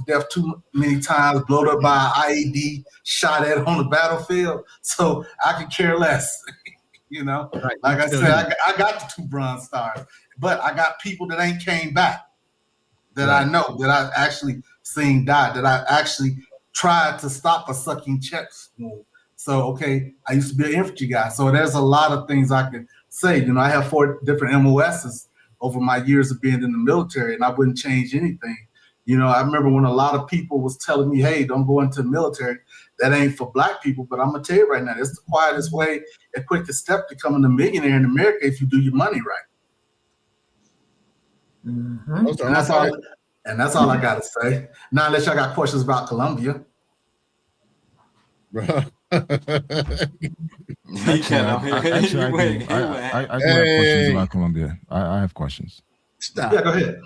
to death too many times, blown up by an IED, shot at on the battlefield. So I could care less. You know, Right. like I said, I got the 2 Bronze Stars, but I got people that ain't came back that I know, that I've actually seen die, that I actually tried to stop a sucking chest wound. So, okay, I used to be an infantry guy. So there's a lot of things I can say. You know, I have 4 different MOSs over my years of being in the military, and I wouldn't change anything. You know, I remember when a lot of people was telling me, hey, don't go into the military. That ain't for black people. But I'm going to tell you right now, it's the quietest way and quickest step to becoming a millionaire in America if you do your money right. Mm-hmm. And that's all I got to say. Now, unless y'all got questions about Colombia. I do have questions about Colombia. I have questions. Stop. Yeah, go ahead.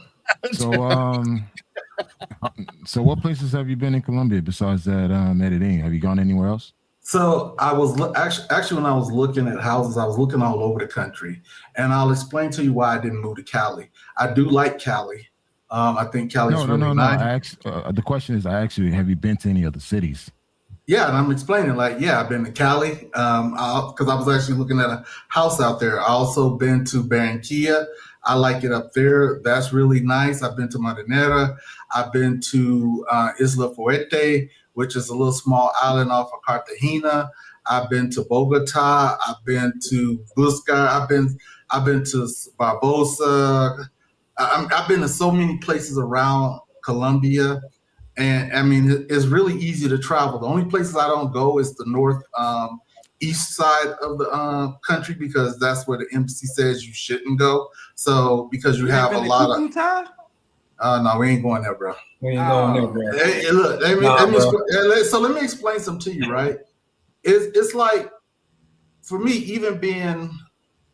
So what places have you been in Colombia besides that Medellin? Have you gone anywhere else? So I was actually when I was looking at houses, I was looking all over the country, and I'll explain to you why I didn't move to Cali. I do like Cali. I think Cali's really nice. The question is, have you been to any other cities? Yeah, and I'm explaining I've been to Cali because I was actually looking at a house out there. I also been to Barranquilla. I like it up there. That's really nice. I've been to Marinera. I've been to Isla Fuerte, which is a little small island off of Cartagena. I've been to Bogota. I've been to Buscar. I've been to Barbosa. I've been to so many places around Colombia. And I mean, it's really easy to travel. The only places I don't go is the north east side of the country, because that's where the embassy says you shouldn't go. So because you have a lot of no, we ain't going there, bro. We ain't going there, bro. Hey, look, let me explain something to you, right? It's like, for me, even being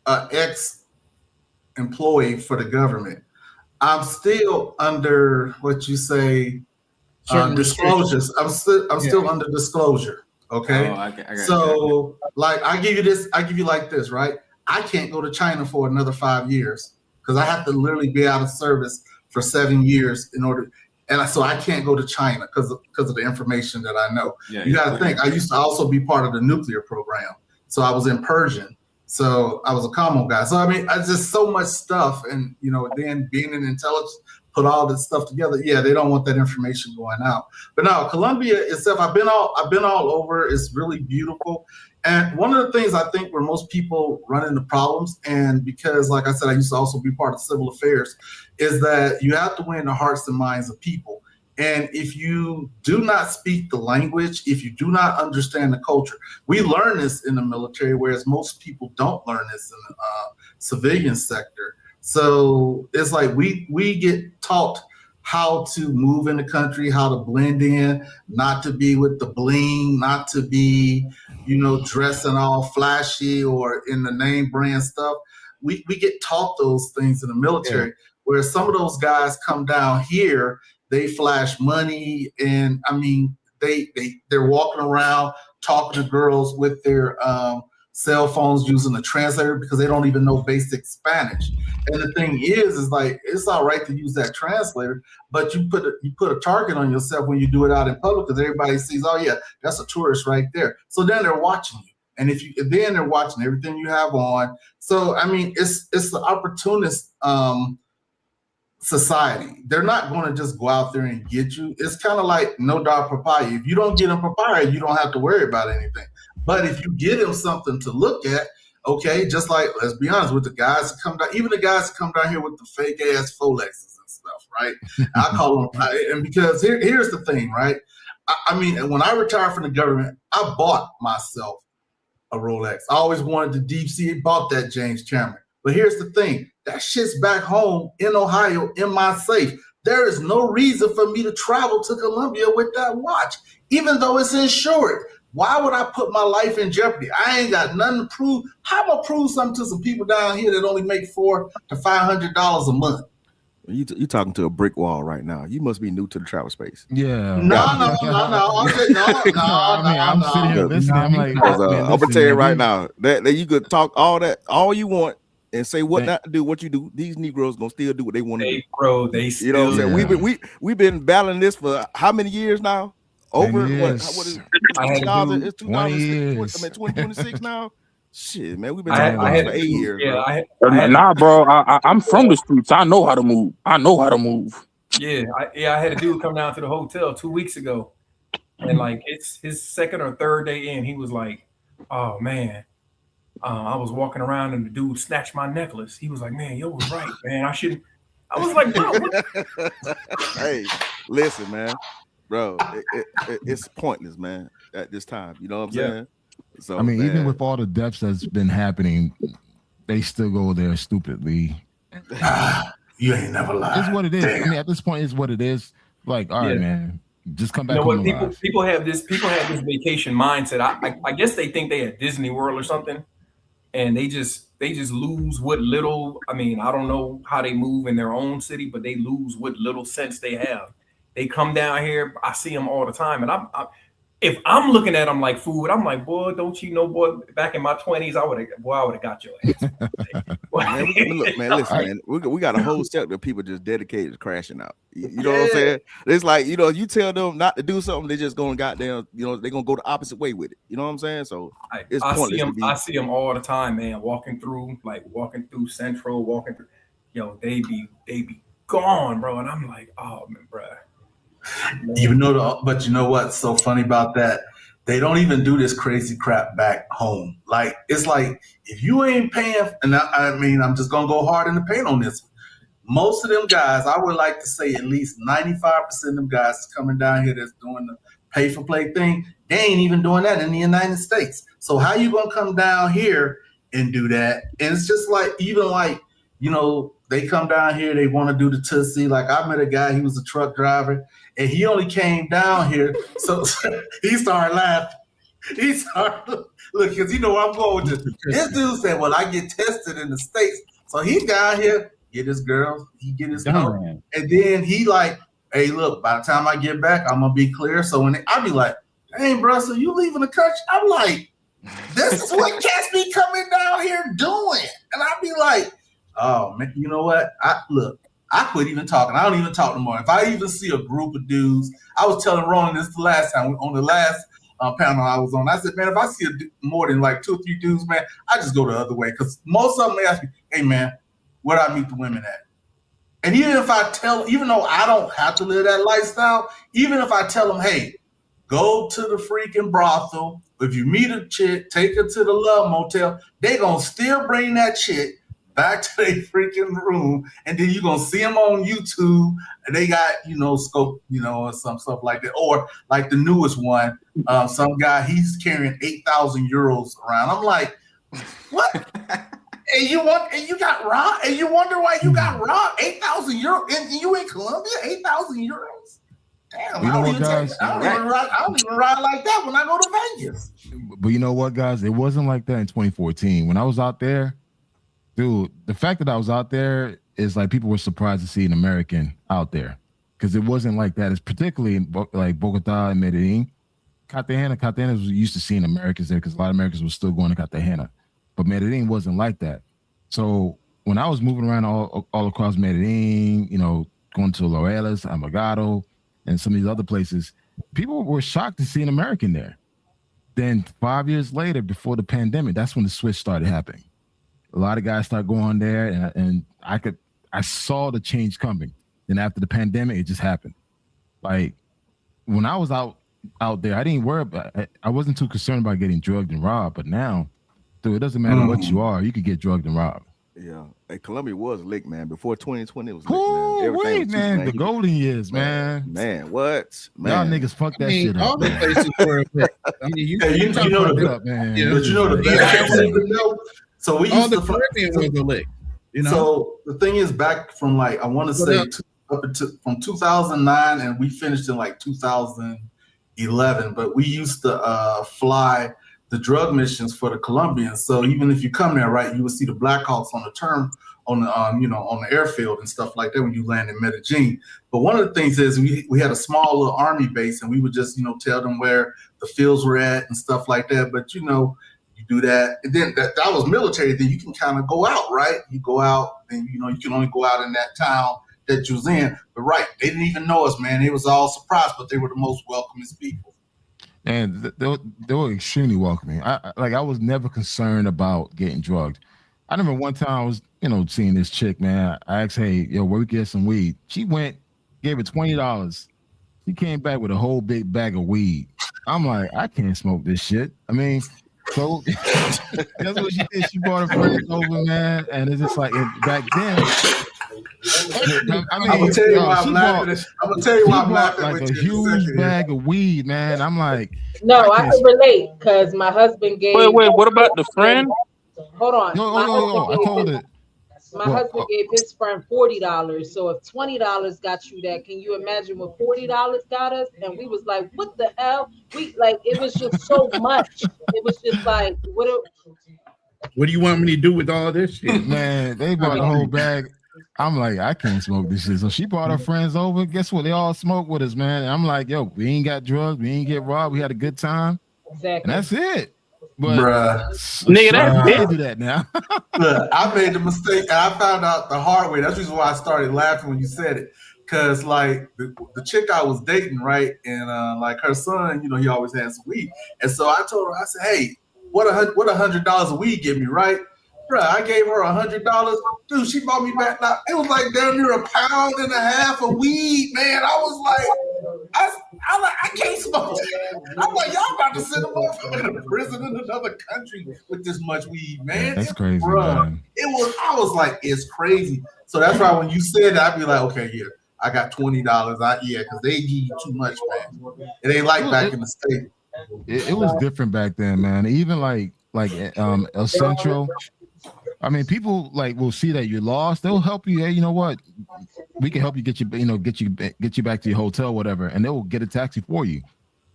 an ex-employee for the government, I'm still under what you say disclosures. I'm still under disclosure. Okay. So like I give you like this, right? I can't go to China for another 5 years because I have to literally be out of service for 7 years in order. And so I can't go to China because of the information that I know. Yeah, you got to think, I used to also be part of the nuclear program. So I was in Persian. So I was a commo guy. So I mean, I just so much stuff. And, you know, then being in intelligence, put all this stuff together. Yeah, they don't want that information going out. But now Colombia itself, I've been all over. It's really beautiful. And one of the things I think where most people run into problems, and because, like I said, I used to also be part of civil affairs, is that you have to win the hearts and minds of people. And if you do not speak the language, if you do not understand the culture, we learn this in the military, whereas most people don't learn this in the civilian sector. So it's like we get taught how to move in the country, how to blend in, not to be with the bling, not to be, you know, dressing all flashy or in the name brand stuff. We get taught those things in the military, where some of those guys come down here, they flash money, and I mean they're walking around talking to girls with their cell phones using a translator because they don't even know basic Spanish. And the thing is like, it's all right to use that translator, but you put a target on yourself when you do it out in public, because everybody sees, oh yeah, that's a tourist right there. So then they're watching you. And then they're watching everything you have on. So I mean, it's the opportunist society. They're not going to just go out there and get you. It's kind of like no dog papaya. If you don't get them papaya, you don't have to worry about anything. But if you get them something to look at, okay, just like, let's be honest, with the guys that come down, even the guys that come down here with the fake ass Rolexes and stuff, right? I call them, and because here's the thing, right? I mean, when I retired from the government, I bought myself a Rolex. I always wanted the Deep Sea, bought that James Cameron. But here's the thing, that shit's back home in Ohio in my safe. There is no reason for me to travel to Colombia with that watch, even though it's insured. Why would I put my life in jeopardy? I ain't got nothing to prove. How am I prove something to some people down here that only make $400 to $500 a month? You talking to a brick wall right now. You must be new to the travel space. Yeah. No. I'm sitting here listening. I'm like, I'm gonna tell you right now that you could talk all you want, and say what not to do, what you do, these Negroes gonna still do what they want to do. Bro, they still, you know what I'm saying? We've been battling this for how many years now? Over what is 2000? It's 2026 now. Shit, man, we've been talking about this for 8 years. Yeah, nah, bro. I'm from the streets. I know how to move. Yeah, I had a dude come down to the hotel 2 weeks ago, and like it's his second or third day in. He was like, "Oh man, I was walking around and the dude snatched my necklace." He was like, "Man, yo was right, man. I shouldn't." I was like, "Bro, what?" Hey, listen, man, bro, it's pointless, man. At this time, you know what I'm saying? So, I mean, even with all the deaths that's been happening, they still go there stupidly. You ain't never lied. It's what it is. Damn. I mean, at this point, it's what it is. Like, all right, man, just come back. You know what? People have this vacation mindset. I guess they think they at Disney World or something, and they just lose what little. I mean, I don't know how they move in their own city, but they lose what little sense they have. They come down here. I see them all the time, and if I'm looking at them like food, I'm like, boy, don't you know, boy, back in my 20s, I would have got your ass. Man, look, man, listen, man, we got a whole sector of people just dedicated to crashing out. You know what I'm saying? It's like, you know, you tell them not to do something, they just going goddamn, you know, they're gonna go the opposite way with it. You know what I'm saying? So it's pointless. I see them all the time, man, walking through Central, yo, they be gone, bro, and I'm like, oh man, bro. But you know what's so funny about that? They don't even do this crazy crap back home. Like, it's like, if you ain't paying, and I mean, I'm just gonna go hard in the paint on this. Most of them guys, I would like to say at least 95% of them guys coming down here that's doing the pay for play thing, they ain't even doing that in the United States. So how you gonna come down here and do that? And it's just like, even like, you know, they come down here, they want to do the Tootsie. Like, I met a guy, he was a truck driver, and he only came down here, so he started laughing. He started, look, because you know where I'm going with this. This dude said, well, I get tested in the States. So he down here, get his girl, he get his coat. And then he like, hey, look, by the time I get back, I'm going to be clear. So when I be like, dang, bro, so you leaving the country? I'm like, this is what cats be coming down here doing. And I be like, oh, man, you know what? I quit even talking. I don't even talk no more. If I even see a group of dudes, I was telling Ronan this the last time on the last panel I was on. I said, man, if I see more than like 2 or 3 dudes, man, I just go the other way. Because most of them may ask me, hey, man, where do I meet the women at? And even though I don't have to live that lifestyle, even if I tell them, hey, go to the freaking brothel. If you meet a chick, take her to the love motel, they going to still bring that chick back to their freaking room, and then you're gonna see them on YouTube, and they got, you know, scope, you know, or some stuff like that. Or like the newest one, some guy, he's carrying 8,000 euros around. I'm like, what? and you got robbed, and you wonder why you got robbed. 8,000 euros, and you in Colombia, 8,000 euros. Damn, I don't even ride like that when I go to Vegas. But you know what, guys? It wasn't like that in 2014. When I was out there, dude, the fact that I was out there is like people were surprised to see an American out there, because it wasn't like that. It's particularly in like Bogota and Medellin. Cartagena was used to seeing Americans there because a lot of Americans were still going to Cartagena, but Medellin wasn't like that. So when I was moving around all across Medellin, you know, going to Laureles, Amagado, and some of these other places, people were shocked to see an American there. Then 5 years later, before the pandemic, that's when the switch started happening. A lot of guys started going there, and I saw the change coming. Then after the pandemic, it just happened. Like when I was out there, I didn't worry about. I wasn't too concerned about getting drugged and robbed. But now, dude, it doesn't matter what you are, you could get drugged and robbed. Yeah, hey, Colombia was lit, man. Before 2020, it was lit, man. The golden years, man. Man, what? Man. Y'all niggas fuck that shit up. All the places were lit. I mean, you know the up, man. But you know the best. So we used the Caribbean was the lick. You know? So the thing is, back from like, I want to say up until from 2009, and we finished in like 2011. But we used to fly the drug missions for the Colombians. So even if you come there, right, you will see the Blackhawks on the airfield and stuff like that when you land in Medellin. But one of the things is we had a small little army base, and we would just, you know, tell them where the fields were at and stuff like that. But you know, You do that, and then that was military. Then you can kind of go out, right? You go out, and you can only go out in that town that you was in. But right, they didn't even know us, man. They was all surprised, but they were the most welcoming people. And they were extremely welcoming. I was never concerned about getting drugged. I remember one time I was, seeing this chick, man. I asked, hey, where we get some weed? She went, gave it $20. She came back with a whole big bag of weed. I'm like, I can't smoke this shit. I mean, so that's what she did. She brought her friends over, man, and it's just like back then. I'm gonna tell you why I'm laughing. I'm gonna tell you why I'm laughing. Like a huge bag of weed, man. I'm like, no, I can relate because my husband gave. Wait, what about the friend? Hold on. No, I told it. My husband gave his friend $40. So if $20 got you that, can you imagine what $40 got us? And we was like, what the hell? It was just so much. It was just like, what do you want me to do with all this shit? Man, they bought the whole bag. I'm like, I can't smoke this shit. So she brought her friends over. Guess what? They all smoke with us, man. And I'm like, yo, we ain't got drugs. We ain't get robbed. We had a good time. Exactly. And that's it. But nigga, that's do that now. Look, I made the mistake, and I found out the hard way. That's the reason why I started laughing when you said it, because like the chick I was dating, right, and like her son, he always has weed, and so I told her, I said, hey, what $100 of weed give me, right? Bruh, I gave her $100. Dude, she bought me back. Now, it was like damn near £1.5 pounds of weed, man. I was like, I can't smoke that. I'm like, y'all about to send a motherfucker to prison in another country with this much weed, man. That's crazy, man. I was like, it's crazy. So that's why when you said that, I'd be like, okay, yeah, I got $20. Because they give you too much, man. It ain't like back in the States. It was different back then, man. Even like El Centro. I mean, people will see that you're lost. They'll help you. Hey, you know what? We can help you get you back to your hotel, whatever, and they will get a taxi for you.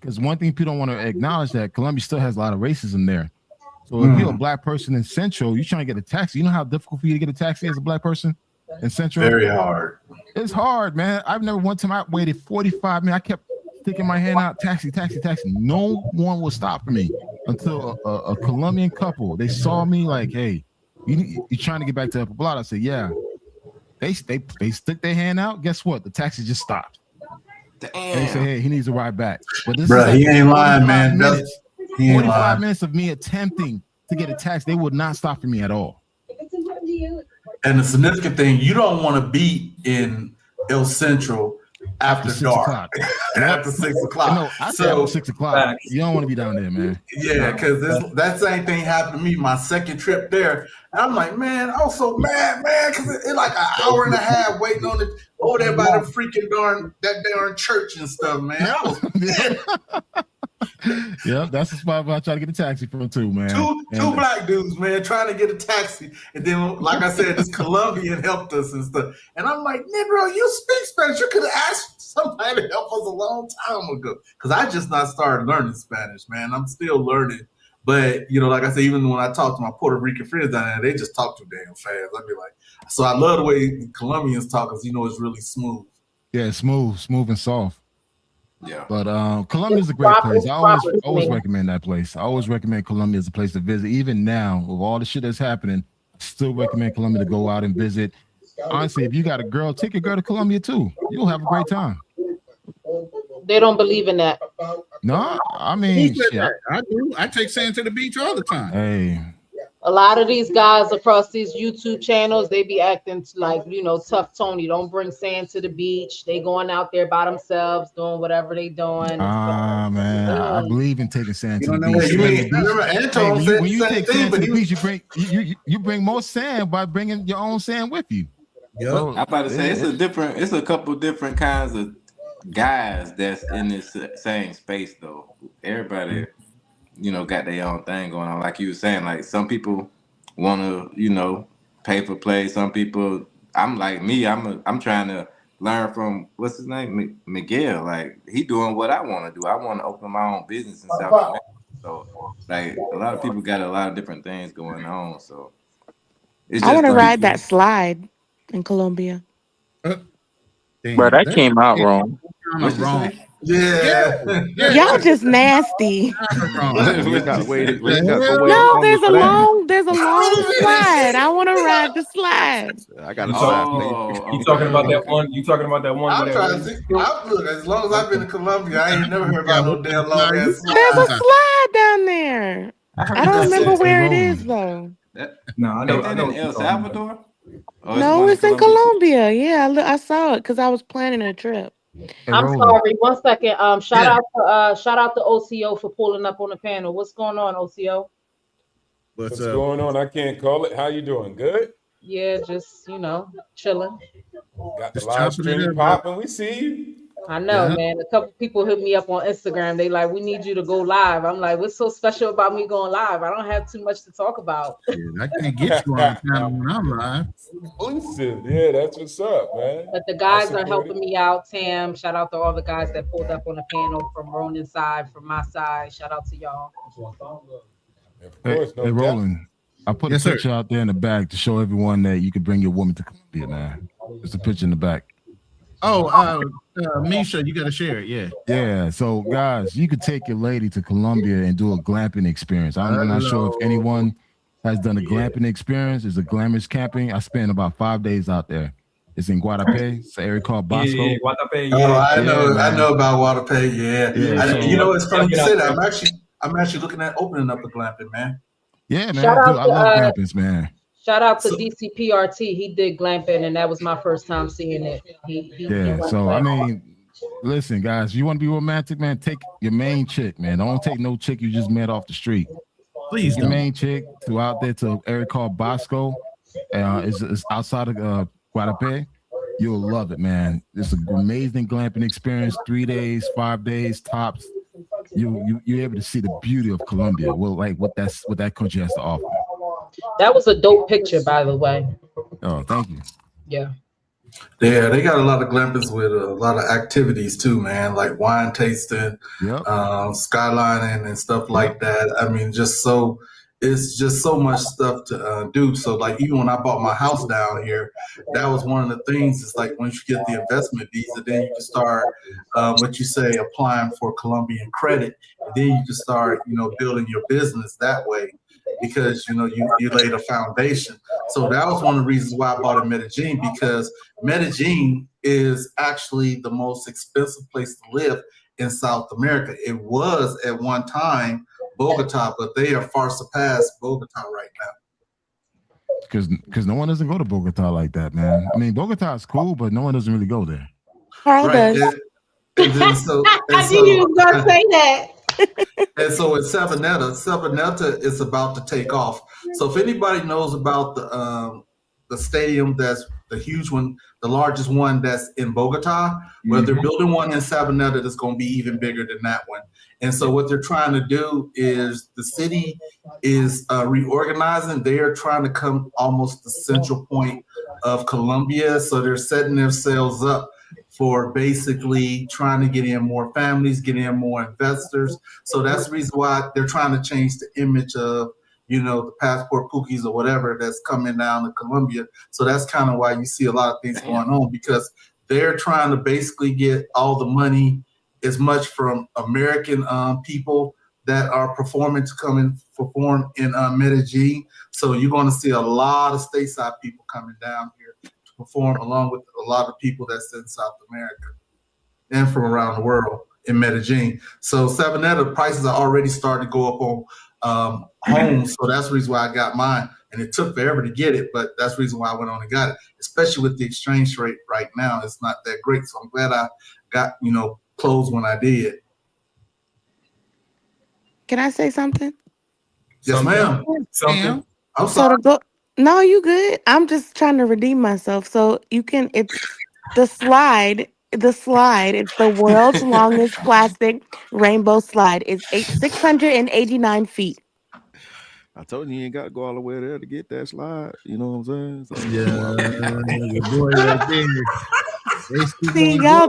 Because one thing people don't want to acknowledge that Colombia still has a lot of racism there. So if you're a black person in Central, you're trying to get a taxi. You know how difficult for you to get a taxi as a black person in Central? Very hard. It's hard, man. I've never one time I waited 45 minutes. I kept sticking my hand out, taxi. No one would stop for me until a Colombian couple. They saw me like, hey. You trying to get back to Upper Block? I said, yeah. They stick their hand out. Guess what? The taxi just stopped. Damn. And they say, hey, he needs to ride back. But this is he ain't lying, man. 45 minutes of me attempting to get a taxi. They would not stop for me at all. And the significant thing, you don't want to be in El Centro after dark. After 6 o'clock. No, I said 6 o'clock. You don't want to be down there, man. Yeah, because that same thing happened to me my second trip there. And I'm like, man, I was so mad, man, because it's like an hour and a half waiting on it over there by the freaking darn church and stuff, man. I was Yeah, that's the spot I try to get a taxi from too, man. Two black dudes, man, trying to get a taxi, and then, like I said, this Colombian helped us and stuff. And I'm like, Negro, you speak Spanish. You could have asked somebody to help us a long time ago. Because I just not started learning Spanish, man. I'm still learning. But, like I said, even when I talk to my Puerto Rican friends down there, they just talk too damn fast. I'd be like, so I love the way Colombians talk because, it's really smooth. Yeah, smooth and soft. Yeah. But Colombia is a great place. I always recommend that place. I always recommend Colombia as a place to visit. Even now, with all the shit that's happening, I still recommend Colombia to go out and visit. Honestly, if you got a girl, take your girl to Colombia too. You'll have a great time. They don't believe in that. No, I mean, I do. I take Sam to the beach all the time. Hey. A lot of these guys across these YouTube channels, they be acting like, tough Tony. Don't bring sand to the beach. They going out there by themselves, doing whatever they doing. Man, I believe in taking sand to the beach. When you take sand to the beach, you bring more sand by bringing your own sand with you. Yep. So, I'm about to say it's a couple different kinds of guys that's in this same space though. Everybody got their own thing going on. Like you were saying, like some people want to, pay for play. Some people, I'm like me, I'm trying to learn from, what's his name? Miguel. Like he doing what I want to do. I want to open my own business in South America. So like a lot of people got a lot of different things going on. So it's just I want to ride that slide in Colombia. But that came out wrong. Yeah. Y'all just nasty. We got waited. We got to wait. No, there's a long slide. I want to ride the slide. I got to You talking about that one? You talking about that one? I'm trying to see. Look, as long as I've been in Colombia, I ain't never heard about no damn long ass slide. There's a slide down there. I don't remember where it is though. No, I know. In El Salvador? No, it's in Colombia. Yeah, I saw it because I was planning a trip. I'm sorry. 1 second. Shout out to OCO for pulling up on the panel. What's going on, OCO? What's going on? I can't call it. How you doing? Good? Yeah, just chilling. Got the live stream popping. We see you. I know, man. A couple people hit me up on Instagram. They like, we need you to go live. I'm like, what's so special about me going live? I don't have too much to talk about. I can't get you on time when I'm live. Exclusive. Yeah, that's what's up, man. But the guys are helping me out. Tam, shout out to all the guys that pulled up on the panel from Ronan's side, from my side. Shout out to y'all. Of course, hey Roland, I put a picture out there in the back to show everyone that you could bring your woman to Colombia, man. There's a picture in the back. Oh, Misha, you got to share it. Yeah. So, guys, you could take your lady to Colombia and do a glamping experience. I'm not sure if anyone has done a glamping experience. It's a glamorous camping. I spent about 5 days out there. It's in Guatapé. It's an area called Bosco. Yeah, Guatapé. Oh, I know about Guatapé. Yeah. It's funny you say that. I'm actually looking at opening up a glamping, man. Yeah, man. I love glampings, man. Shout out to DCPRT. He did glamping, and that was my first time seeing it. I mean, listen, guys, you want to be romantic, man? Take your main chick, man. Don't take no chick you just met off the street. Please, your main chick to out there to an area called Bosco. It's outside of Guatapé. You'll love it, man. It's an amazing glamping experience. 3 days, 5 days tops. You're able to see the beauty of Colombia. Well, like what that country has to offer. That was a dope picture, by the way. Oh, thank you. Yeah. Yeah, they got a lot of glampings with a lot of activities too, man, like wine tasting, skylining and stuff like that. I mean, it's just so much stuff to do. So like even when I bought my house down here, that was one of the things. It's like once you get the investment visa, then you can start applying for Colombian credit, and then you can start building your business that way. Because you laid a foundation. So that was one of the reasons why I bought in Medellin, because Medellin is actually the most expensive place to live in South America. It was at one time Bogota, but they are far surpassed Bogota right now. Because no one doesn't go to Bogota like that, man. I mean, Bogota is cool, but no one doesn't really go there. Carl does. I knew you were gonna say that. And so at Sabaneta is about to take off. So if anybody knows about the stadium, that's the huge one, the largest one that's in Bogota, well, they're building one in Sabaneta that's going to be even bigger than that one. And so what they're trying to do is the city is reorganizing. They are trying to come almost the central point of Colombia. So they're setting themselves up for basically trying to get in more families, get in more investors. So that's the reason why they're trying to change the image of, the passport pookies or whatever that's coming down to Colombia. So that's kind of why you see a lot of things going on, because they're trying to basically get all the money as much from American people that are performing to come and perform in Medellin. So you're going to see a lot of stateside people coming down here to perform, along with a lot of people that's in South America and from around the world in Medellin. So Sabaneta prices are already starting to go up on homes. So that's the reason why I got mine. And it took forever to get it, but that's the reason why I went on and got it, especially with the exchange rate right now. It's not that great. So I'm glad I got, closed when I did. Can I say something? Yes, ma'am. Something. I'm sorry. No, you good. I'm just trying to redeem myself. So it's the slide. It's the world's longest plastic rainbow slide. It's 689 feet. I told you ain't got to go all the way there to get that slide. You know what I'm saying? So, your boy right there. See, y'all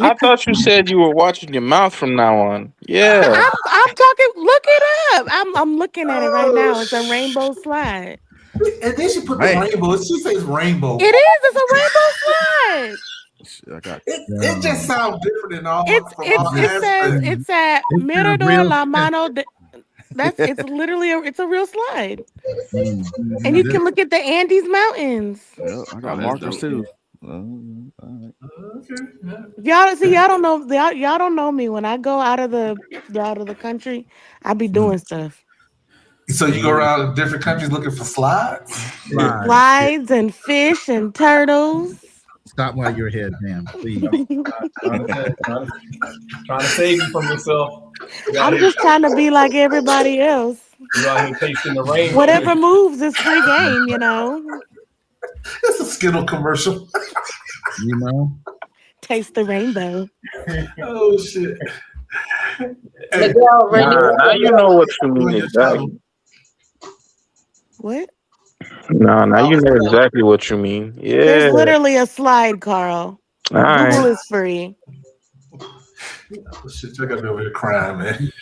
I thought you said you were watching your mouth from now on. Yeah. I'm talking. Look it up. I'm looking at it right now. It's a rainbow slide. And then she put the rainbow. She says rainbow. It is. It's a rainbow slide. It just sounds different in all. It says it's at Mirador La Mano. It's literally it's a real slide, and you can look at the Andes Mountains. Yeah, I got markers too. Y'all don't know. Y'all don't know me. When I go out of the country, I be doing stuff. So you go around different countries looking for slides? Slides and fish and turtles. Stop while you're ahead, man. Please. Trying to save you from yourself. I'm just trying to be like everybody else. You out here tasting the rain. Whatever moves is free game, you know. It's a Skittle commercial. You know? Taste the rainbow. Oh shit. Hey, now you know what you mean exactly. What? Now you know exactly what you mean. Yeah. There's literally a slide, Carl. All right. Google is free. Oh, shit, I gotta be over here crying, man.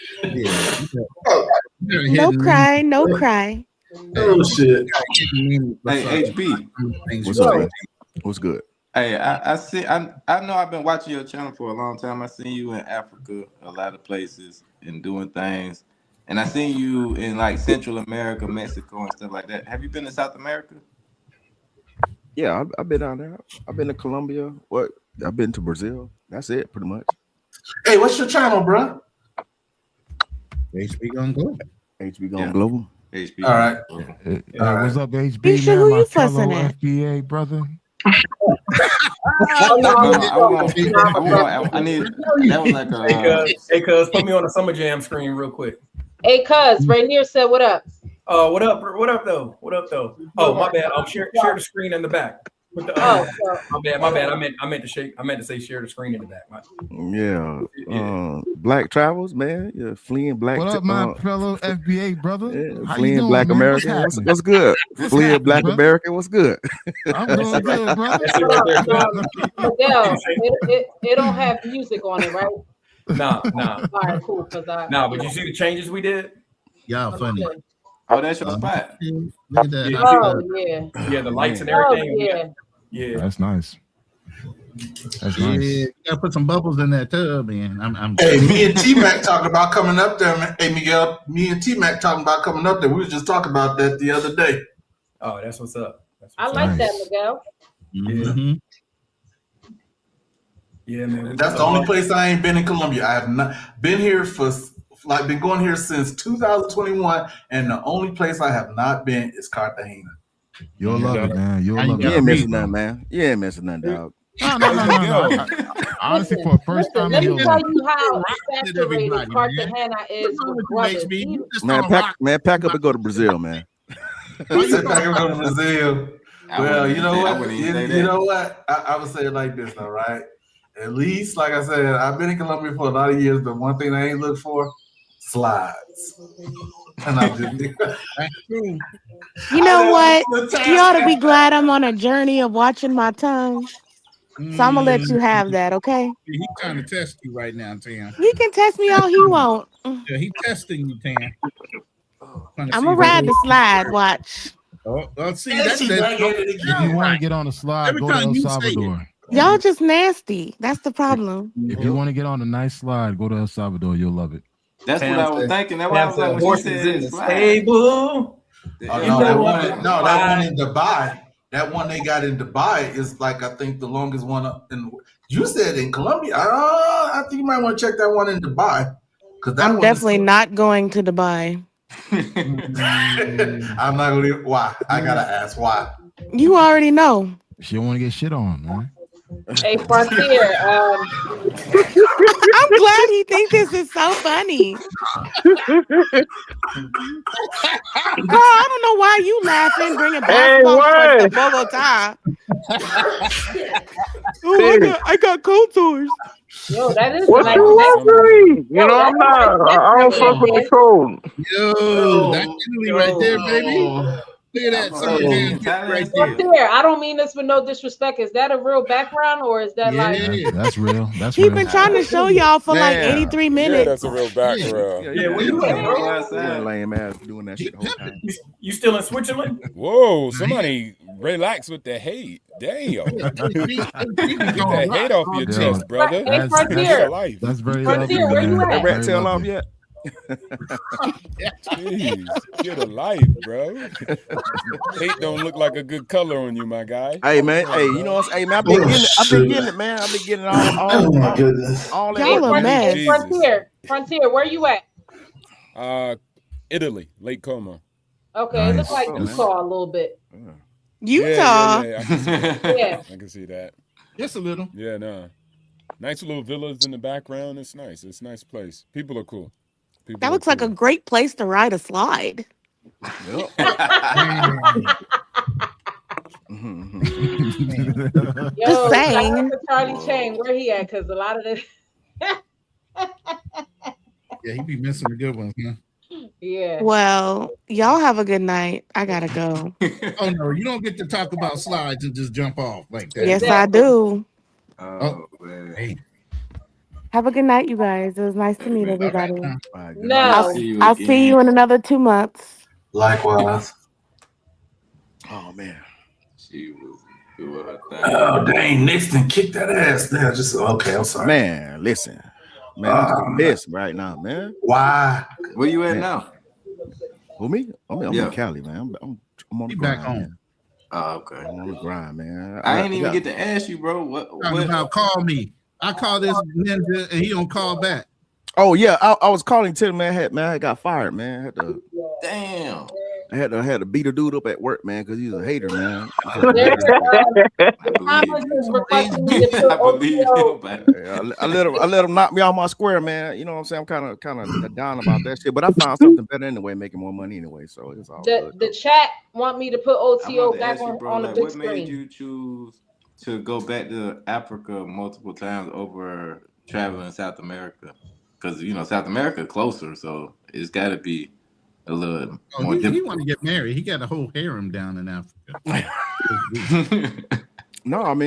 No cry, no cry. Oh shit. Hey, HB. What's up? What's good? Hey, I see. I know I've been watching your channel for a long time. I seen you in Africa, a lot of places, and doing things. And I seen you in like Central America, Mexico, and stuff like that. Have you been to South America? Yeah, I've been down there. I've been to Colombia. I've been to Brazil. That's it, pretty much. Hey, what's your channel, bro? HB Gone Global. HB Gone Global. HB. All right. What's up, HB? Keisha, Man, who my you fellow fussing at? FBA brother. I need. That was like a. Hey, cuz, put me on the Summer Jam screen real quick. Hey, cuz, Rainier said, "What up?" What up? What up, though? What up, though? Oh, my bad. I'll share the screen in the back. With the, my bad. I meant to say share the screen in the back. Yeah. Black travels, man. Yeah, fleeing black. What up, my fellow FBA brother? Yeah, fleeing Black American. What's good? Fleeing Black American. What's good? I'm doing good, bro. Miguel, it don't have music on it, right? Nah. All right, cool. Nah, but you see the changes we did? Y'all funny. Oh, that's your spot. Look at that. Oh yeah. Yeah, the lights and everything. Oh, yeah. That's nice. That's Yeah, nice. you gotta put some bubbles in that tub, man. I'm Hey, me and T-Mac talking about coming up there, man. Hey, Miguel, me and T-Mac talking about coming up there. We were just talking about that the other day. Oh, that's what's up. I like that, Miguel. Mm-hmm. Yeah, man. That's the only place I ain't been in Colombia. I have not been here been going here since 2021, and the only place I have not been is Cartagena. You'll love it, man. You'll love it. You ain't missing nothing, man. You ain't missing nothing, dog. No. Honestly, for the first time, Let me you'll tell love you how Everybody, saturated man. Cartagena is with brothers. Pack up and go to Brazil, man. He said back go to Brazil. Well, you know what? You know what? I would say it like this, all right? At least, like I said, I've been in Colombia for a lot of years, but one thing I ain't looked for, slides. And I just You know what? You ought to be glad I'm on a journey of watching my tongue. So I'm gonna let you have that, okay? He's trying to test you right now, Tam. He can test me all he wants. Yeah, he's testing you, Tam. I'm gonna ride the slide. Watch. Oh, well, see, If you want to get on the slide, Every go to time El you say Salvador. Y'all just nasty. That's the problem. If you want to get on a nice slide, go to El Salvador. You'll love it. That's what I was thinking. That's why I was like, when she horses said in the slide. stable. that one in Dubai. That one they got in Dubai is like, I think, the longest one in. You said in Colombia. I think you might want to check that one in Dubai. I'm definitely not going to Dubai. I'm not gonna. Why? I gotta ask why. You already know. She don't want to get shit on, man. Hey, Frontier. I'm glad he thinks this is so funny. Girl, I don't know why you laughing, bringing basketball to Bogota. I got cold sores. Yo, that is What like you wondering? You know, I'm not. I don't fuck with the cold. Yo, that's Italy right there, baby. Look at that right there. I don't mean this with no disrespect. Is that a real background or is that like that's real? That's He's real. been trying to show y'all for like 83 minutes. Yeah, that's a real background. Yeah, where you at, bro? Lame ass doing that shit the whole time. You still in Switzerland? Whoa, somebody relax with the hate. Damn. Get that hate off your chest, brother. Hey, Frontier. That's very Frontier, where you at? Rat tail off yet? Jeez, get a life, bro. Hate don't look like a good color on you, my guy. Hey man, hey, you know what I'm saying? I've been getting it, man. I've been getting all my goodness. All that. Y'all a mess. Frontier, where you at? Italy, Lake Como. Okay, it looks like Utah a little bit. Utah. Yeah, I can see that. Yeah. I can see that. Just a little. Yeah, no. Nice little villas in the background. It's nice. It's a nice place. People are cool. That looks like a great place to ride a slide. Yo, Just saying. Charlie Chang, where he at? Because a lot of this. Yeah, he be missing the good ones, huh? Yeah. Well, y'all have a good night. I gotta go. Oh no, you don't get to talk about slides and just jump off like that. Yes, I do. Oh, man. Hey. Have a good night, you guys. It was nice to meet everybody. No. I'll see you in another 2 months. Likewise. Oh man. She was doing her thing. Oh dang, Nixon kicked that ass now. Just okay, I'm sorry. Man, listen. Man, I'm pissed right now, man. Why? Where you at now? Who me? I'm in Cali, man. I'm on the grind, back home. man. Oh, okay. I'm on the grind, man. I ain't even get to ask you, bro. What? Call me. I call this ninja and he don't call back. Oh yeah, I was calling Tim, man. I got fired, man. I had to beat a dude up at work, man, because he's a hater, man. I let him knock me off my square, man. You know what I'm saying? I'm kind of down about that shit, but I found something better anyway, making more money anyway. So it's all good. The chat want me to put OTO back on the big what screen. Made you choose to go back to Africa multiple times over traveling South America? Because South America closer, so it's got to be a little more. He want to get married. He got a whole harem down in Africa. No, I'm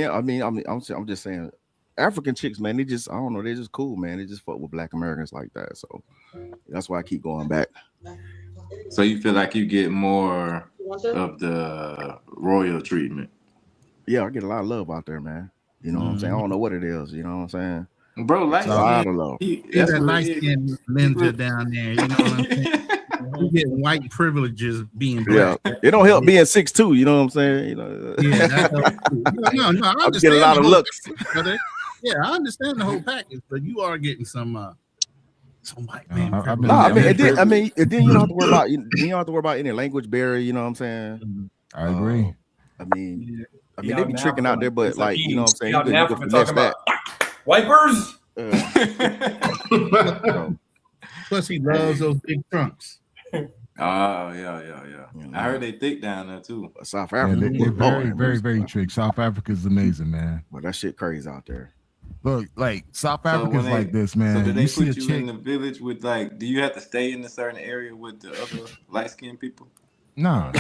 just saying, African chicks, man, they just, I don't know, they just cool, man. They just fuck with Black Americans like that. So that's why I keep going back. So you feel like you get more of the royal treatment? Yeah, I get a lot of love out there, man. You know what I'm saying? I don't know what it is. You know what I'm saying? Bro, like a lot of love. He's a nice skin ninja down there. You know what I'm saying? You get white privileges being black. Yeah, it don't help being 6'2". You know what I'm saying? Yeah, that no, I get a lot of looks. Yeah, I understand the whole package, but you are getting some white man. And then you don't have to worry about you don't have to worry about any language barrier. You know what I'm saying? I agree. I mean, they be tricking out there, but like, you know what I'm saying? You can finesse that. Wipers. Plus, he loves those big trunks. Oh yeah. I heard they thick down there too. South Africa, they're very, very trick. South Africa is amazing, man. But that shit crazy out there. Look, like South Africa's like this, man. So do they put you in the village with like? Do you have to stay in a certain area with the other light skinned people? Nah.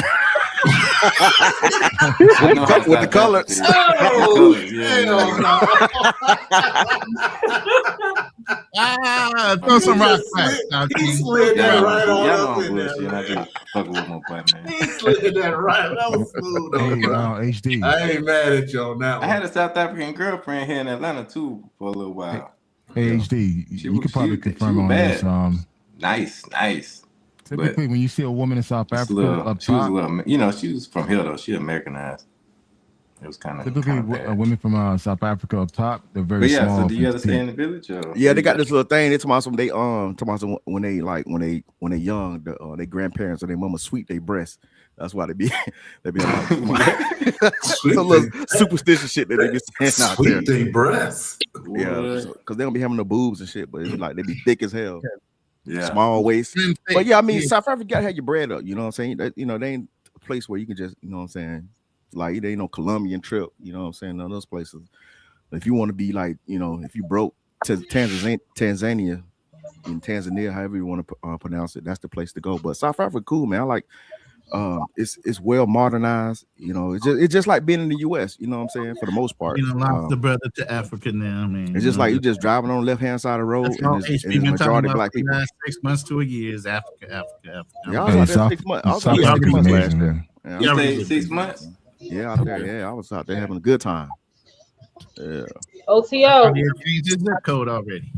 with the colors. Throw some rocks back. He slid that right on up in there. I just fucking with my boy, man. He slid that right. That was smooth. HD. I ain't mad at you on that one. I had a South African girlfriend here in Atlanta too for a little while. Hey, HD, you could probably confirm on this. Nice. Typically, when you see a woman in South Africa she was from here though. She Americanized. It was kind of typically women from South Africa up top. They're very small. So do you ever stay in the village? Or? Yeah, they got this little thing. They talking about when they young, their grandparents or their mama sweep their breasts. That's why they be like some little superstitious shit that they be saying out there. Sweep their breasts. Yeah, because they don't be having no boobs and shit, but it's like they be thick as hell. Yeah, small waist. But yeah, I mean, South Africa gotta have your bread up. You know what I'm saying? They ain't a place where you can just, you know what I'm saying, like it ain't no Colombian trip. You know what I'm saying? None of those places. If you want to be like, if you broke to Tanzania, in Tanzania, however you want to pronounce it, that's the place to go. But South Africa, cool, man. I It's well modernized. You know, it's just like being in the U.S. You know what I'm saying? For the most part, you know, lost the brother to Africa now, man. It's just like you just driving on the left hand side of the road, and it's majority black people. 6 months to a year is Africa. Yeah, I was out there 6 months. I was out there 6 months last year. You stayed 6 months? Yeah, out there. Yeah, I was out there having a good time. Yeah. OTO. You changed his zip code already.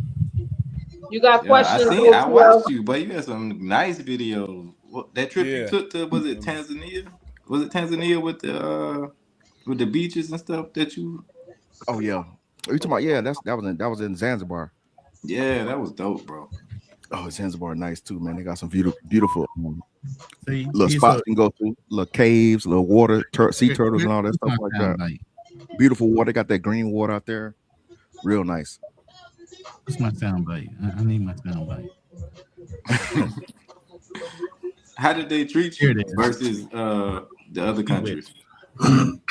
You got questions? I watched you, but you had some nice videos. That trip you took to, was it Tanzania? Was it Tanzania with the beaches and stuff that you? Oh yeah. Are you talking about? Yeah, that was in Zanzibar. Yeah, that was dope, bro. Oh, Zanzibar nice too, man. They got some beautiful See, little spots you can go to, little caves, little water, sea turtles and all that stuff like that. Beautiful water. They got that green water out there. Real nice. What's my sound bite? I need my sound bite. How did they treat you versus the other countries in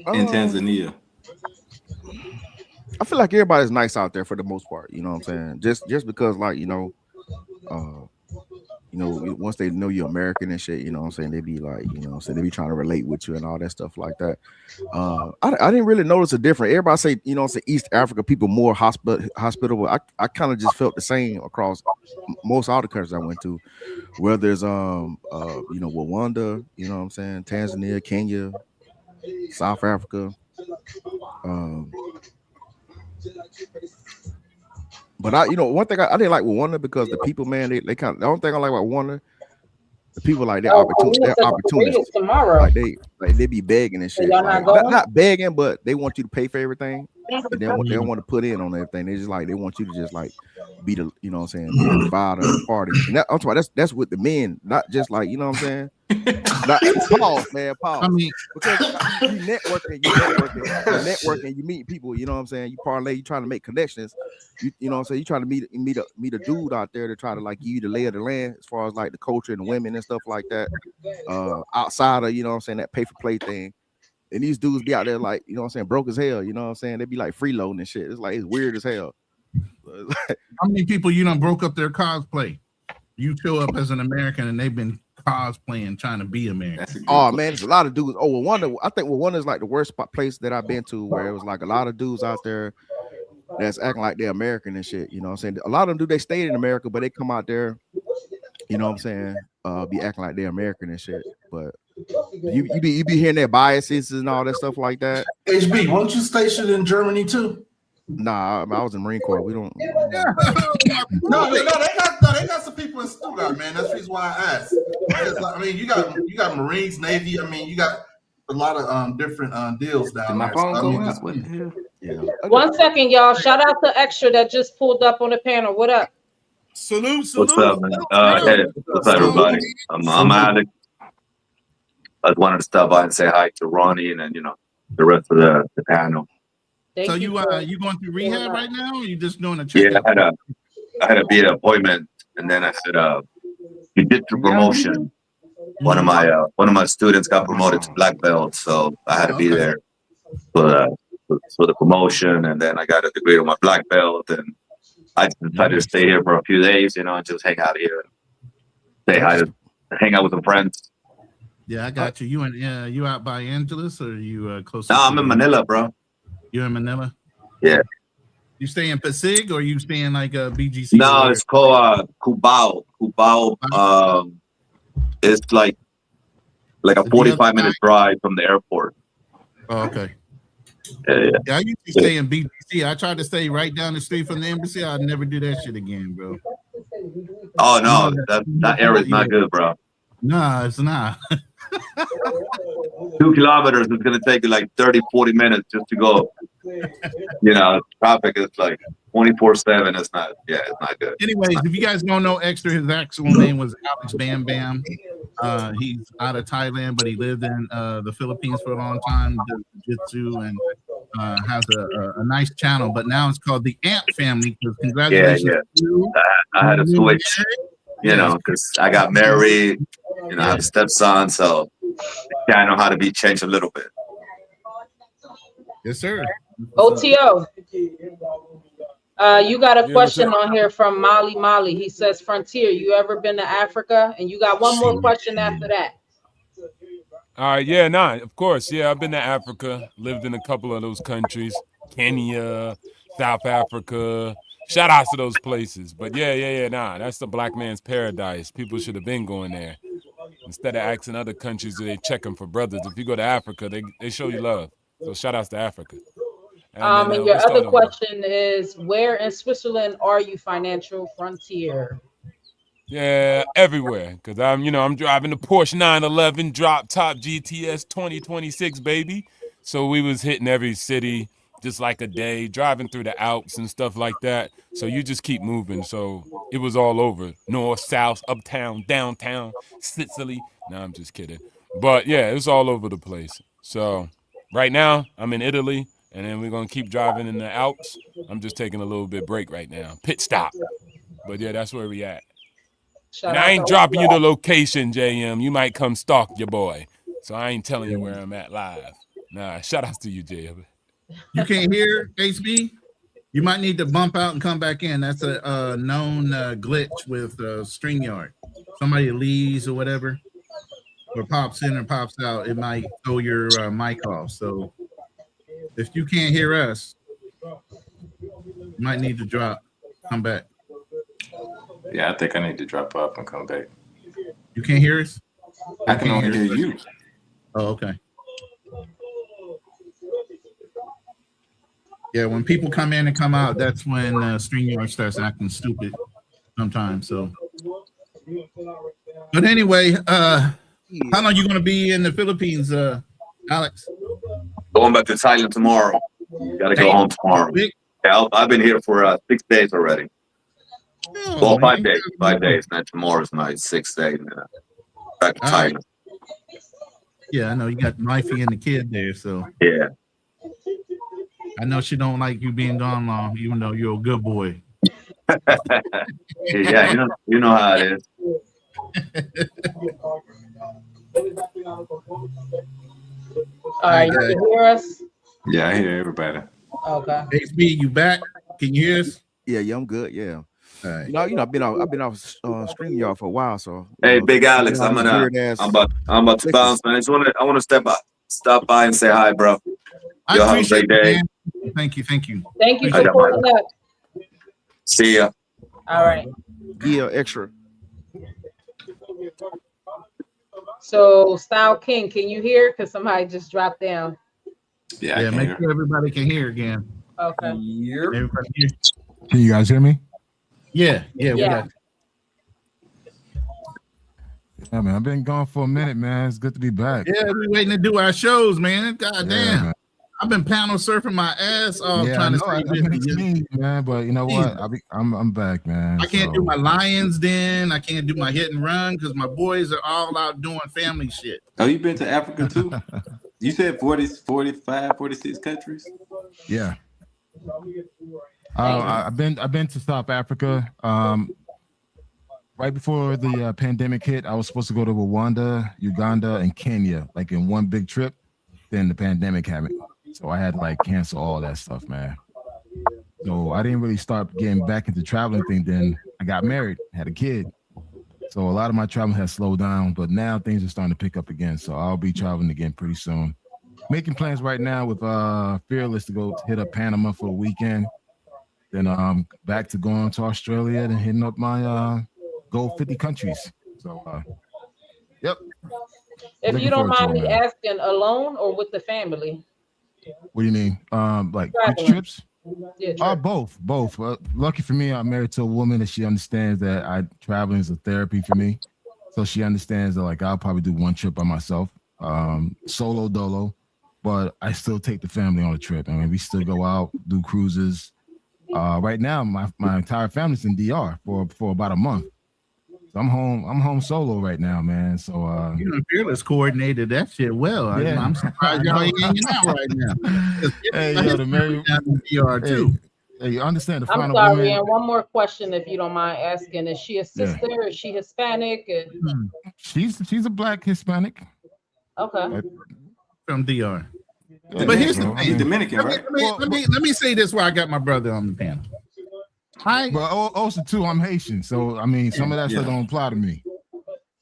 Tanzania? I feel like everybody's nice out there for the most part. You know what I'm saying? Just because, like, once they know you're American and shit, you know what I'm saying, they be like, so they be trying to relate with you and all that stuff like that. I didn't really notice a difference. Everybody say, say East Africa people more hospitable. I kind of just felt the same across most all the countries I went to, whether it's Rwanda, you know what I'm saying, Tanzania, Kenya, South Africa. But one thing I didn't like with Rwanda because the people, man, they kind of, the only thing I like about Rwanda, the people like they're opportunists. Like they be begging and shit. Like, not begging, but they want you to pay for everything. They don't want to put in on everything. They just like they want you to just like be the, be the provider of the party. And I'm talking about that's with the men, not just like, you know what I'm saying? Pause. I mean, because you networking, you meet people, you know what I'm saying? You parlay, you trying to make connections, you know what I'm saying? You trying to meet a dude out there to try to like give you the lay of the land as far as like the culture and the women and stuff like that. Outside of, you know what I'm saying, that pay for play thing. And these dudes be out there like, you know what I'm saying, broke as hell, you know what I'm saying? They be like freeloading and shit. It's like, it's weird as hell. How many people broke up their cosplay? You show up as an American and they've been cosplaying, trying to be American. Oh man, there's a lot of dudes. Oh, I think Rwanda is like the worst place that I've been to, where it was like a lot of dudes out there that's acting like they're American and shit. You know what I'm saying? A lot of them they stayed in America, but they come out there, you know what I'm saying, be acting like they're American and shit. But you be hearing their biases and all that stuff like that. HB, weren't you stationed in Germany too? Nah, I was in Marine Corps. We don't. No, they got some people in Stuttgart, man. That's the reason why I asked. I mean, you got Marines, Navy. I mean, you got a lot of different deals down there. Yeah. 1 second, y'all. Shout out to Extra that just pulled up on the panel. What up? Salute. What's up, man? Hey, what's up, everybody? I'm Alex. I just wanted to stop by and say hi to Ronnie and then, the rest of the panel. So you going through rehab right now, or you just doing a check? Yeah, I had a be an appointment, and then I said, you did the promotion. One of my students got promoted to black belt, so I had to be there for the promotion, and then I got a degree on my black belt, and I decided to stay here for a few days, and just hang out here, say hi, hang out with some friends. Yeah, I got you. You out by Angeles, or you close? No, I'm in Manila, bro. You're in Manila? Yeah. You stay in Pasig, or you stay in like a BGC? No, it's called Cubao. Cubao. It's like a 45-minute drive from the airport. Oh, okay. Yeah. I used to stay in BGC. I tried to stay right down the street from the embassy. I'd never do that shit again, bro. Oh no, that area is not good, bro. No, it's not. 2 kilometers is gonna take you like 30-40 minutes just to go. Traffic is like 24/7. It's not good. Anyways, if you guys don't know Extra, his actual name was Alex Bam Bam. He's out of Thailand, but he lived in the Philippines for a long time, does jiu-jitsu, and has a nice channel. But now it's called the Ant Family. Congratulations. Yeah. I had to switch, because I got married. I have a stepson, so I know how to be changed a little bit. Yes, sir. OTO. You got a Yeah, question what's on here from Molly. He says, Frontier, you ever been to Africa? And you got one more question after that. All right, yeah, of course. Yeah, I've been to Africa, lived in a couple of those countries, Kenya, South Africa. Shout outs to those places. But yeah, that's the black man's paradise. People should have been going there. Instead of asking other countries, they checking for brothers. If you go to Africa, they show you love. So shout outs to Africa. And your other question is, where in Switzerland are you, Financial Frontier? Yeah, everywhere. Because I'm driving the Porsche 911 drop top GTS 2026, baby. So we was hitting every city just like a day, driving through the Alps and stuff like that. So you just keep moving. So it was all over. North, south, uptown, downtown, Sicily. No, I'm just kidding. But yeah, it was all over the place. So right now I'm in Italy, and then we're going to keep driving in the Alps. I'm just taking a little bit break right now. Pit stop. But yeah, that's where we at. And I ain't dropping you the location, JM. You might come stalk your boy. So I ain't telling you where I'm at live. Nah, shout out to you, JM. You can't hear HB? You might need to bump out and come back in. That's a known glitch with StreamYard. Somebody leaves or whatever, or pops in or pops out, it might throw your mic off. So if you can't hear us, you might need to come back. Yeah, I think I need to drop off and come back. You can't hear us? I can only hear you. Oh, okay. Yeah, when people come in and come out, that's when StreamYard starts acting stupid sometimes. So, but anyway, how long are you going to be in the Philippines, Alex? Going back to Thailand tomorrow. Got to go home tomorrow. Yeah, I've been here for 6 days already. Oh, well, 5 days. 5 days. And tomorrow's my 6th day. Back to Thailand. Yeah, I know you got Knifey and the kid there, so yeah. I know she don't like you being gone long, even though you're a good boy. Yeah, you know how it is. All right, you can hear us? Yeah, I hear everybody. Okay. HB, you back? Can you hear us? Yeah, I'm good. Yeah. All right. I've been off StreamYard for a while. So hey, Big Alex, I'm about to bounce, man. I want to stop by and say hi, bro. I appreciate it, man. Thank you. Thank you for pulling up. See ya. All right. Yeah, extra. So, Style King, can you hear? Because somebody just dropped down. Yeah, make sure everybody can hear again. Okay. Everybody hear? Can you guys hear me? Yeah. We got. Yeah, man, I've been gone for a minute, man. It's good to be back. Yeah, we're waiting to do our shows, man. God damn. Man. I've been panel surfing my ass off trying to stay busy, man. But you know what? I'm back, man. I can't do my Lions Den. I can't do my hit and run because my boys are all out doing family shit. Oh, you been to Africa too? You said 40, 45, 46 countries? Yeah. I've been to South Africa. Right before the pandemic hit, I was supposed to go to Rwanda, Uganda, and Kenya, like in one big trip. Then the pandemic happened. So I had to like cancel all that stuff, man. So I didn't really start getting back into traveling thing. Then I got married, had a kid. So a lot of my traveling has slowed down, but now things are starting to pick up again. So I'll be traveling again pretty soon. Making plans right now with Fearless to go hit up Panama for a weekend. Then back to going to Australia, then hitting up my go 50 countries. So yep. If you don't mind me asking, alone or with the family? What do you mean? Like which trips? Yeah, both. Lucky for me, I'm married to a woman that she understands that traveling is a therapy for me. So she understands that like I'll probably do one trip by myself, solo dolo, but I still take the family on a trip. I mean, we still go out, do cruises. Right now, my entire family's in DR for about a month. I'm home solo right now, man. So Fearless coordinated that shit well. Yeah. I'm surprised y'all ain't hanging out right now. Hey, the Mary DR too. Hey, you understand the I'm final sorry, woman? and one more question, if you don't mind asking: is she a sister? Yeah. Is she Hispanic? She's a black Hispanic. Okay. From DR. But here's the thing, Dominican, right? Let me say this where I got my brother on the panel. But also too, I'm Haitian, so I mean, some of that stuff don't apply to me.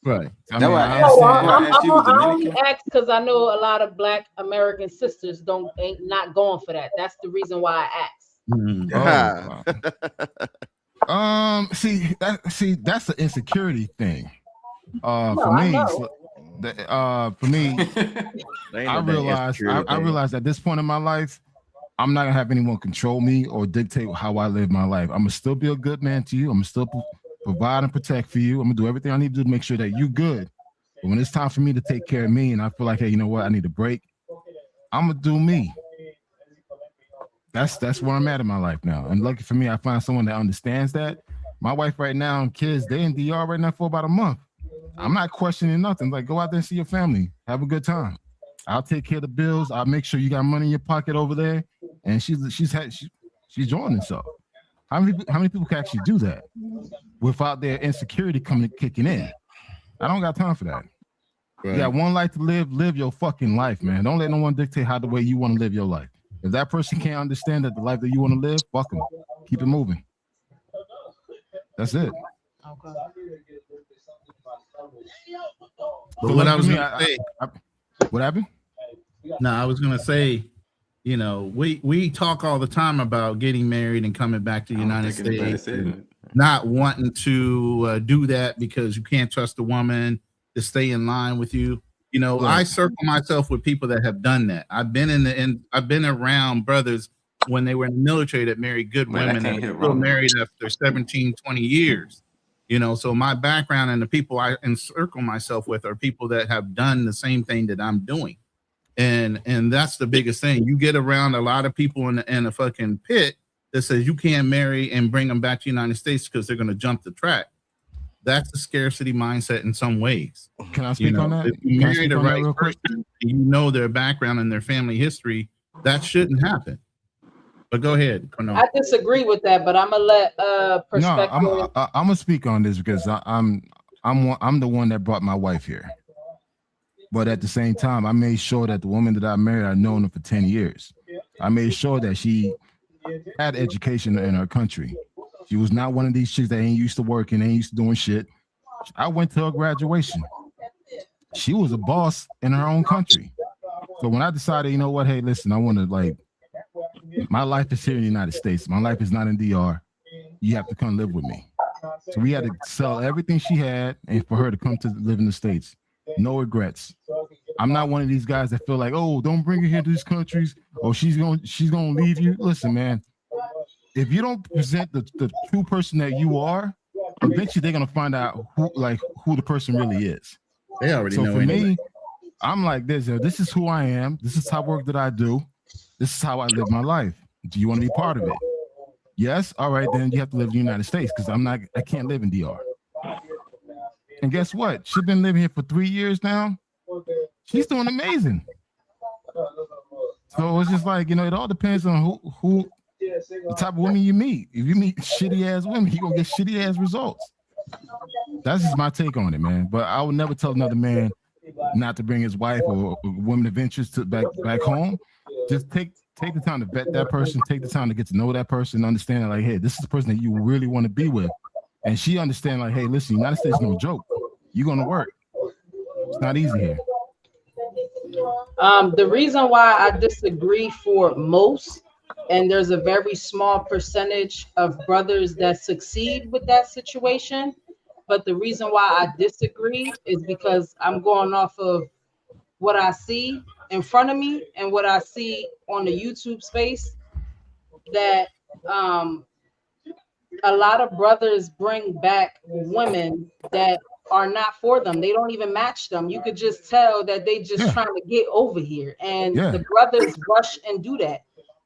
Right. I mean, I only asked because I know a lot of Black American sisters ain't not going for that. That's the reason why I asked. See, that's the insecurity thing. For me, I realized at this point in my life, I'm not gonna have anyone control me or dictate how I live my life. I'm gonna still be a good man to you. I'm gonna still provide and protect for you. I'm gonna do everything I need to do to make sure that you're good. But when it's time for me to take care of me, and I feel like, hey, you know what, I need a break, I'm gonna do me. That's where I'm at in my life now. And lucky for me, I find someone that understands that. My wife right now and kids, they in DR right now for about a month. I'm not questioning nothing. Like, go out there and see your family. Have a good time. I'll take care of the bills. I'll make sure you got money in your pocket over there. And she's enjoying herself. How many people can actually do that without their insecurity kicking in? I don't got time for that. Right. You got one life to live your fucking life, man. Don't let no one dictate how the way you want to live your life. If that person can't understand that the life that you want to live, fuck them. Keep it moving. That's it. Okay. But what I was gonna say, what happened? No, I was gonna say, you know, we talk all the time about getting married and coming back to the United States, not wanting to do that because you can't trust a woman to stay in line with you. You know, I circle myself with people that have done that. I've been around brothers when they were in the military that married good women and still married after 17, 20 years. You know, so my background and the people I encircle myself with are people that have done the same thing that I'm doing. And that's the biggest thing. You get around a lot of people in a fucking pit that says you can't marry and bring them back to the United States because they're going to jump the track. That's a scarcity mindset in some ways. Can I speak on that? If you marry the right person and you know their background and their family history, that shouldn't happen. But go ahead. I disagree with that, but I'm gonna let perspective. No, I'm gonna speak on this because I'm the one that brought my wife here. But at the same time, I made sure that the woman that I married, I've known her for 10 years. I made sure that she had education in her country. She was not one of these chicks that ain't used to working, ain't used to doing shit. I went to her graduation. She was a boss in her own country. So when I decided, you know what, hey, listen, I want to my life is here in the United States. My life is not in DR. You have to come live with me. So we had to sell everything she had and for her to come to live in the States. No regrets. I'm not one of these guys that feel like, oh, don't bring her here to these countries. Oh, she's gonna leave you. Listen, man, if you don't present the true person that you are, eventually they're gonna find out who the person really is. They already know. So for me, I'm like this. This is who I am. This is the type of work that I do. This is how I live my life. Do you want to be part of it? Yes. All right, then you have to live in the United States because I can't live in DR. And guess what? She's been living here for 3 years now. She's doing amazing. So it's just like, you know, it all depends on who the type of women you meet. If you meet shitty ass women, you're gonna get shitty ass results. That's just my take on it, man. But I would never tell another man not to bring his wife or woman of interest to back home. Just take the time to vet that person, take the time to get to know that person, understand like, hey, this is the person that you really want to be with. And she understand like, hey, listen, United States is no joke. You're gonna work. It's not easy here. The reason why I disagree for most, and there's a very small percentage of brothers that succeed with that situation, but the reason why I disagree is because I'm going off of what I see in front of me and what I see on the YouTube space, that a lot of brothers bring back women that are not for them. They don't even match them. You could just tell that they just trying to get over here, and the brothers rush and do that.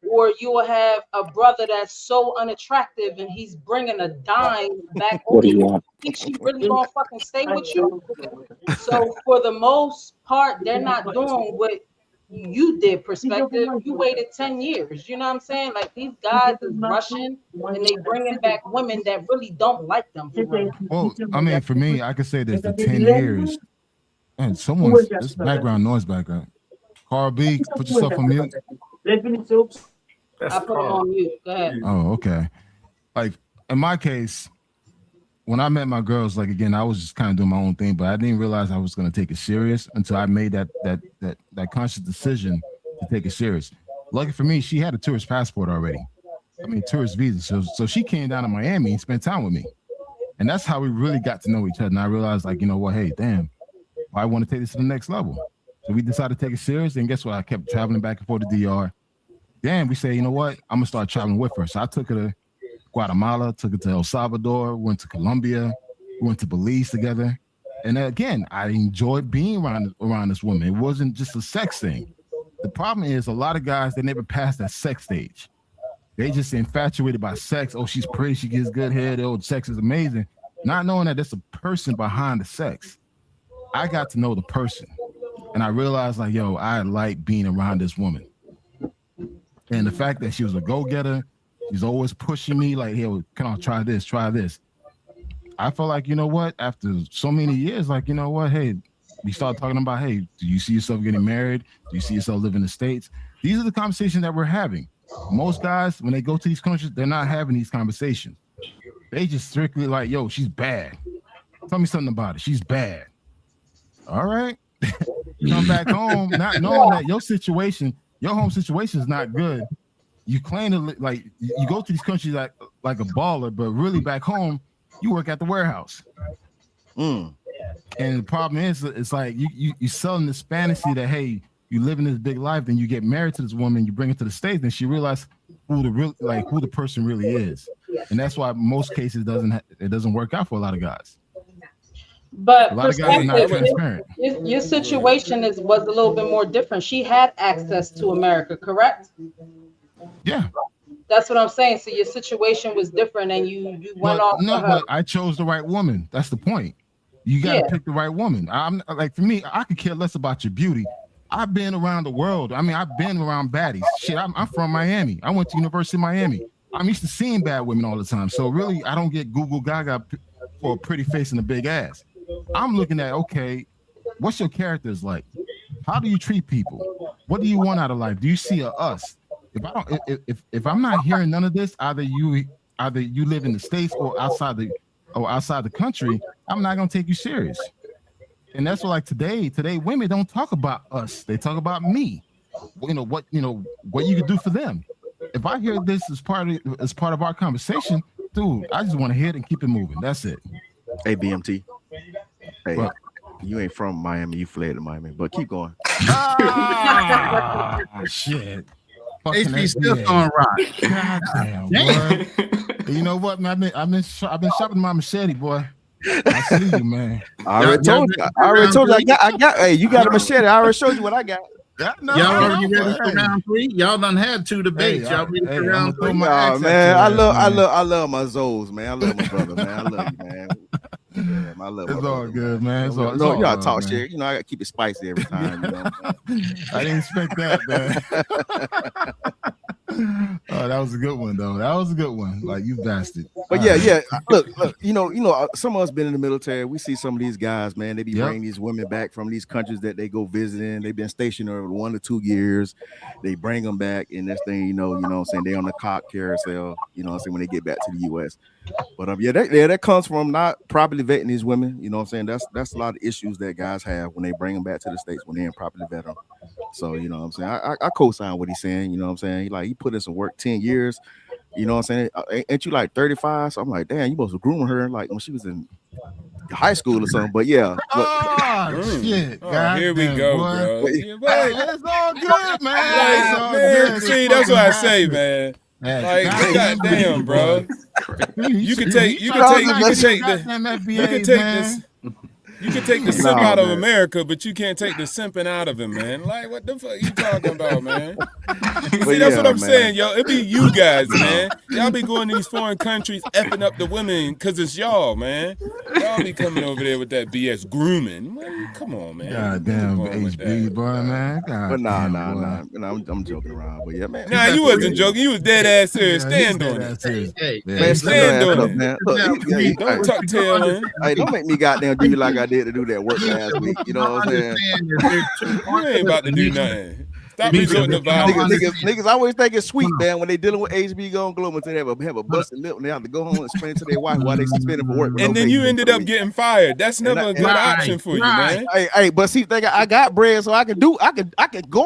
Or you will have a brother that's so unattractive and he's bringing a dime back over here. You think she really gonna fucking stay with you? So for the most part, they're not doing what you did, perspective. You waited 10 years. You know what I'm saying? Like, these guys is rushing and they bringing back women that really don't like them. Well, I mean, for me, I could say this: the 10 years. And someone's this background noise background. Carl B, put yourself on mute. I put him on mute. Go ahead. Oh, okay. Like, in my case, when I met my girls, like again, I was just kind of doing my own thing, but I didn't realize I was going to take it serious until I made that conscious decision to take it serious. Lucky for me, she had a tourist passport already. I mean, tourist visa. So she came down to Miami and spent time with me. And that's how we really got to know each other. And I realized, like, you know what, hey, damn, I want to take this to the next level. So we decided to take it serious. And guess what? I kept traveling back and forth to DR. Then we say, you know what? I'm going to start traveling with her. So I took her to Guatemala, took her to El Salvador, went to Colombia, we went to Belize together. And again, I enjoyed being around this woman. It wasn't just a sex thing. The problem is a lot of guys, they never pass that sex stage. They just infatuated by sex. Oh, she's pretty. She gives good head. Oh, sex is amazing. Not knowing that there's a person behind the sex. I got to know the person. And I realized, like, yo, I like being around this woman. And the fact that she was a go-getter, she's always pushing me, like, hey, come on, try this, try this. I felt like, you know what? After so many years, like, you know what? Hey, we started talking about, hey, do you see yourself getting married? Do you see yourself living in the States? These are the conversations that we're having. Most guys, when they go to these countries, they're not having these conversations. They just strictly like, yo, she's bad. Tell me something about it. She's bad. All right. You come back home, not knowing that your situation, your home situation is not good. You claim to, like, you go to these countries like a baller, but really back home, you work at the warehouse. And the problem is, it's like you selling this fantasy that, hey, you live in this big life, then you get married to this woman, you bring her to the States, and she realizes who the person really is. And that's why most cases it doesn't work out for a lot of guys. But a lot of guys are not transparent. Your situation was a little bit more different. She had access to America, correct? Yeah. That's what I'm saying. So your situation was different, and you went off. No, but I chose the right woman. That's the point. You got to pick the right woman. I'm like, for me, I could care less about your beauty. I've been around the world. I mean, I've been around baddies. Shit, I'm from Miami. I went to University of Miami. I'm used to seeing bad women all the time. So really, I don't get Google Gaga for a pretty face and a big ass. I'm looking at, okay, what's your characters like? How do you treat people? What do you want out of life? Do you see a us? If I'm not hearing none of this, either you live in the States or outside the country, I'm not gonna take you serious. And that's what, like, today women don't talk about us. They talk about me. What you can do for them. If I hear this as part of our conversation, dude, I just want to hear it and keep it moving. That's it. Hey, BMT. Hey, well, you ain't from Miami. You fled to Miami, but keep going. Shit. HP still throwing rocks. God damn, boy. You know what, man? I've been shopping my machete, boy. I see you, man. I already told you. I got. Hey, you got a machete. I already showed you what I got. Y'all already ready for round 3? Y'all done had 2 debates. Y'all ready for round 3? Man, I love my Zoes, man. I love my brother, man. I love you, man. Yeah, I love it's all good, man. You gotta talk shit. You know, I gotta keep it spicy every time. You know I didn't expect that, man. Oh, that was a good one, though. That was a good one. Like, you bastard. But yeah. Look. You know, some of us been in the military. We see some of these guys, man. They be bringing these women back from these countries that they go visiting. They've been stationed over 1 to 2 years. They bring them back, and this thing, you know what I'm saying, they on the cock carousel. You know what I'm saying, when they get back to the U.S. But that comes from not properly vetting these women. You know what I'm saying? That's a lot of issues that guys have when they bring them back to the States when they ain't properly vet them. So, you know what I'm saying? I co-sign what he's saying. You know what I'm saying? He put in some work 10 years. You know what I'm saying? Ain't you like 35? So I'm like, damn, you supposed to groom her like when she was in high school or something. But yeah. Shit. Oh, here we go, bro. It's all good, man. See, that's what I say, man. Like, goddamn, bro. You can take the simp out of America, but you can't take the simping out of him, man. Like, what the fuck you talking about, man? See, that's what I'm saying, yo. It be you guys, man. Y'all be going to these foreign countries effing up the women because it's y'all, man. Y'all be coming over there with that BS grooming. Man, come on, man. God damn, HB, boy, man. But nah. I'm joking around. But yeah, man. Nah, you wasn't joking. You was dead ass serious. Stand on it. Man, stand on it, man. Don't tuck tail in. Hey, don't make me goddamn do you like I did to do that work last week. You know what I'm saying? You ain't about to do nothing. Stop resorting to violence. Niggas always think it's sweet, man, when they dealing with HB Gone Glow until they have a busted lip and they have to go home and explain to their wife why they suspended for work. And then you ended up getting fired. That's never a good option for you, man. Hey, but see, I got bread, so I can go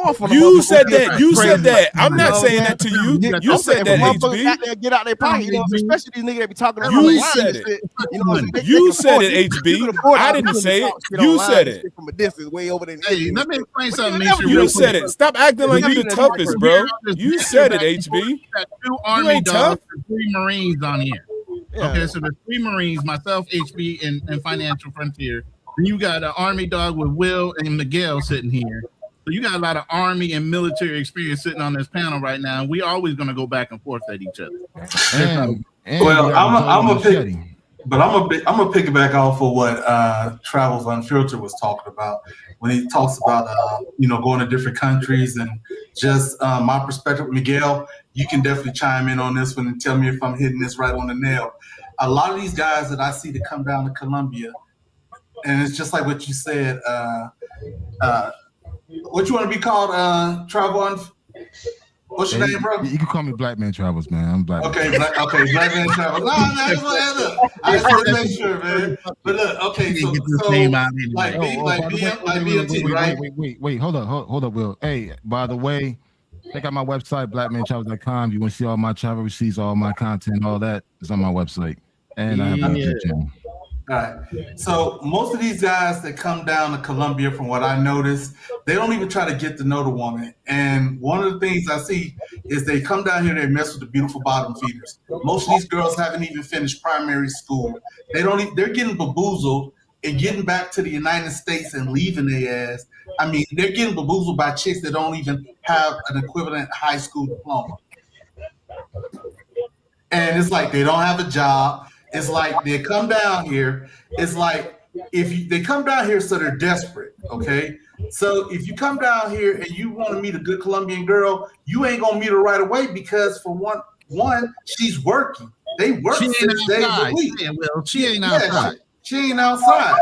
off on. You said that. You said that. I'm not saying that to you. You said that, HB. Get out their pocket, especially these niggas that be talking. You said it. You said it, HB. I didn't say it. You said it. From a distance, way over there. Hey, let me explain something. You said it. Stop acting like you the toughest, bro. You said it, HB. Two Army dogs and 3 Marines on here. Yeah. Okay, so there's 3 Marines, myself, HB, and Financial Frontier. Then you got an Army dog with Will and Miguel sitting here. So you got a lot of Army and military experience sitting on this panel right now. And we always going to go back and forth at each other. Well, I'm gonna piggyback off of what Travels Unfiltered was talking about when he talks about going to different countries and just my perspective. Miguel, you can definitely chime in on this one and tell me if I'm hitting this right on the nail. A lot of these guys that I see that come down to Colombia, and it's just like what you said. What you want to be called? What's your name, bro? You can call me Black Man Travels, man. I'm Black. Okay, Black Man Travels. No, I just want to make sure, man. But look, okay, so like BMT, right? Wait, hold up, Will. Hey, by the way, check out my website, blackmantravels.com. You want to see all my travel receipts, all my content, all that is on my website. And I have a YouTube channel. All right. So most of these guys that come down to Colombia, from what I noticed, they don't even try to get to know the woman. And one of the things I see is they come down here, they mess with the beautiful bottom feeders. Most of these girls haven't even finished primary school. They're getting bamboozled and getting back to the United States and leaving their ass. I mean, they're getting bamboozled by chicks that don't even have an equivalent high school diploma. And it's like they don't have a job. It's like they come down here. It's like they come down here, so they're desperate. Okay, so if you come down here and you want to meet a good Colombian girl, you ain't gonna meet her right away because for one, she's working. They work 6 days a week. She ain't outside. She ain't outside.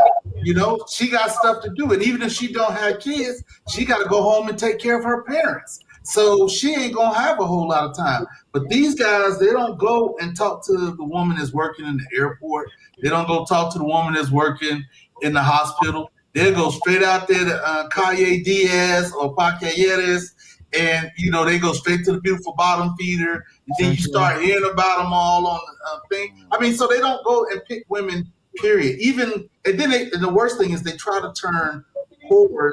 She got stuff to do, and even if she don't have kids, she got to go home and take care of her parents. So she ain't gonna have a whole lot of time. But these guys, they don't go and talk to the woman that's working in the airport. They don't go talk to the woman that's working in the hospital. They'll go straight out there to Calle Diaz or Paqueyeres, and they go straight to the beautiful bottom feeder. And then you start hearing about them all on the thing. I mean, so they don't go and pick women. Period. And the worst thing is they try to turn whores,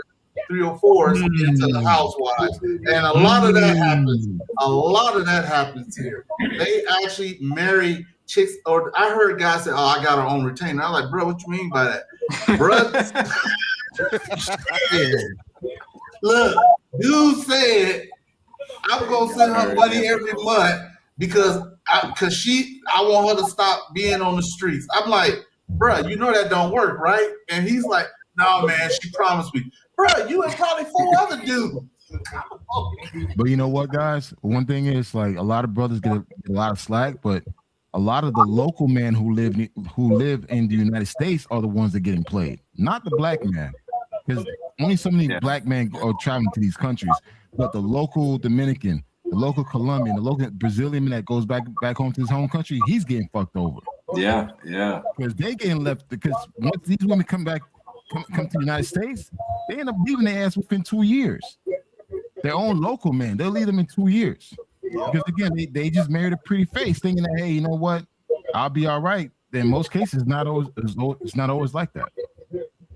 304s into the housewives, and a lot of that happens. A lot of that happens here. They actually marry chicks, or I heard guys say, "Oh, I got her own retainer." I'm like, bro, what you mean by that, bro? Look, dude said, "I'm gonna send her money every month because I want her to stop being on the streets." I'm like, bro, you know that don't work, right? And he's like, "No, man, she promised me." Bro, you and probably 4 other dudes. But you know what, guys? One thing is, like, a lot of brothers get a lot of slack, but a lot of the local men who live in the United States are the ones that are getting played, not the black man. Because only so many black men are traveling to these countries, but the local Dominican, the local Colombian, the local Brazilian man that goes back home to his home country, he's getting fucked over. Yeah. Because they getting left. Because once these women come to the United States, they end up leaving their ass within 2 years. Their own local man, they'll leave them in 2 years. Because again, they just married a pretty face, thinking that, hey, you know what, I'll be all right. In most cases, it's not always like that.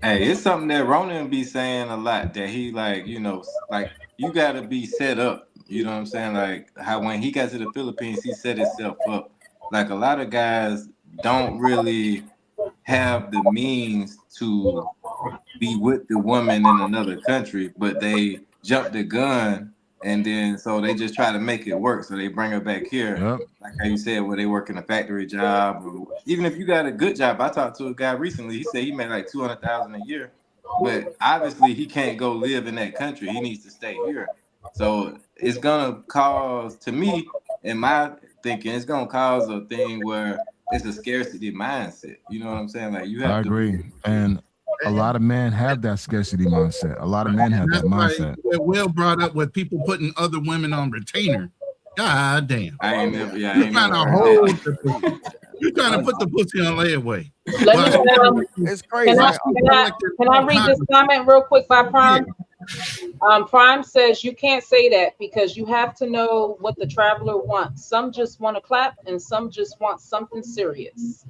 Hey, it's something that Ronan be saying a lot, that he like you gotta be set up. You know what I'm saying? Like how when he got to the Philippines, he set himself up. Like a lot of guys don't really have the means to be with the woman in another country, but they jump the gun, and then so they just try to make it work. So they bring her back here, like how you said, where they work in a factory job, or even if you got a good job. I talked to a guy recently. He said he made like $200,000 a year, but obviously he can't go live in that country. He needs to stay here. So it's gonna cause, to me, in my thinking, it's gonna cause a thing where it's a scarcity mindset. You know what I'm saying? Like you have. I agree. And a lot of men have that scarcity mindset. A lot of men have that mindset. Will brought up with people putting other women on retainer. God damn. I ain't never. Yeah, I You're ain't trying never to heard hold that. You're trying to put the pussy on layaway. It's crazy. Can I read this comment real quick by Prime? Prime says you can't say that because you have to know what the traveler wants. Some just want to clap and some just want something serious.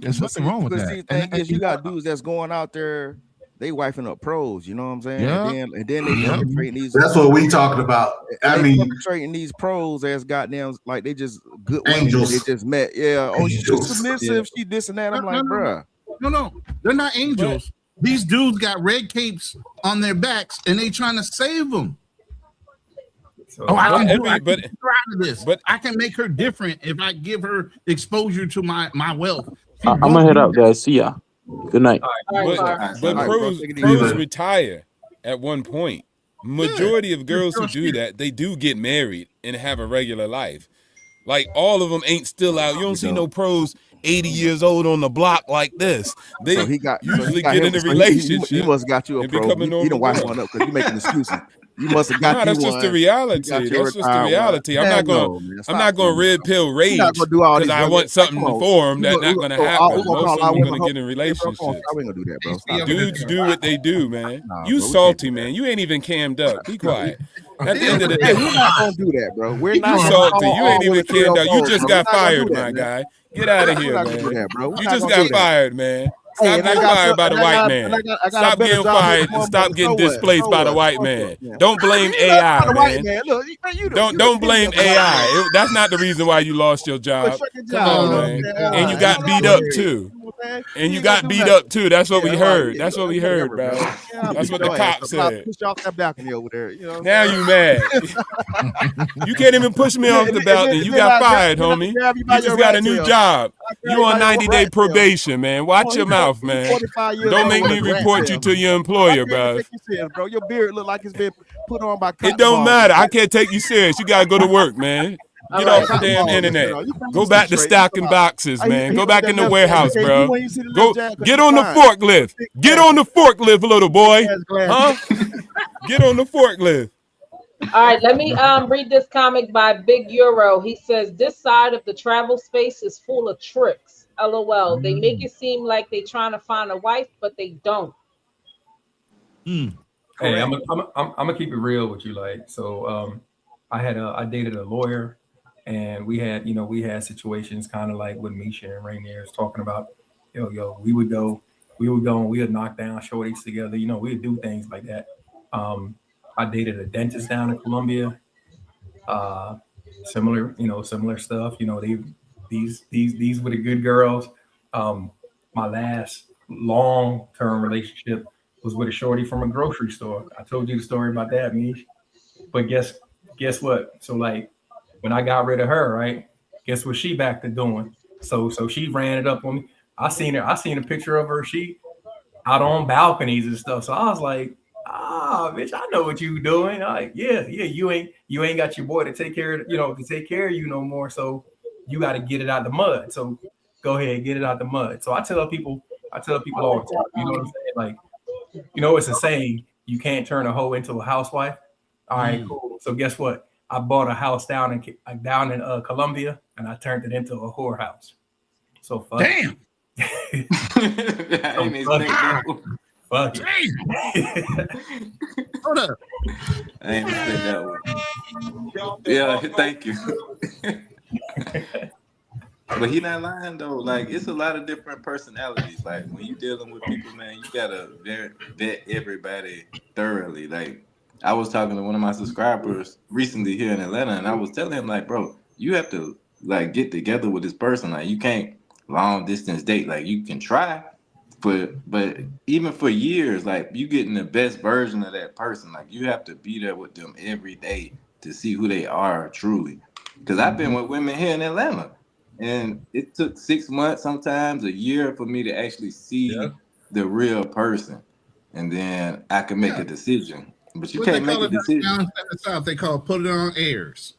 There's nothing wrong with that. See, the thing is, you got dudes that's going out there, they wifing up pros. You know what I'm saying? Yeah. And then they perpetrating these. That's what we talking about. I mean, perpetrating these pros as goddamn like they just good angels. They just met. Yeah. Oh, she's Angels. submissive. She this and that. I'm like, bruh. No, they're not angels. These dudes got red capes on their backs and they trying to save them. So, I can do but out of this. But I can make her different if I give her exposure to my wealth. I'm gonna head out, guys. See ya. Good night. But pros retire at one point. Majority of girls who do that, they do get married and have a regular life. Like all of them ain't still out. You don't see no pros 80 years old on the block like this. They usually get in a relationship. He must got you a pro. He don't wife one up because you making excuses. You must have got you that's one. just the reality. That's just the reality. I'm not going red pill rage because I want something for him. That's not going to happen. Most of them are going to get in relationships. I ain't gonna do that, bro. Dudes do what they do, man. You salty, man. You ain't even cammed up. Be quiet. At the end of the day, we're not gonna do that, bro. We're you not salty. You ain't even cammed up. You just got fired, my guy. Get out of here, man. You just got fired, man. Stop getting fired by the white man. Stop getting fired and stop getting displaced by the white man. Don't blame AI, man. Don't blame AI. That's not the reason why you lost your job. Come on, man. And you got beat up too. And you got beat up too. That's what we heard. That's what we heard, bro. That's what the cop said. Push off that balcony over there. Now you mad. You can't even push me off the balcony. You got fired, homie. You just got a new job. You on 90-day probation, man. Watch your mouth, man. Don't make me report you to your employer, bro. Your beard look like it's been put on by. It don't matter. I can't take you serious. You gotta go to work, man. Get off the damn internet. Go back to stocking boxes, man. Go back in the warehouse, bro. Go get on the forklift. Get on the forklift, little boy. Huh? Get on the forklift. All right, let me read this comic by Big Euro. He says this side of the travel space is full of tricks. LOL. They make it seem like they trying to find a wife, but they don't. Hey, I'm gonna keep it real with you. Like, so I dated a lawyer. And we had situations kind of like with Misha and Rainier's talking about, we would go and we would knock down shorties together. We'd do things like that. I dated a dentist down in Columbia. Similar stuff. These were the good girls. My last long-term relationship was with a shorty from a grocery store. I told you the story about that, Mish. But guess what? So like, when I got rid of her, right? Guess what she back to doing? So she ran it up on me. I seen a picture of her. She out on balconies and stuff. So I was like, bitch, I know what you doing. Like, yeah, you ain't got your boy to take care of, you no more. So you got to get it out the mud. So go ahead, get it out the mud. So I tell people all the time, you know what I'm saying? Like, it's a saying, you can't turn a hoe into a housewife. All right, cool. So guess what? I bought a house down in Columbia, and I turned it into a whorehouse. So fuck. Damn. Fuck it. Hold up. I ain't expect that one. Yeah, thank you. But he not lying though. Like, it's a lot of different personalities. Like, when you dealing with people, man, you gotta vet everybody thoroughly. Like, I was talking to one of my subscribers recently here in Atlanta, and I was telling him, like, bro, you have to like get together with this person. Like, you can't long distance date. Like, you can try, but even for years, like, you getting the best version of that person. Like, you have to be there with them every day to see who they are truly. Because I've been with women here in Atlanta, and it took 6 months, sometimes a year, for me to actually see the real person, and then I can make a decision. But you can't make a decision. Down in the South, they call put it on airs.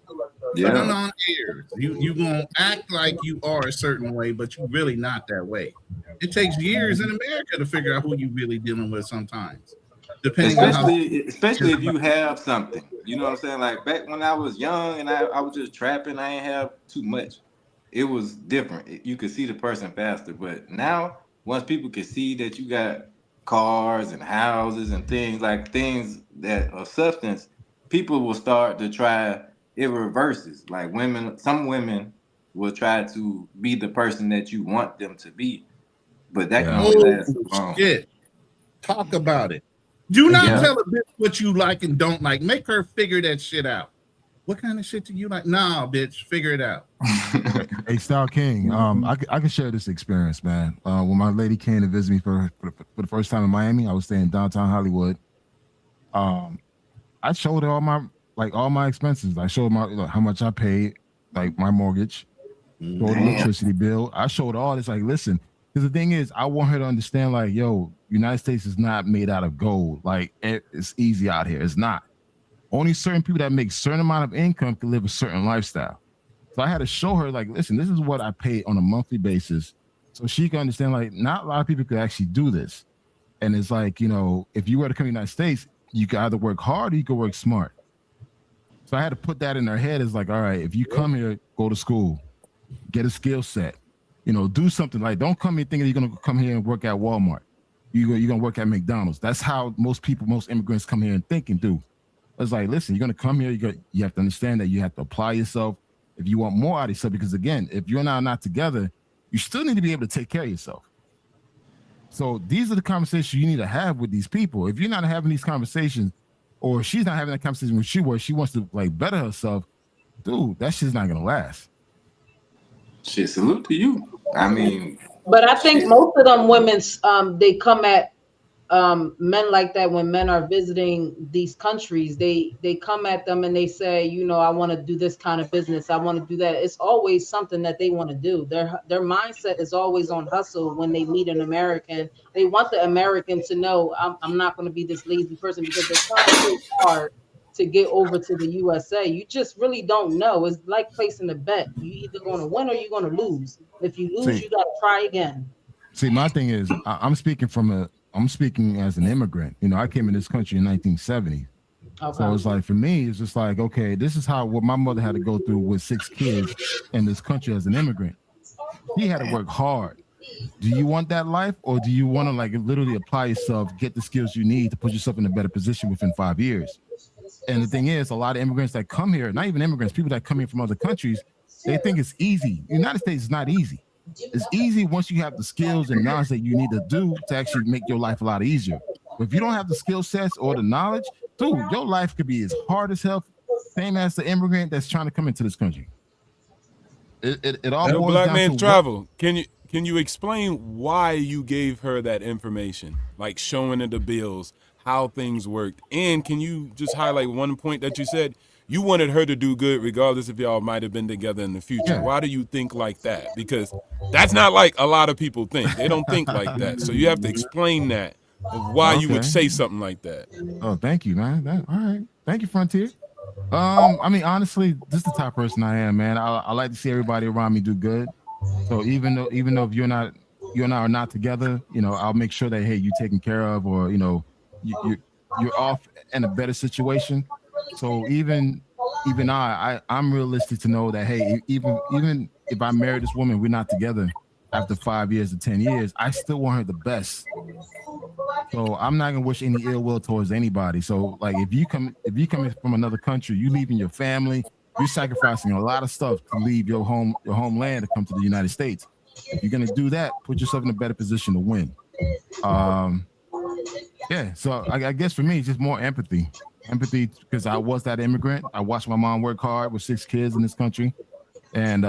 Putting on airs. You gonna act like you are a certain way, but you really not that way. It takes years in America to figure out who you really dealing with sometimes. Depending especially if you have something. You know what I'm saying? Like back when I was young and I was just trapping, I ain't have too much. It was different. You could see the person faster. But now, once people can see that you got cars and houses and things that are substance, people will start to try. It reverses. Like some women will try to be the person that you want them to be, but that can only last long. Shit. Talk about it. Do not tell a bitch what you like and don't like. Make her figure that shit out. What kind of shit do you like? Nah, bitch, figure it out. Hey, Style King, I can share this experience, man. When my lady came to visit me for the first time in Miami, I was staying in downtown Hollywood. I showed her all my expenses. I showed her how much I paid, like my mortgage, showed the electricity bill. I showed all this. Like, listen, because the thing is, I want her to understand, like, yo, United States is not made out of gold. Like, it's easy out here. It's not. Only certain people that make certain amount of income can live a certain lifestyle. So I had to show her, like, listen, this is what I pay on a monthly basis, so she can understand, like, not a lot of people could actually do this. And it's like, if you were to come to the United States, you could either work hard or you could work smart. So I had to put that in her head. It's like, all right, if you come here, go to school, get a skill set, do something. Like, don't come here thinking you're going to come here and work at Walmart. You're going to work at McDonald's. That's how most immigrants come here and think and do. It's like, listen, you're going to come here. You have to understand that you have to apply yourself if you want more out of yourself. Because, again, if you're not together, you still need to be able to take care of yourself. So these are the conversations you need to have with these people. If you're not having these conversations, or she's not having that conversation with you where she wants to, like, better herself, dude, that shit's not going to last. Shit, salute to you. I mean, but I think most of them women, they come at men like that when men are visiting these countries. They come at them and they say, I want to do this kind of business. I want to do that. It's always something that they want to do. Their mindset is always on hustle when they meet an American. They want the American to know, I'm not going to be this lazy person, because they're trying so hard to get over to the USA. You just really don't know. It's like placing a bet. You either going to win or you're going to lose. If you lose, you got to try again. See, my thing is, I'm speaking as an immigrant. I came in this country in 1970. Okay. So it's like, for me, it's just like, okay, this is what my mother had to go through with 6 kids in this country as an immigrant. She had to work hard. Do you want that life, or do you want to, like, literally apply yourself, get the skills you need to put yourself in a better position within 5 years? And the thing is, a lot of immigrants that come here, not even immigrants, people that come here from other countries, they think it's easy. The United States is not easy. It's easy once you have the skills and knowledge that you need to do to actually make your life a lot easier. But if you don't have the skill sets or the knowledge, dude, your life could be as hard as hell, same as the immigrant that's trying to come into this country. It all boils Black down Man to Travel. Can you explain why you gave her that information, like showing her the bills, how things worked? And can you just highlight one point that you said? You wanted her to do good regardless if y'all might have been together in the future. Yeah. Why do you think like that? Because that's not like a lot of people think. They don't think like that. So you have to explain that, of why you would say something like that. Oh, thank you, man. All right. Thank you, Frontier. I mean, honestly, this is the type of person I am, man. I like to see everybody around me do good. So even though if you and I are not together, I'll make sure that, hey, you're taken care of, or, you're off in a better situation. So even I'm realistic to know that, hey, even if I marry this woman, we're not together after 5 years or 10 years, I still want her the best. So I'm not gonna wish any ill will towards anybody. So, like, if you come from another country, you leaving your family, you're sacrificing a lot of stuff to leave your homeland to come to the United States. If you're gonna do that, put yourself in a better position to win. Yeah, so I guess for me, it's just more empathy, because I was that immigrant. I watched my mom work hard with 6 kids in this country, and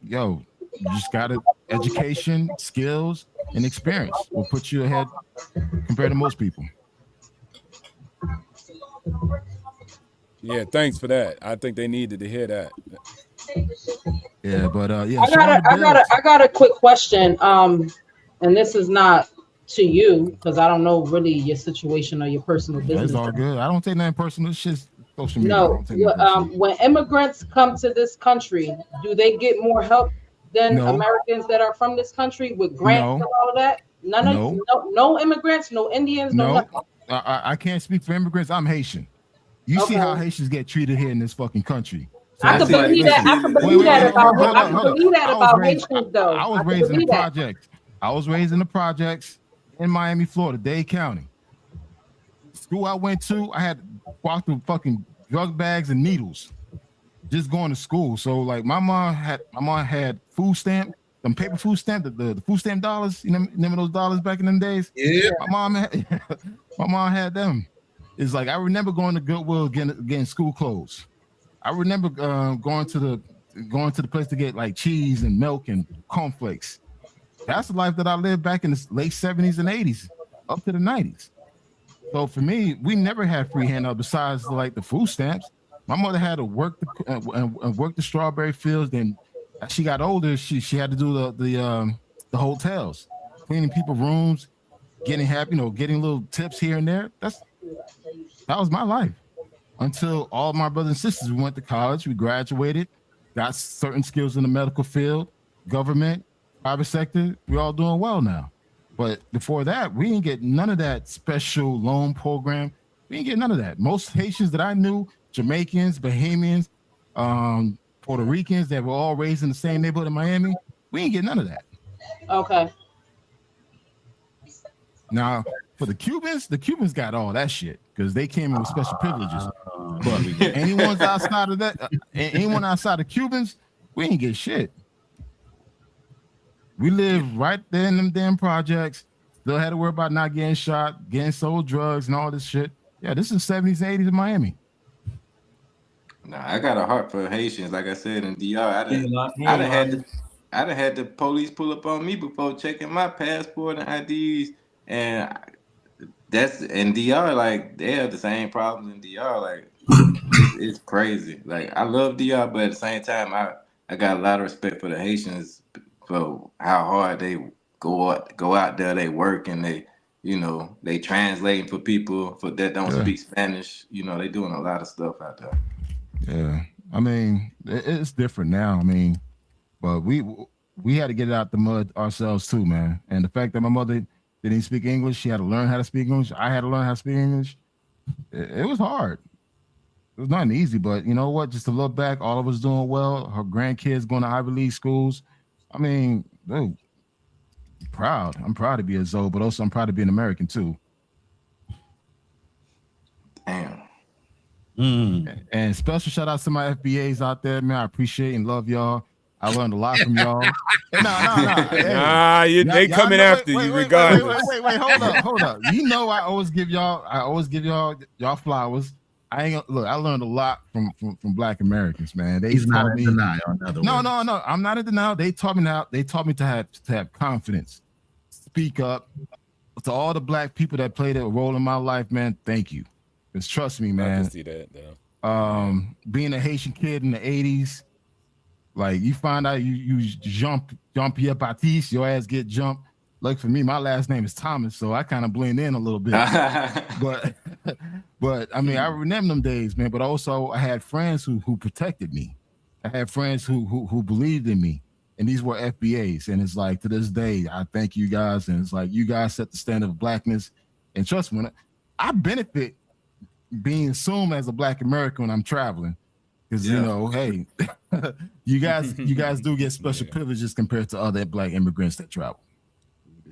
you just got education, skills, and experience will put you ahead compared to most people. Yeah, thanks for that. I think they needed to hear that. Yeah, but yeah. I got a quick question. And this is not to you, because I don't know really your situation or your personal business. That's all good. I don't take nothing personal. It's just Social media. No. When immigrants come to this country, do they get more help than Americans that are from this country with grants and all of that? No immigrants, no Indians, no nothing. I can't speak for immigrants. I'm Haitian. You see how Haitians get treated here in this fucking country. So I can believe that. I can believe that about Haitians, though. I was raised in the projects. I was raised in the projects in Miami, Florida, Dade County. School I went to, I had to walk through fucking drug bags and needles just going to school. So like my mom had food stamp, them paper food stamp, the food stamp dollars. You know, remember those dollars back in them days? Yeah. My mom had them. It's like I remember going to Goodwill getting school clothes. I remember going to the place to get like cheese and milk and cornflakes. That's the life that I lived back in the late 70s and 80s, up to the 90s. So for me, we never had free handout besides like the food stamps. My mother had to work the strawberry fields. Then as she got older, she had to do the hotels, cleaning people's rooms, getting getting little tips here and there. That was my life until all my brothers and sisters, we went to college, we graduated, got certain skills in the medical field, government, private sector. We're all doing well now. But before that, we didn't get none of that special loan program. We didn't get none of that. Most Haitians that I knew, Jamaicans, Bahamians, Puerto Ricans that were all raised in the same neighborhood in Miami, we didn't get none of that. Okay. Now, for the Cubans got all that shit because they came in with special privileges. But anyone outside of that, anyone outside of Cubans, we ain't get shit. We live right there in them damn projects. Still had to worry about not getting shot, getting sold drugs, and all this shit. Yeah, this is 70s and 80s in Miami. Nah, I got a heart for Haitians. Like I said in DR, I'd have had the police pull up on me before checking my passport and IDs. And that's in DR, like they have the same problems in DR. Like it's crazy. Like I love DR, but at the same time, I got a lot of respect for the Haitians for how hard they go out there. They work and they translating for people that don't speak Spanish. They doing a lot of stuff out there. Yeah, I mean it's different now. I mean, but we had to get it out the mud ourselves too, man. And the fact that my mother didn't speak English, she had to learn how to speak English. I had to learn how to speak English. It was hard. It was not easy, but you know what? Just to look back, all of us doing well. Her grandkids going to Ivy League schools. I mean, dude, proud. I'm proud to be a Zoe, but also I'm proud to be an American too. Damn. And special shout out to my FBAs out there, man. I appreciate and love y'all. I learned a lot from y'all. Hey, they coming after you regardless. Wait, hold up. You know I always give y'all flowers. I learned a lot from Black Americans, man. He's not in denial. No. I'm not in denial. They taught me to have confidence. Speak up. To all the Black people that played a role in my life, man, thank you. Because trust me, man. I can see that, though. Being a Haitian kid in the 80s, like you find out you Jean-Pierre Baptiste, your ass get jumped. Like for me, my last name is Thomas, so I kind of blend in a little bit. but I mean, I remember them days, man. But also, I had friends who protected me. I had friends who believed in me, and these were FBAs. And it's like to this day, I thank you guys. And it's like you guys set the standard of Blackness. And trust me, I benefit being assumed as a Black American when I'm traveling. Because hey, you guys do get special privileges compared to other Black immigrants that travel.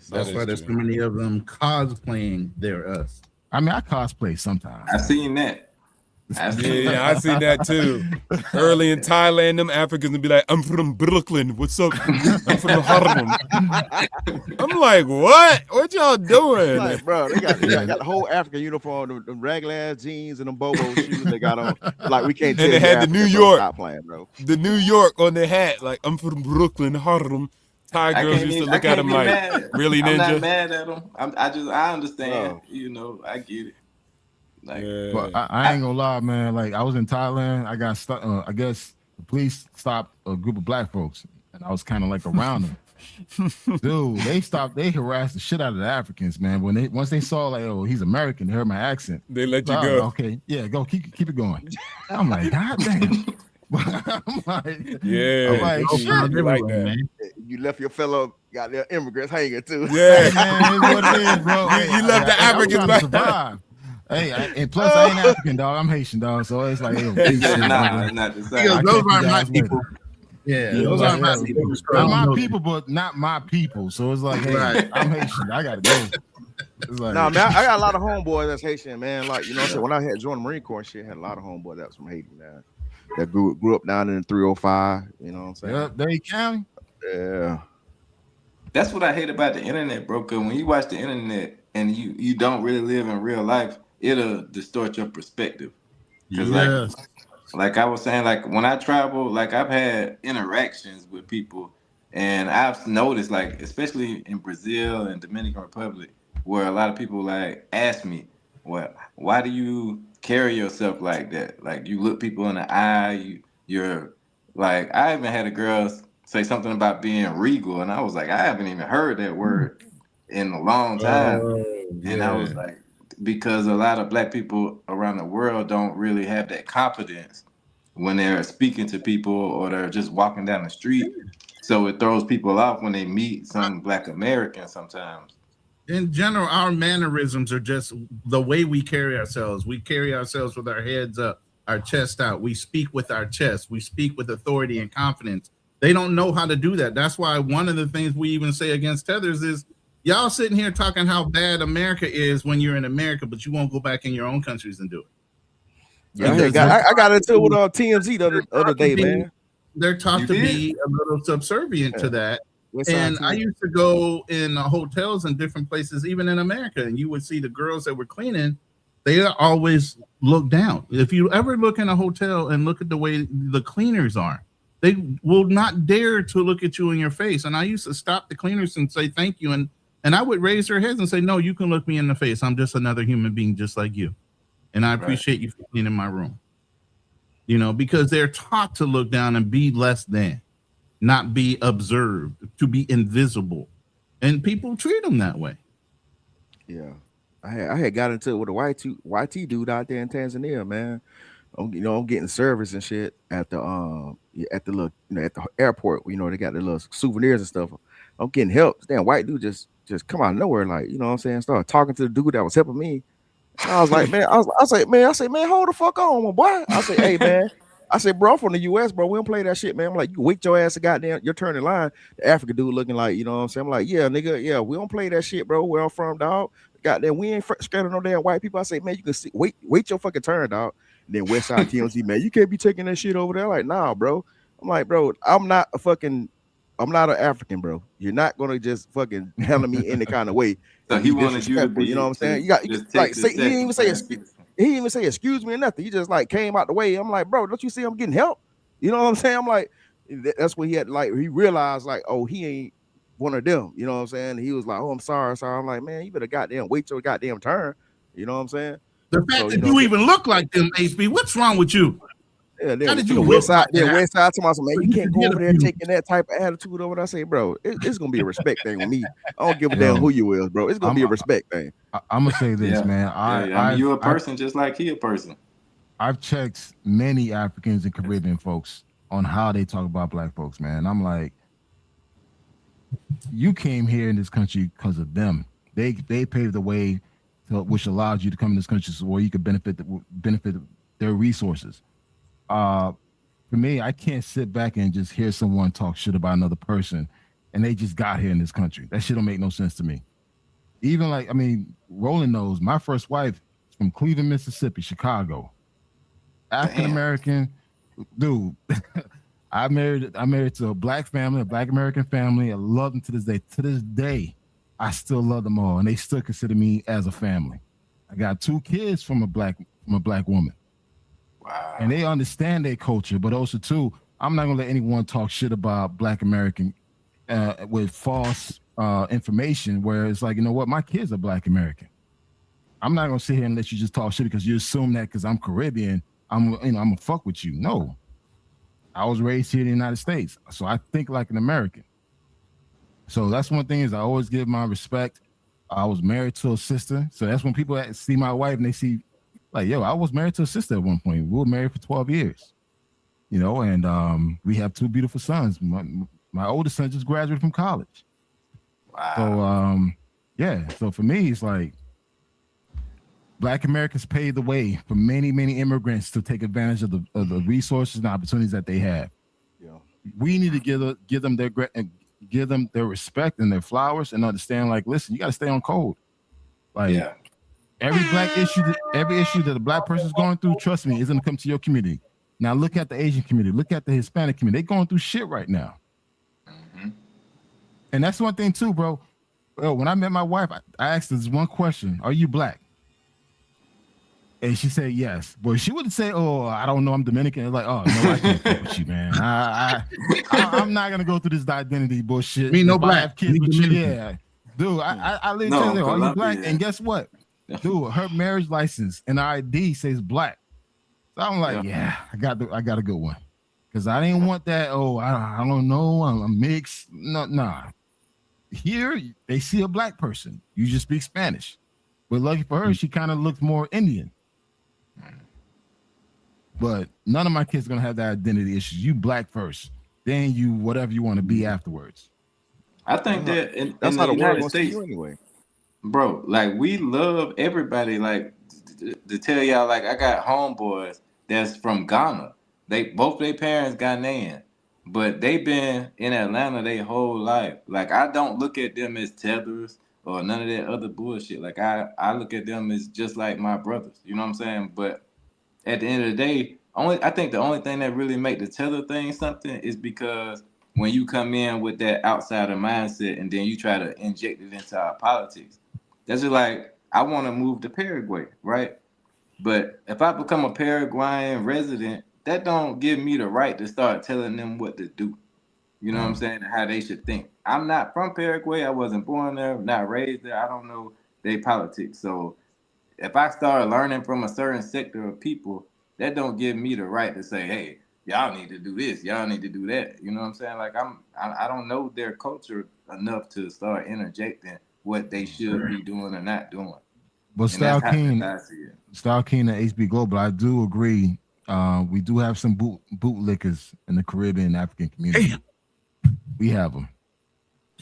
That's why there's so many of them cosplaying their us. I mean, I cosplay sometimes. I seen that. I seen that too. Early in Thailand, them Africans would be like, "I'm from Brooklyn. What's up? I'm from Harlem." I'm like, "What? What y'all doing?" Like, bro, they got the whole African uniform, the regular ass jeans and them bobo shoes they got on. Like we can't. And they had the New York, playing, bro. The New York on their hat. Like I'm from Brooklyn, Harlem. Thai girls used to look at him like, "Really, ninja?" I'm not mad at them. I understand. I get it. Like, but I ain't gonna lie, man. Like I was in Thailand, I got stuck. I guess the police stopped a group of Black folks, and I was kind of like around them. Dude, they harassed the shit out of the Africans, man. Once they saw like, oh, he's American, they heard my accent. They let you go. Okay, yeah, go keep it going. I'm like, God damn. I'm like, shit, like that. Man. You left your fellow goddamn immigrants hanging too. Yeah, man, what it is, bro. You left the Africans back. Hey, and plus I ain't African, dog. I'm Haitian, dog. So it's like, not the same. Those aren't my people. Yeah, those aren't my people. Not my people, but not my people. So it's like, hey, I'm Haitian. I gotta go. Like, man, I got a lot of homeboys that's Haitian, man. Like, you know what I'm saying? When I had joined the Marine Corps and shit, I had a lot of homeboys that was from Haiti, man. That grew up down in 305, you know what I'm saying? Yep, Dade County. Yeah. That's what I hate about the internet, bro. Because when you watch the internet and you don't really live in real life, it'll distort your perspective. Because like I was saying, like when I travel, like I've had interactions with people, and I've noticed, like especially in Brazil and Dominican Republic, where a lot of people like ask me, "Well, why do you carry yourself like that? Like you look people in the eye. You're like." I even had a girl say something about being regal, and I was like, I haven't even heard that word in a long time, and I was like, because a lot of Black people around the world don't really have that confidence when they're speaking to people or they're just walking down the street. So it throws people off when they meet some Black Americans sometimes. In general, our mannerisms are just the way we carry ourselves. We carry ourselves with our heads up, our chest out. We speak with our chest. We speak with authority and confidence. They don't know how to do that. That's why one of the things we even say against Tethers is, y'all sitting here talking how bad America is when you're in America, but you won't go back in your own countries and do it. Yeah, I got into it with TMZ the other day, man. They're taught to be a little subservient to that. And I used to go in hotels and different places, even in America, and you would see the girls that were cleaning, they always look down. If you ever look in a hotel and look at the way the cleaners are, they will not dare to look at you in your face. And I used to stop the cleaners and say thank you, and I would raise their heads and say, no, you can look me in the face. I'm just another human being just like you. And I appreciate you for cleaning my room. You know, because they're taught to look down and be less than, not be observed, to be invisible. And people treat them that way. Yeah. I had got into it with a YT dude out there in Tanzania, man. I'm getting service and shit at the little, at the airport. They got the little souvenirs and stuff. I'm getting help. Damn white dude just come out of nowhere, like, you know what I'm saying? Started talking to the dude that was helping me. I was like, man, I say, man, hold the fuck on, my boy. I say, hey, man. I said, bro, I'm from the US, bro. We don't play that shit, man. I'm like, you wait your ass to goddamn, your turn in line. The African dude looking like, you know what I'm saying? I'm like, yeah, nigga, yeah, we don't play that shit, bro. Where I'm from, dog. Goddamn, we ain't scared of no damn white people. I say, man, you can see, wait your fucking turn, dog. And then Westside TMZ, man, you can't be taking that shit over there. Like, nah, bro. I'm like, bro, I'm not an African, bro. You're not gonna just fucking handle me any kind of way. So he wanted you to be, you know what I'm saying? You got like say, he didn't even say excuse me or nothing. He just like came out the way. I'm like, bro, don't you see I'm getting help? You know what I'm saying? I'm like, that's what he had, like, he realized like, oh, he ain't one of them. You know what I'm saying? He was like, oh, I'm sorry. I'm like, man, you better goddamn wait your goddamn turn. You know what I'm saying? The fact that you even look like them, HB, what's wrong with you? Yeah, how did you Westside to myself, man, you can't go over there taking that type of attitude over there. I say, bro, it's gonna be a respect thing with me. I don't give a damn who you is, bro. It's gonna be a respect thing. I'm gonna say this, man. I mean, you're a person just like he a person. I've checked many Africans and Caribbean folks on how they talk about Black folks, man. I'm like, you came here in this country because of them. They paved the way which allowed you to come in this country so where you could benefit their resources. For me, I can't sit back and just hear someone talk shit about another person and they just got here in this country. That shit don't make no sense to me. Even like, I mean, Roland knows my first wife is from Cleveland, Mississippi, Chicago. African American dude. I married to a Black family, a Black American family. I love them to this day. To this day, I still love them all, and they still consider me as a family. I got 2 kids from a black woman. Wow. And they understand their culture, but also too, I'm not gonna let anyone talk shit about Black American with false information. Where it's like, you know what, my kids are Black American. I'm not gonna sit here and let you just talk shit because you assume that because I'm Caribbean, I'm gonna fuck with you. No, I was raised here in the United States, so I think like an American. So that's one thing is I always give my respect. I was married to a sister. So that's when people see my wife and they see like, yo, I was married to a sister at one point. We were married for 12 years, you know, and we have 2 beautiful sons. My oldest son just graduated from college. Wow. So, yeah. So for me, it's like Black Americans paved the way for many, many immigrants to take advantage of the resources and opportunities that they have. Yeah. We need to give them their respect and their flowers and understand, like, listen, you got to stay on code. Like, Yeah. every issue that a Black person is going through, trust me, is going to come to your community. Now look at the Asian community, look at the Hispanic community. They're going through shit right now. Mm-hmm. And that's one thing too, bro. Well, when I met my wife, I asked her this one question: are you Black? And she said yes. But she wouldn't say, oh, I don't know, I'm Dominican. Like, oh, no, I can't fuck with you, man. I'm not gonna go through this identity bullshit. Me no If I Black. have kids Me with you, Dominican. yeah. Dude, I literally No, tell her, are you Colombia. Black? And guess what? Dude, her marriage license and ID says Black. So I'm like, yeah, I got a good one. Because I didn't want that, oh, I don't know, I'm mixed. No, nah. Here, they see a Black person. You just speak Spanish. But lucky for her, she kind of looked more Indian. But none of my kids are going to have that identity issues. You Black first, then you whatever you want to be afterwards. I think that in That's the how the world United wants to see States, you anyway. bro, like we love everybody. Like to tell y'all, like I got homeboys that's from Ghana. Both their parents Ghanaian, but they been in Atlanta their whole life. Like I don't look at them as tethers or none of that other bullshit. Like I look at them as just like my brothers. You know what I'm saying? But at the end of the day, I think the only thing that really make the tether thing something is because when you come in with that outsider mindset and then you try to inject it into our politics, that's just like I want to move to Paraguay, right? But if I become a Paraguayan resident, that don't give me the right to start telling them what to do. You know what I'm saying? How they should think. I'm not from Paraguay. I wasn't born there, not raised there. I don't know their politics. So if I start learning from a certain sector of people, that don't give me the right to say, hey, y'all need to do this, y'all need to do that. You know what I'm saying? Like I don't know their culture enough to start interjecting what they should be doing or not doing. But Style King and HB Global, I do agree. We do have some bootlickers in the Caribbean and African community. Damn. We have them.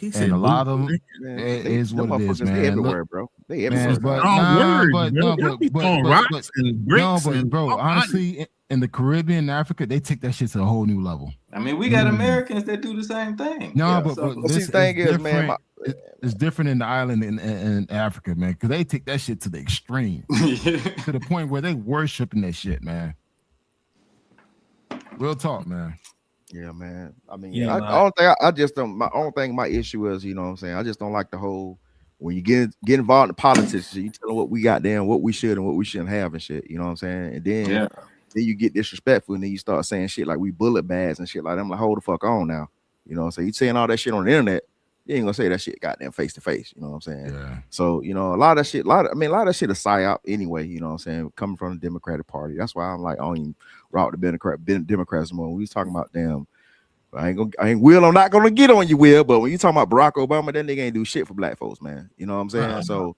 And a lot of them is what it is, man. They everywhere, bro. They everywhere. Bro, honestly, in the Caribbean and Africa, they take that shit to a whole new level. I mean, we got Americans that do the same thing. No, but this thing is, man, it's different in the island in Africa, man, because they take that shit to the extreme, to the point where they worshiping that shit, man. Real talk, man. Yeah, man. I mean, my only thing, my issue is, you know what I'm saying? I just don't like the whole, when you get involved in politics, you tell them what we got there, what we should and what we shouldn't have and shit. You know what I'm saying? And then you get disrespectful and then you start saying shit like we bullet bags and shit like that. I'm like, hold the fuck on now. You know what I'm saying? You saying all that shit on the internet, you ain't gonna say that shit goddamn face to face. You know what I'm saying? Yeah. So, you know, a lot of that shit is psyop anyway, you know what I'm saying? Coming from the Democratic Party. That's why I'm like, I don't even rock the Democrats more. We was talking about them. I'm not gonna get on you, Will, but when you talking about Barack Obama, that nigga ain't do shit for Black folks, man. You know what I'm saying? So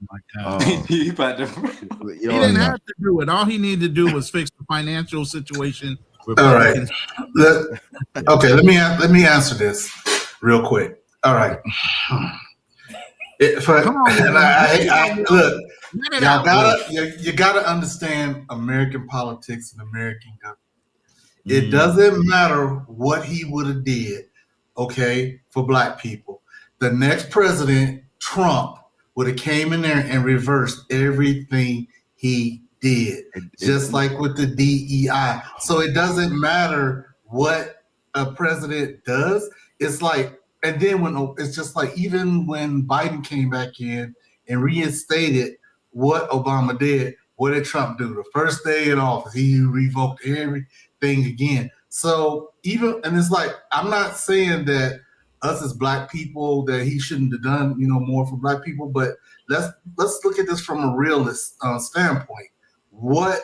he didn't have to do it. All he needed to do was fix the financial situation. All right. Okay, let me answer this real quick. All right. Look, you gotta understand American politics and American government. It doesn't matter what he would have did, okay, for Black people. The next president, Trump, would have came in there and reversed everything he did, just like with the DEI. So it doesn't matter what a president does. It's like, and then it's just like, even when Biden came back in and reinstated what Obama did, what did Trump do? The first day in office, he revoked everything again. So and it's like, I'm not saying that us as Black people that he shouldn't have done, more for Black people, but let's look at this from a realist standpoint. What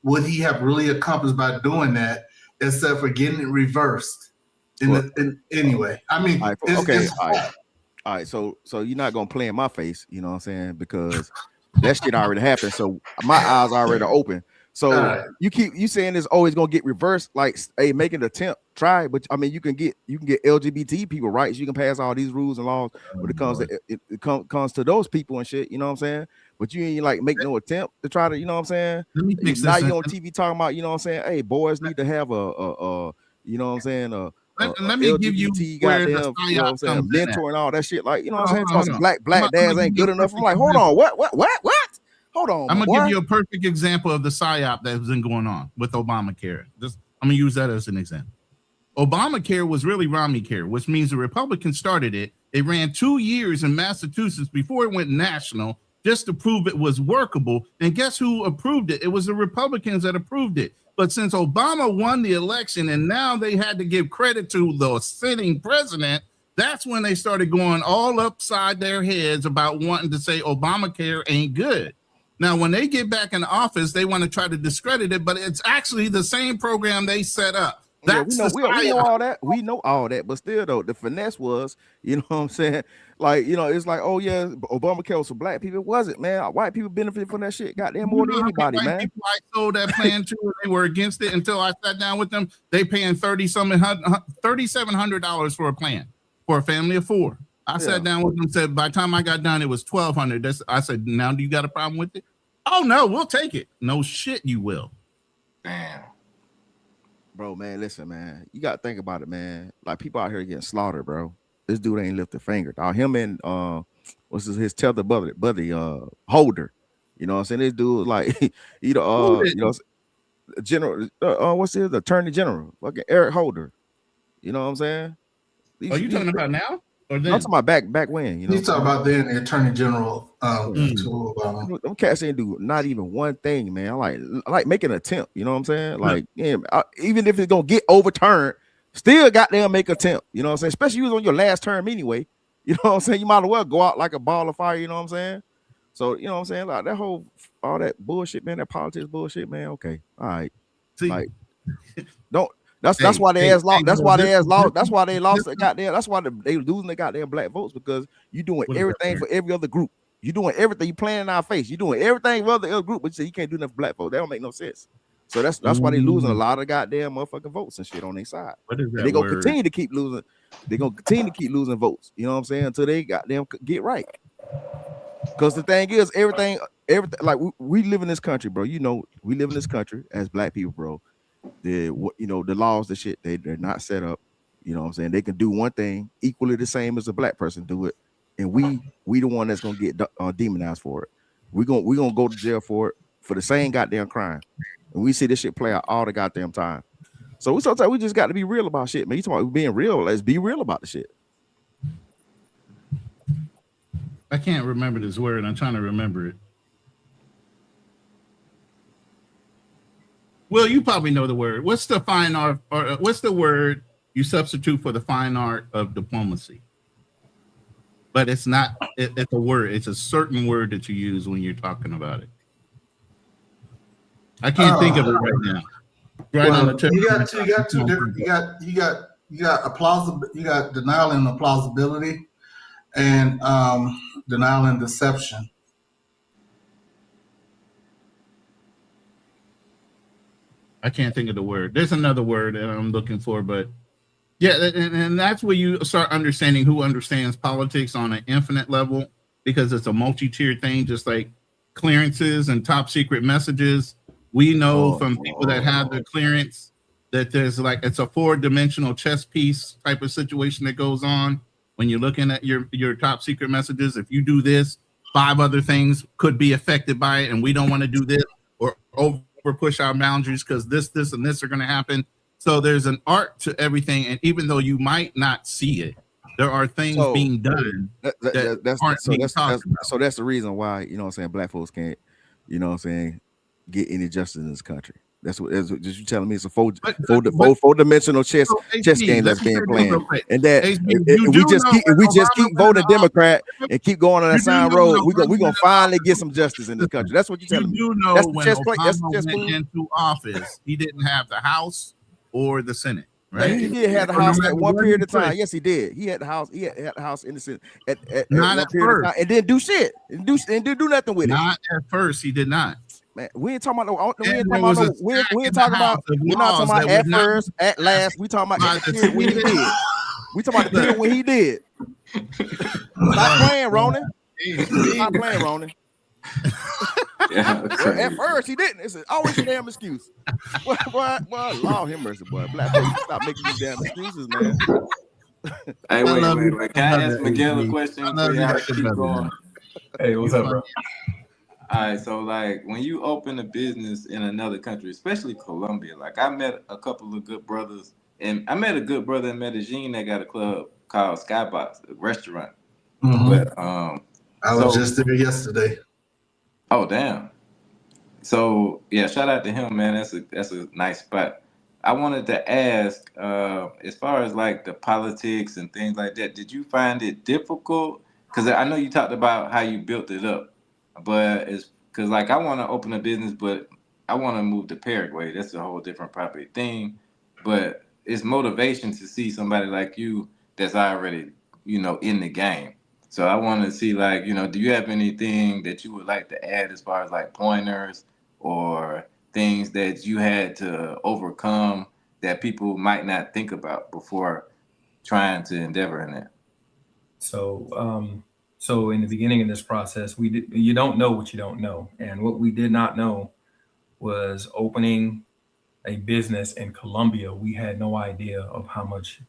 would he have really accomplished by doing that, except for getting it reversed? Anyway, I mean, All right, so you're not gonna play in my face, you know what I'm saying? Because that shit already happened. So my eyes already open. So you saying it's always gonna get reversed, like hey, make an attempt, try, but I mean you can get LGBT people rights, you can pass all these rules and laws when it comes to it comes to those people and shit, you know what I'm saying? But you ain't like make no attempt to try to, you know what I'm saying? Now you on TV talking about, you know what I'm saying? Hey, boys need to have a you know what I'm saying? Let me give you where the you know what I'm saying, mentor and all that shit. Like, you know what I'm saying? Hold on. Black dads ain't good enough. I'm like, hold on, what? Hold on. I'm gonna give you a perfect example of the psyop that's been going on with Obamacare. I'm gonna use that as an example. Obamacare was really Romneycare, which means the Republicans started it. It ran 2 years in Massachusetts before it went national, just to prove it was workable. And guess who approved it? It was the Republicans that approved it. But since Obama won the election and now they had to give credit to the sitting president, that's when they started going all upside their heads about wanting to say Obamacare ain't good. Now, when they get back in office, they want to try to discredit it, but it's actually the same program they set up. That's we know all that. We know all that, but still, though, the finesse was, you know what I'm saying? Like, you know, it's like, oh yeah, Obamacare was for black people. It wasn't, man. White people benefit from that shit, goddamn, more than anybody, man. People I sold that plan to, and they were against it until I sat down with them. They paying $3,700 for a plan for a family of 4. I sat down with them, said by the time I got done, it was $1,200. I said, now do you got a problem with it? Oh no, we'll take it. No shit, you will. Damn. Bro, man, listen, man. You gotta think about it, man. Like people out here getting slaughtered, bro. This dude ain't lift a finger. Now him and what's his tether buddy, Holder. You know what I'm saying? This dude like you know, General what's his Attorney General? Fucking Eric Holder. You know what I'm saying? Are you talking about now? Or then? I'm talking about back when, you know. He's talking about then the Attorney General them cats ain't do not even one thing, man. I like making an attempt, you know what I'm saying? Like, even if it's gonna get overturned, still got them make an attempt, you know what I'm saying? Especially you was on your last term anyway. You know what I'm saying? You might as well go out like a ball of fire, you know what I'm saying? So, you know what I'm saying? Like that all that bullshit, man, that politics bullshit, man. Okay, all right. See, like don't. That's why they lost. That's why they lost. That's why they lost the goddamn. That's why they losing the goddamn black votes, because you doing everything for every other group. You doing everything. You playing in our face. You doing everything for the other group, but you say you can't do nothing for black folks. That don't make no sense. So that's why they losing a lot of goddamn motherfucking votes and shit on their side. They gonna continue to keep losing. They gonna continue to keep losing votes. You know what I'm saying? Until they goddamn get right. Because the thing is, everything. Like we live in this country, bro. You know, we live in this country as black people, bro. The laws, the shit, they're not set up. You know what I'm saying? They can do one thing equally the same as a black person do it, and we the one that's gonna get demonized for it. We gonna go to jail for the same goddamn crime, and we see this shit play out all the goddamn time. So sometimes we just got to be real about shit, man. You talking about being real? Let's be real about the shit. I can't remember this word. I'm trying to remember it. Well, you probably know the word. What's the fine art, or what's the word you substitute for the fine art of diplomacy? But it's not. It's a word. It's a certain word that you use when you're talking about it. I can't think of it right now. Right on the tip. You got two different. You got denial and plausibility, and denial and deception. I can't think of the word. There's another word that I'm looking for, but yeah, and that's where you start understanding who understands politics on an infinite level, because it's a multi-tiered thing, just like clearances and top secret messages. We know from people that have the clearance that there's like it's a 4-dimensional chess piece type of situation that goes on when you're looking at your top secret messages. If you do this, 5 other things could be affected by it, and we don't want to do this or push our boundaries because this, and this are going to happen. So there's an art to everything, and even though you might not see it, there are things being done. So that's the reason why, you know what I'm saying, black folks can't, you know what I'm saying, get any justice in this country. That's what you telling me. It's a 4-dimensional chess game that's being played, and that if we just keep voting Democrat and keep going on that sign road, we're gonna finally get some justice in this country. That's what you're telling me. You know, when Obama went into office, he didn't have the House or the Senate. right? He did have the house at one period of time. Yes, he did. He had the house. He had the house in the city at Not one at period of first. time, and didn't do shit. And do nothing with it. Not at first. He did not. Man, we ain't talking about no. We And ain't there talking was about a no. We stack ain't in talking the about. house of We're not talking laws about that at would not first, at last. We talking about at the period when he did. We talking about the period when he did. Stop playing, Ronan. Stop playing, Ronan. Yeah, At first he didn't. It's always a damn excuse. Boy, Lord have mercy, boy. Black folks, stop making these damn excuses, man. Hey, wait. Can I ask Miguel a question? Keep going. Hey, what's up, bro? All right, so like when you open a business in another country, especially Colombia, like I met a couple of good brothers, and I met a good brother in Medellin that got a club called Skybox, a restaurant. Mhm. But I was just there yesterday. Oh damn. So yeah, shout out to him, man. That's a nice spot. I wanted to ask, as far as like the politics and things like that, did you find it difficult? Because I know you talked about how you built it up, but it's because like I want to open a business, but I want to move to Paraguay. That's a whole different property thing. But it's motivation to see somebody like you that's already, in the game. So I want to see like, do you have anything that you would like to add as far as like pointers or things that you had to overcome that people might not think about before trying to endeavor in that? So in the beginning of this process, you don't know what you don't know. And what we did not know was opening a business in Colombia. We had no idea of how much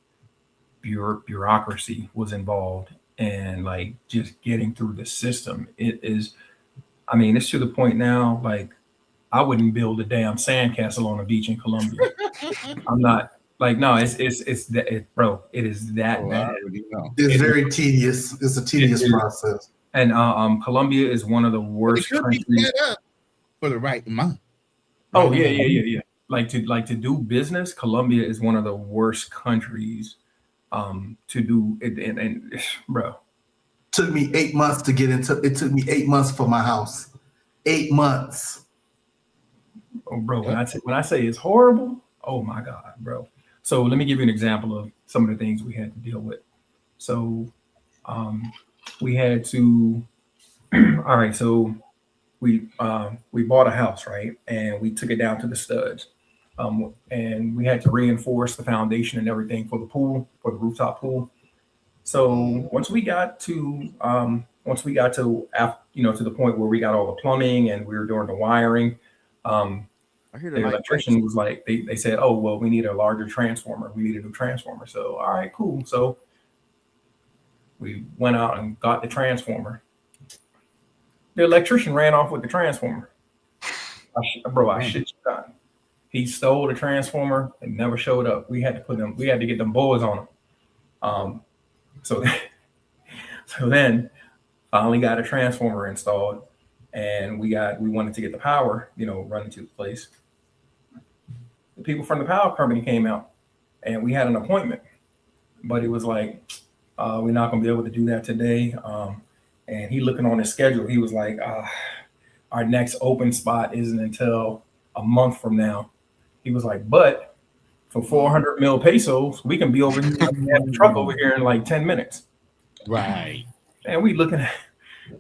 bureaucracy was involved and like just getting through the system. It's to the point now, like I wouldn't build a damn sandcastle on a beach in Colombia. I'm not like, no, bro, it is that bad. It's very tedious. It's a tedious process. And Colombia is one of the worst countries for the right amount. Oh yeah. Like to do business, Colombia is one of the worst countries to do it, and bro. Took me 8 months to get into it. Took me 8 months for my house. 8 months. Oh, bro, when I say it's horrible, oh my God, bro. So let me give you an example of some of the things we had to deal with. So we had to all right, so we bought a house, right? And we took it down to the studs. And we had to reinforce the foundation and everything for the pool, for the rooftop pool. So once we got to to the point where we got all the plumbing and we were doing the wiring, the electrician was like, they said, oh, well, we need a larger transformer. We need a new transformer. So, all right, cool. So we went out and got the transformer. The electrician ran off with the transformer. I shit you not. He stole the transformer and never showed up. We had to get them boys on him. So then finally got a transformer installed, and we wanted to get the power, running to the place. The people from the power company came out, and we had an appointment, but it was like, we're not gonna be able to do that today. And he looking on his schedule, he was like, our next open spot isn't until a month from now. He was like, but for 400 mil pesos, we can be over here. We have the truck over here in like 10 minutes. Right. And me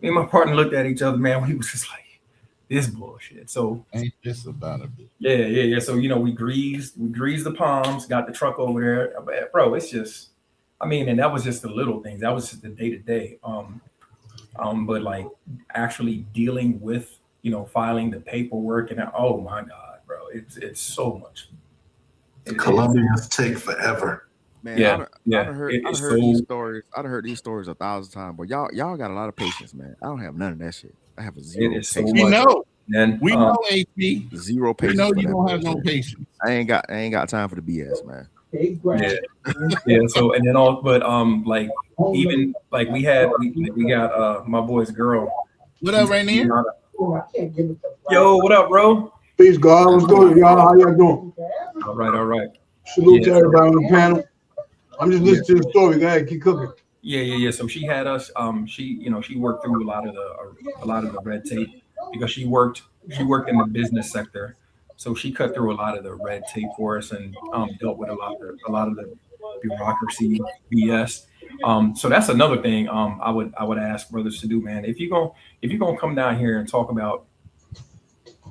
and my partner looked at each other, man. We was just like, this bullshit. So ain't just about a bit. Yeah. So we greased the palms, got the truck over there. Bro, it's just, and that was just the little things. That was just the day-to-day. But like actually dealing with, filing the paperwork and oh my God, bro, it's so much. Colombians take forever. Man, I've heard these stories. I've heard these stories 1,000 times, but y'all got a lot of patience, man. I don't have none of that shit. I have a zero patience. So we know, AP. Zero patience. We know you don't have no patience. I ain't got time for the BS, man. Yeah. So and then like even like we got my boy's girl. What up, right now? Yo, what up, bro? Peace, God. What's going on, y'all? How y'all doing? All right. Salute to everybody on the panel. I'm just listening to the story. Go ahead, keep cooking. Yeah. So she had us. She worked through a lot of the red tape because she worked in the business sector. So she cut through a lot of the red tape for us and dealt with a lot of the bureaucracy BS. So that's another thing I would ask brothers to do, man. If you're gonna come down here and talk about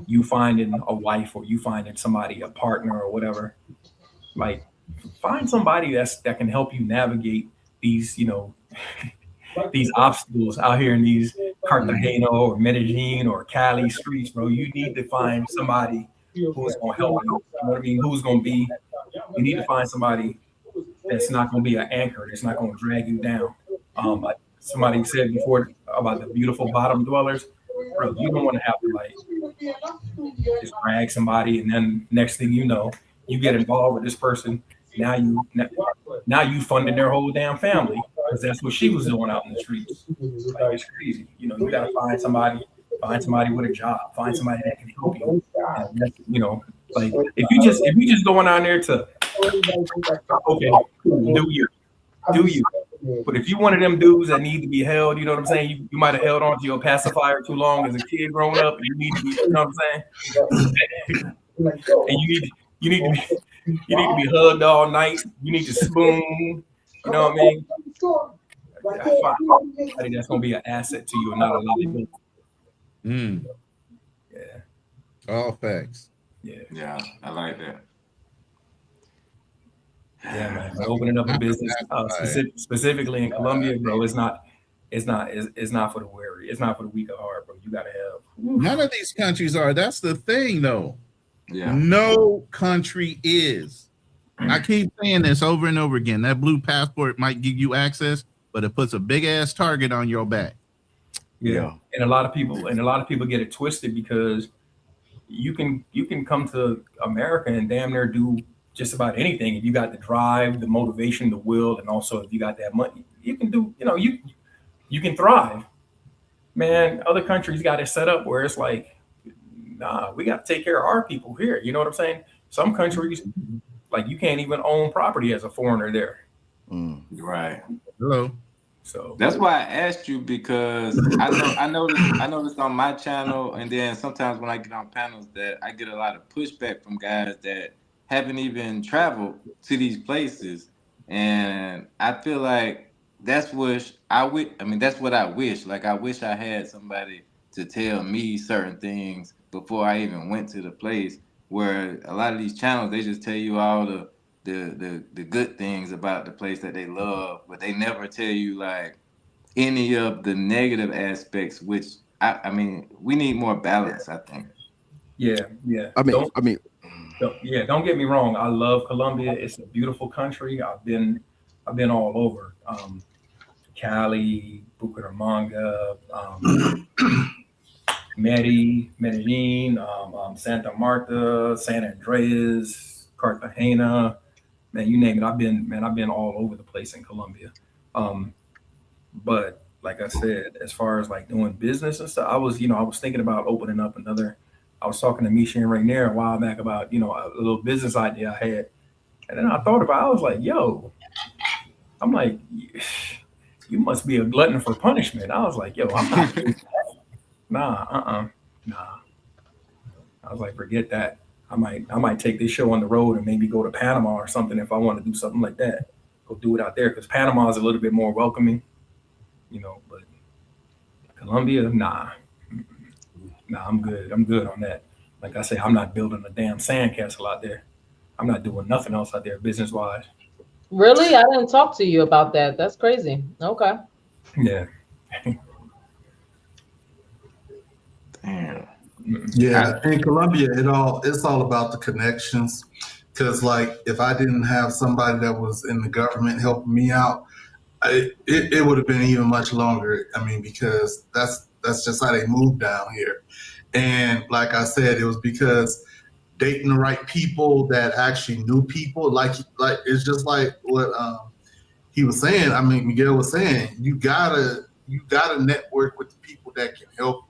you finding a wife or you finding somebody, a partner or whatever, like find somebody that can help you navigate these, these obstacles out here in these Cartagena or Medellin or Cali streets, bro. You need to find somebody who's gonna help you. You know what I mean? You need to find somebody that's not gonna be an anchor, that's not gonna drag you down. Like somebody said before about the beautiful bottom dwellers, bro, you don't want to have to like just drag somebody and then next thing you know, you get involved with this person. Now you funded their whole damn family because that's what she was doing out in the streets. Like, it's crazy. You gotta find somebody with a job, find somebody that can help you. And like if you just going on there to okay, do you. But if you one of them dudes that need to be held, you know what I'm saying? You might have held on to your pacifier too long as a kid growing up, and you need to be, you know what I'm saying? And you need to be hugged all night. You need to spoon. You know what I mean? I think that's gonna be an asset to you and not a liability. Yeah. All facts. Yeah, I like that. Yeah, man. Opening up a business specifically in Colombia, bro, it's not for the weary. It's not for the weak of heart, bro. You gotta have. None of these countries are. That's the thing, though. Yeah. No country is. I keep saying this over and over again. That blue passport might give you access, but it puts a big ass target on your back. Yeah. And a lot of people get it twisted because you can come to America and damn near do just about anything. If you got the drive, the motivation, the will, and also if you got that money, you can do, you can thrive. Man, other countries got it set up where it's like, nah, we got to take care of our people here. You know what I'm saying? Some countries, like you can't even own property as a foreigner there. Right. Hello. So that's why I asked you, because I noticed on my channel, and then sometimes when I get on panels that I get a lot of pushback from guys that haven't even traveled to these places, and I feel like that's what I wish. Like I wish I had somebody to tell me certain things before I even went to the place. Where a lot of these channels, they just tell you all the good things about the place that they love, but they never tell you like any of the negative aspects, which I mean we need more balance, I think. Yeah. Don't get me wrong. I love Colombia. It's a beautiful country. I've been all over. Cali, Bucaramanga, Medellin, Santa Marta, San Andreas, Cartagena. Man, you name it. I've been all over the place in Colombia. But like I said, as far as like doing business and stuff, I was thinking about opening up another. I was talking to Misha and Rainier a while back about, a little business idea I had. And then I was like, yo, I'm like, you must be a glutton for punishment. I was like, yo, I'm not doing that. Nah. I was like, forget that. I might take this show on the road and maybe go to Panama or something if I want to do something like that. Go do it out there, because Panama is a little bit more welcoming, but Colombia, nah, I'm good. I'm good on that. Like I say, I'm not building a damn sandcastle out there. I'm not doing nothing else out there business wise. Really? I didn't talk to you about that. That's crazy. Okay. Yeah. Damn. Yeah, in Colombia, it's all about the connections. Because like, if I didn't have somebody that was in the government helping me out, it would have been even much longer. I mean, because that's just how they move down here. And like I said, it was because dating the right people that actually knew people. Like it's just like what he was saying. I mean, Miguel was saying, you gotta network with the people that can help you.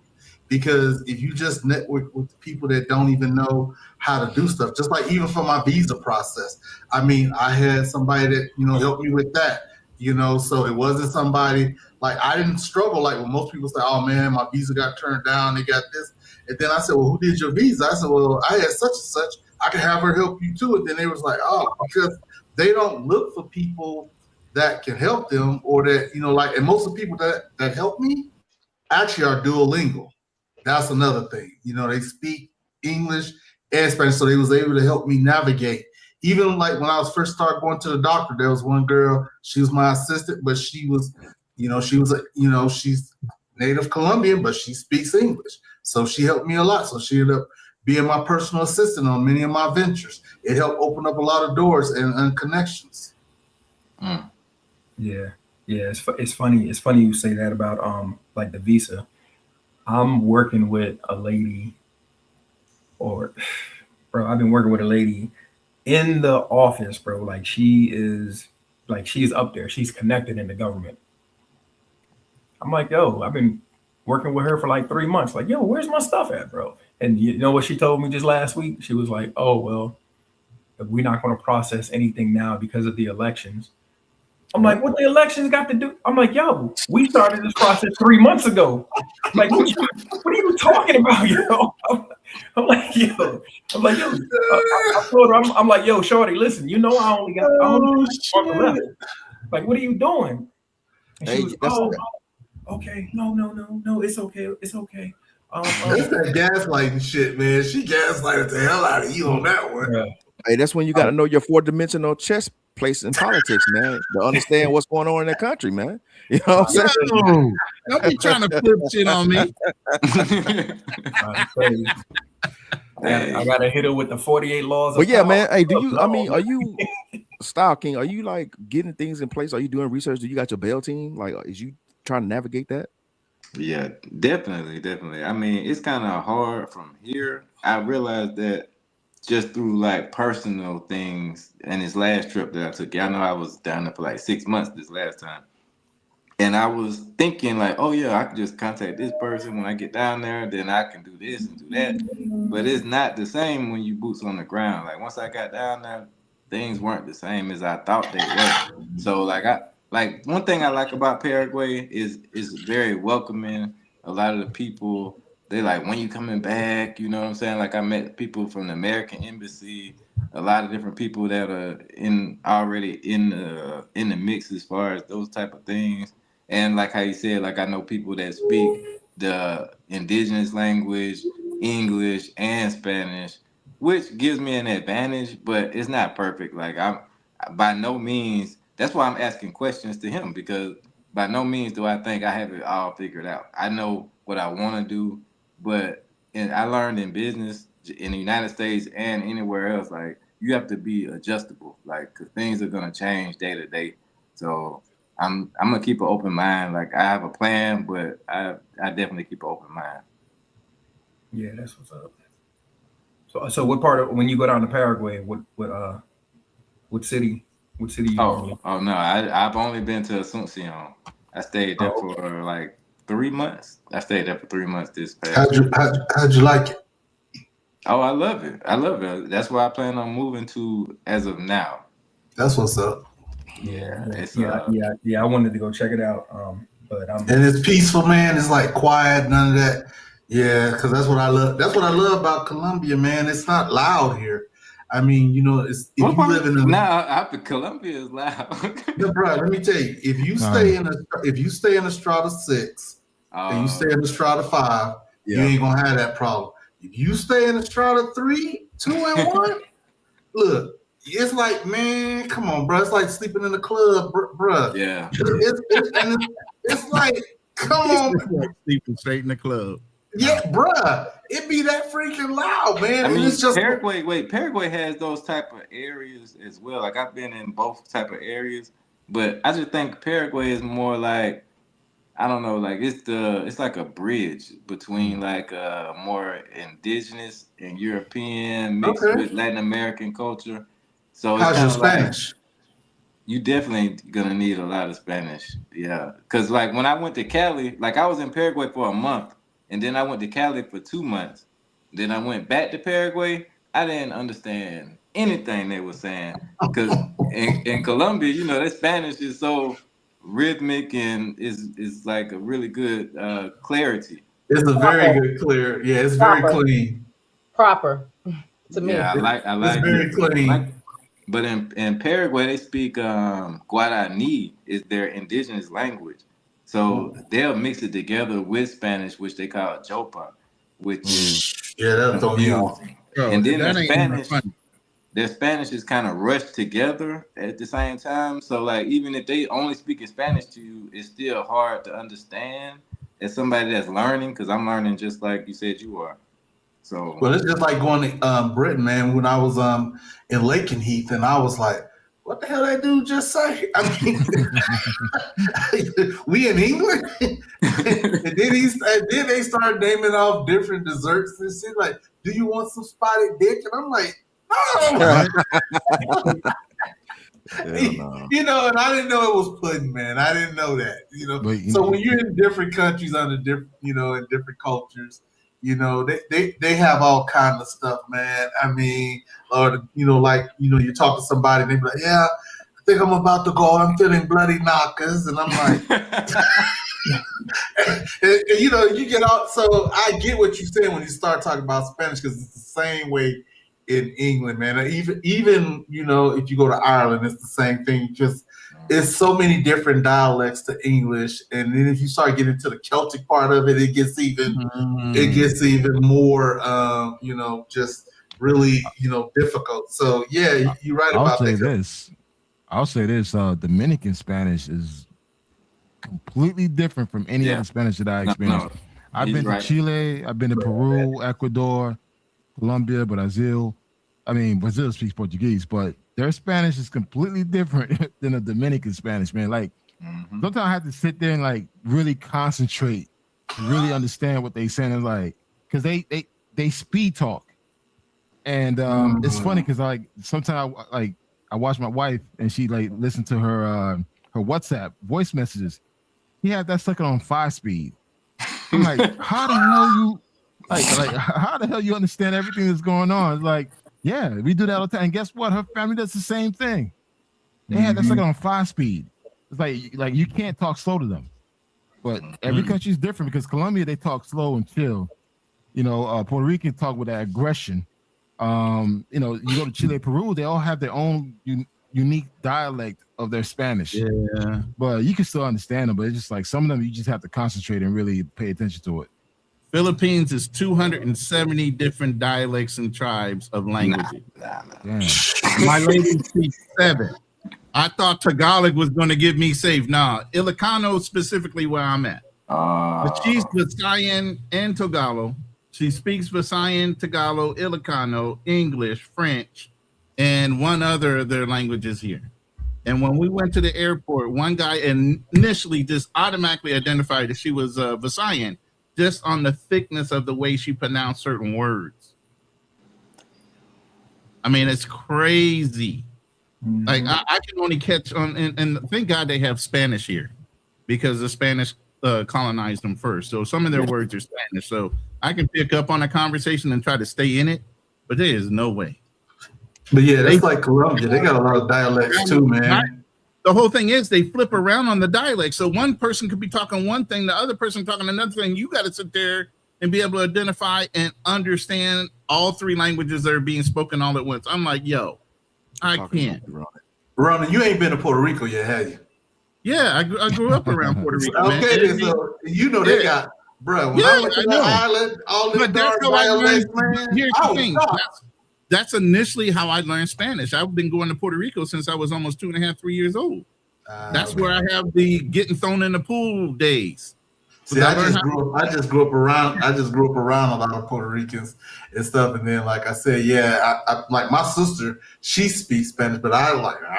Because if you just network with people that don't even know how to do stuff, just like even for my visa process, I mean, I had somebody that, helped me with that. you know, so it wasn't somebody like I didn't struggle like when most people say, oh man, my visa got turned down, they got this. And then I said, well, who did your visa? I said, well, I had such and such. I can have her help you too. And then they was like, oh, because they don't look for people that can help them or that, you know, like, and most of the people that help me actually are Duolingo. That's another thing. You know, they speak English and Spanish, so they was able to help me navigate. Even like when I was first started going to the doctor, there was one girl, she was my assistant, but she was, you know, she's native Colombian, but she speaks English. So she helped me a lot. So she ended up being my personal assistant on many of my ventures. It helped open up a lot of doors and connections. Yeah. It's funny. It's funny you say that about like the visa. I'm working with a lady, I've been working with a lady in the office, bro. Like she's up there. She's connected in the government. I'm like, yo, I've been working with her for like 3 months. Like, yo, where's my stuff at, bro? And you know what she told me just last week? She was like, oh, well, we're not going to process anything now because of the elections. I'm like, what the elections got to do? I'm like, yo, we started this process 3 months ago. Like, what are you talking about, yo? I'm like, yo. I told her, I'm like, yo, shorty, listen, you know I only got one left. Like, what are you doing? And she was, okay, no, it's okay. That's that gaslighting shit, man. She gaslighted the hell out of you on that one. Yeah. Hey, that's when you got to know your 4-dimensional chess place in politics, man, to understand what's going on in that country, man. You know what I'm saying? Don't be trying to flip shit on me. I gotta hit her with the 48 laws. But yeah, man. Hey, are you Style King? Are you like getting things in place? Are you doing research? Do you got your bail team? Like, is you trying to navigate that? Yeah, definitely. I mean, it's kind of hard from here. I realized that just through like personal things and this last trip that I took. I know I was down there for like 6 months this last time. And I was thinking like, oh yeah, I can just contact this person when I get down there, then I can do this and do that. But it's not the same when you boots on the ground. Like once I got down there, things weren't the same as I thought they were. So like one thing I like about Paraguay is very welcoming. A lot of the people, they like, when you coming back, you know what I'm saying? Like I met people from the American Embassy, a lot of different people that are already in the mix as far as those type of things. And like how you said, like I know people that speak the indigenous language, English and Spanish, which gives me an advantage, but it's not perfect. Like I'm by no means, that's why I'm asking questions to him, because by no means do I think I have it all figured out. I know what I want to do, but I learned in business in the United States and anywhere else, like you have to be adjustable, like because things are gonna change day to day. So I'm gonna keep an open mind. Like I have a plan, but I definitely keep an open mind. Yeah, that's what's up. So what part of when you go down to Paraguay, what city? What city you Oh no, I've only been to Asuncion. I stayed there for like 3 months. I stayed there for 3 months this past. How'd you like it? Oh, I love it. That's where I plan on moving to as of now. That's what's up. Yeah, I wanted to go check it out. But and it's peaceful, man. It's like quiet, none of that. Yeah, because that's what I love. That's what I love about Colombia, man. It's not loud here. I mean, you know, if you live in Colombia is loud. No, bro, let me tell you, if you stay in a Strata 6 and you stay in the Strata 5, you ain't gonna have that problem. If you stay in the Strata 3, 2, and 1, look, it's like, man, come on, bro. It's like sleeping in the club, bro. Yeah. It's like, come on. Sleeping straight in the club. Yeah, bruh, it be that freaking loud, man. I mean, it's just Paraguay has those type of areas as well. Like I've been in both type of areas, but I just think Paraguay is more like, I don't know, like it's like a bridge between like more indigenous and European mixed with Latin American culture. So how's your Spanish? You definitely gonna need a lot of Spanish, yeah. Cause like when I went to Cali, like I was in Paraguay for a month. And then I went to Cali for 2 months. Then I went back to Paraguay. I didn't understand anything they were saying. Because in Colombia, you know, their Spanish is so rhythmic and is like a really good clarity. It's a very good clear. Yeah, it's very clean. Proper to me. Yeah, I like it's very clean. But in Paraguay they speak Guarani is their indigenous language. So they'll mix it together with Spanish, which they call Jopa, which is that's on you. And then their Spanish is kind of rushed together at the same time. So like even if they only speak in Spanish to you, it's still hard to understand as somebody that's learning, because I'm learning just like you said you are. So well, it's just like going to Britain, man. When I was in Lakenheath, and I was like, what the hell that dude just say? I mean, we in England? And then they started naming off different desserts and shit. Like, do you want some spotted dick? And I'm like, no. You know, and I didn't know it was pudding, man. I didn't know that. You know, so when you're in different countries under different, you know, in different cultures, you know, they have all kind of stuff, man. I mean, or you know, like you talk to somebody, and they be like, "Yeah, I think I'm about to go. I'm feeling bloody knockers," and I'm like, and, you know, you get out. So I get what you're saying when you start talking about Spanish, because it's the same way in England, man. Even you know, if you go to Ireland, it's the same thing. Just it's so many different dialects to English, and then if you start getting to the Celtic part of it, it gets even more, you know, just really, you know, difficult. So yeah, you're right about that. I'll say this: Dominican Spanish is completely different from any other Spanish that I experienced. I've been to Chile, I've been to Peru, Ecuador, Colombia, Brazil. I mean, Brazil speaks Portuguese, but their Spanish is completely different than a Dominican Spanish, man. Like, sometimes I have to sit there and like really concentrate, really understand what they saying. And like, because they speed talk, and it's funny because like sometimes I watch my wife and she like listen to her WhatsApp voice messages. He had that sucker on 5-speed. I'm like, how the hell you like how the hell you understand everything that's going on? It's like, yeah, we do that all the time. And guess what? Her family does the same thing. They had that sucker on 5-speed. It's like you can't talk slow to them. But every country is different, because Colombia, they talk slow and chill. You know, Puerto Rican talk with that aggression. You know, you go to Chile, Peru, they all have their own unique dialect of their Spanish. Yeah. But you can still understand them, but it's just like some of them you just have to concentrate and really pay attention to it. Philippines is 270 different dialects and tribes of languages. My lady speaks 7. I thought Tagalog was going to give me safe. Nah, Ilocano specifically where I'm at. But she's Visayan and Tagalog. She speaks Visayan, Tagalog, Ilocano, English, French, and one other of their languages here. And when we went to the airport, one guy initially just automatically identified that she was Visayan, just on the thickness of the way she pronounced certain words. I mean, it's crazy. Like I can only catch on, and thank God they have Spanish here, because the Spanish colonized them first. So some of their words are Spanish. So I can pick up on a conversation and try to stay in it, but there is no way. But yeah, that's like Colombia. They got a lot of dialects too, man. The whole thing is they flip around on the dialect. So one person could be talking one thing, the other person talking another thing. You got to sit there and be able to identify and understand all 3 languages that are being spoken all at once. I'm like, yo, I can't. Ronan, you ain't been to Puerto Rico yet, have you? Yeah, I grew up around Puerto Rico. Okay, man. So you know they got, bro. When I went to the island, all the dark dialects, man. Here's the thing. That's initially how I learned Spanish. I've been going to Puerto Rico since I was almost 2.5, 3 years old. That's where I have the getting thrown in the pool days. See, I just grew up around a lot of Puerto Ricans and stuff. And then, like I said, I like my sister, she speaks Spanish, but I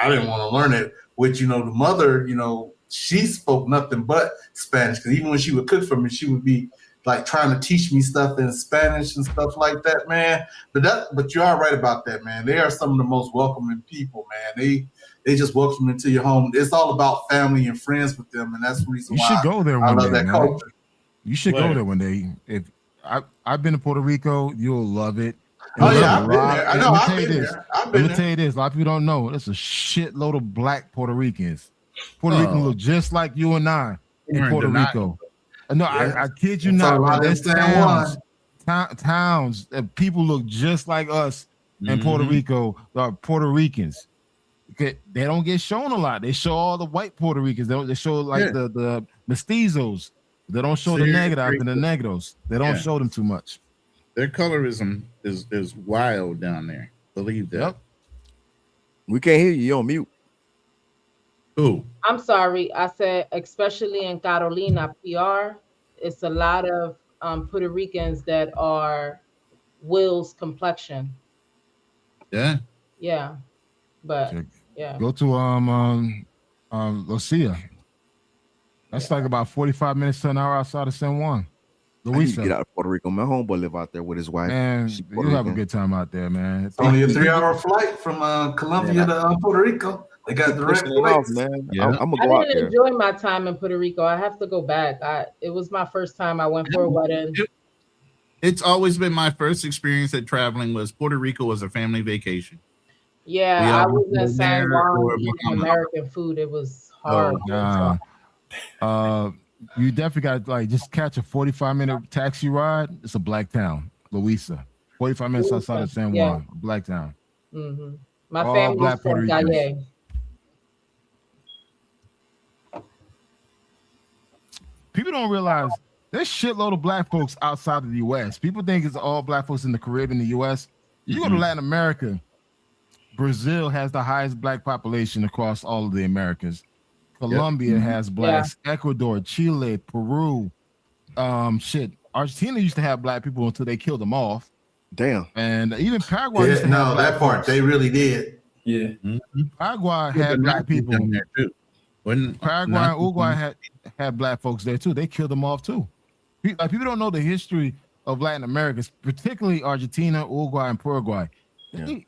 didn't want to learn it. Which, you know, the mother, you know, she spoke nothing but Spanish, because even when she would cook for me, she would be like trying to teach me stuff in Spanish and stuff like that, man. But you are right about that, man. They are some of the most welcoming people, man. They just welcome into your home. It's all about family and friends with them, and that's the reason why you should go there one day, man. Culture. You should go there one day. If I've been to Puerto Rico, you'll love it. Oh yeah, I've been there. I know, I've been there. Let me tell you this: a lot of people don't know. There's a shitload of black Puerto Ricans. Puerto Rican look just like you and I in Puerto Rico. No, I kid you not. There's towns that people look just like us in Puerto Rico. Puerto Ricans. They don't get shown a lot. They show all the white Puerto Ricans. They show like the mestizos. They don't show the negros and the negros. They don't show them too much. Their colorism is wild down there. Believe that. Yep. We can't hear you. You're on mute. Who? I'm sorry. I said, especially in Carolina, PR, it's a lot of Puerto Ricans that are Will's complexion. Yeah. Yeah. But yeah. Go to Lucia. That's like about 45 minutes to an hour outside of San Juan. I need to get out of Puerto Rico. My homeboy live out there with his wife. And you have a good time out there, man. It's only a 3-hour flight from Colombia to Puerto Rico. They got direct flights, man. Yeah. I'm gonna go out there. I didn't enjoy my time in Puerto Rico. I have to go back. It was my first time. I went for a wedding. It's always been my first experience at traveling was Puerto Rico was a family vacation. Yeah, I was in San Juan eating American food. It was hard. You definitely got to just catch a 45-minute taxi ride. It's a black town, Louisa. 45 minutes outside of San Juan, black town. Mm-hmm. My family's from Galle. People don't realize there's shitload of black folks outside of the U.S. People think it's all black folks in the Caribbean and the U.S. You go to Latin America, Brazil has the highest black population across all of the Americas. Colombia has blacks. Ecuador, Chile, Peru, Argentina used to have black people until they killed them off. Damn. And even Paraguay used to have that part they really did. Yeah. Paraguay had black people in there too. Paraguay and Uruguay had black folks there too. They killed them off too. People don't know the history of Latin America, particularly Argentina, Uruguay, and Paraguay.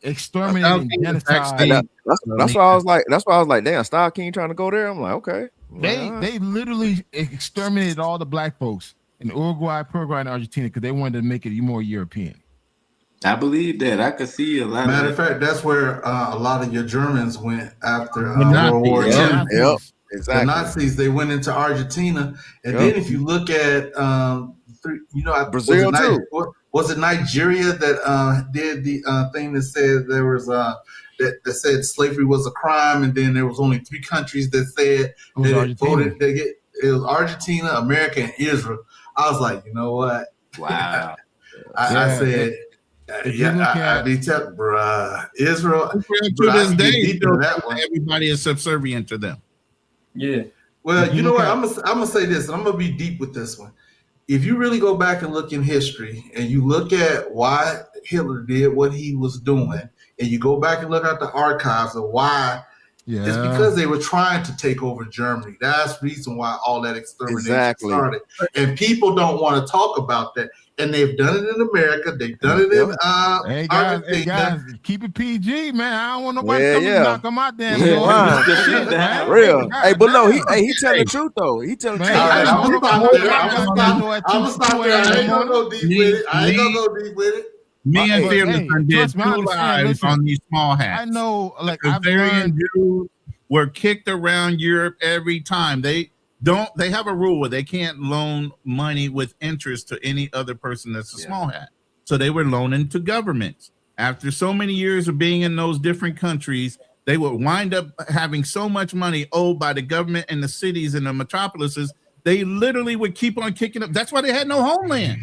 Exterminating genocide. That's why I was like, damn, Star King trying to go there. I'm like, okay. They literally exterminated all the black folks in Uruguay, Paraguay, and Argentina because they wanted to make it more European. I believe that. I could see a lot. Matter of fact, that's where a lot of your Germans went after World War II. Yep, exactly. The Nazis, they went into Argentina, and then if you look at Brazil too. Was it Nigeria that did the thing that said there was that said slavery was a crime, and then there was only 3 countries that said that it voted. It was Argentina, America, and Israel. I was like, you know what? Wow. I said, I be telling, bruh, Israel. To this day, everybody is subservient to them. Yeah. Well, you know what? I'm gonna say this, and I'm gonna be deep with this one. If you really go back and look in history and you look at why Hitler did what he was doing, and you go back and look at the archives of why, it's because they were trying to take over Germany. That's the reason why all that extermination started. And people don't want to talk about that. And they've done it in America. They've done it in Argentina. Hey guys, keep it PG, man. I don't want nobody coming to knock them out there. Shit, man. Real. Hey, but no, he telling the truth though. He telling the truth. I'm gonna stop there. I ain't gonna go deep with it. Me and Fearless did 2 lives on these small hats. I know, like Bavarian Jews were kicked around Europe every time. They have a rule where they can't loan money with interest to any other person that's a small hat. So they were loaning to governments. After so many years of being in those different countries, they would wind up having so much money owed by the government and the cities and the metropolises. They literally would keep on kicking up. That's why they had no homeland.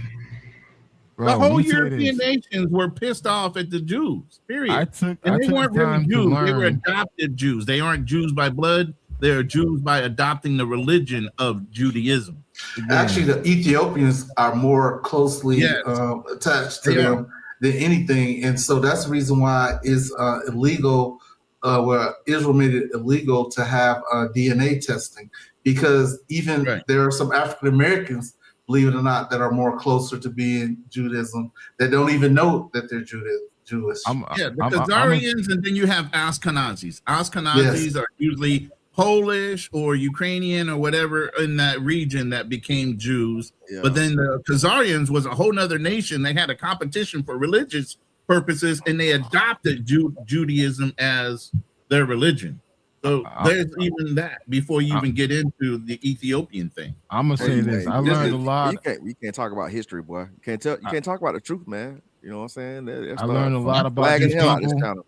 Bro, the whole European nations were pissed off at the Jews, period. They weren't really Jews. They were adopted Jews. They aren't Jews by blood. They are Jews by adopting the religion of Judaism. Actually, the Ethiopians are more closely attached to them than anything. And so that's the reason why it's illegal, where Israel made it illegal to have DNA testing. Because even there are some African Americans, believe it or not, that are more closer to being Judaism that don't even know that they're Jewish. The Khazarians, and then you have Ashkenazis. Ashkenazis are usually Polish or Ukrainian or whatever in that region that became Jews. But then the Khazarians was a whole nother nation. They had a competition for religious purposes, and they adopted Judaism as their religion. So there's even that before you even get into the Ethiopian thing. I'm gonna say this. I learned a lot. You can't talk about history, boy. You can't talk about the truth, man. You know what I'm saying? I learned a lot about these people.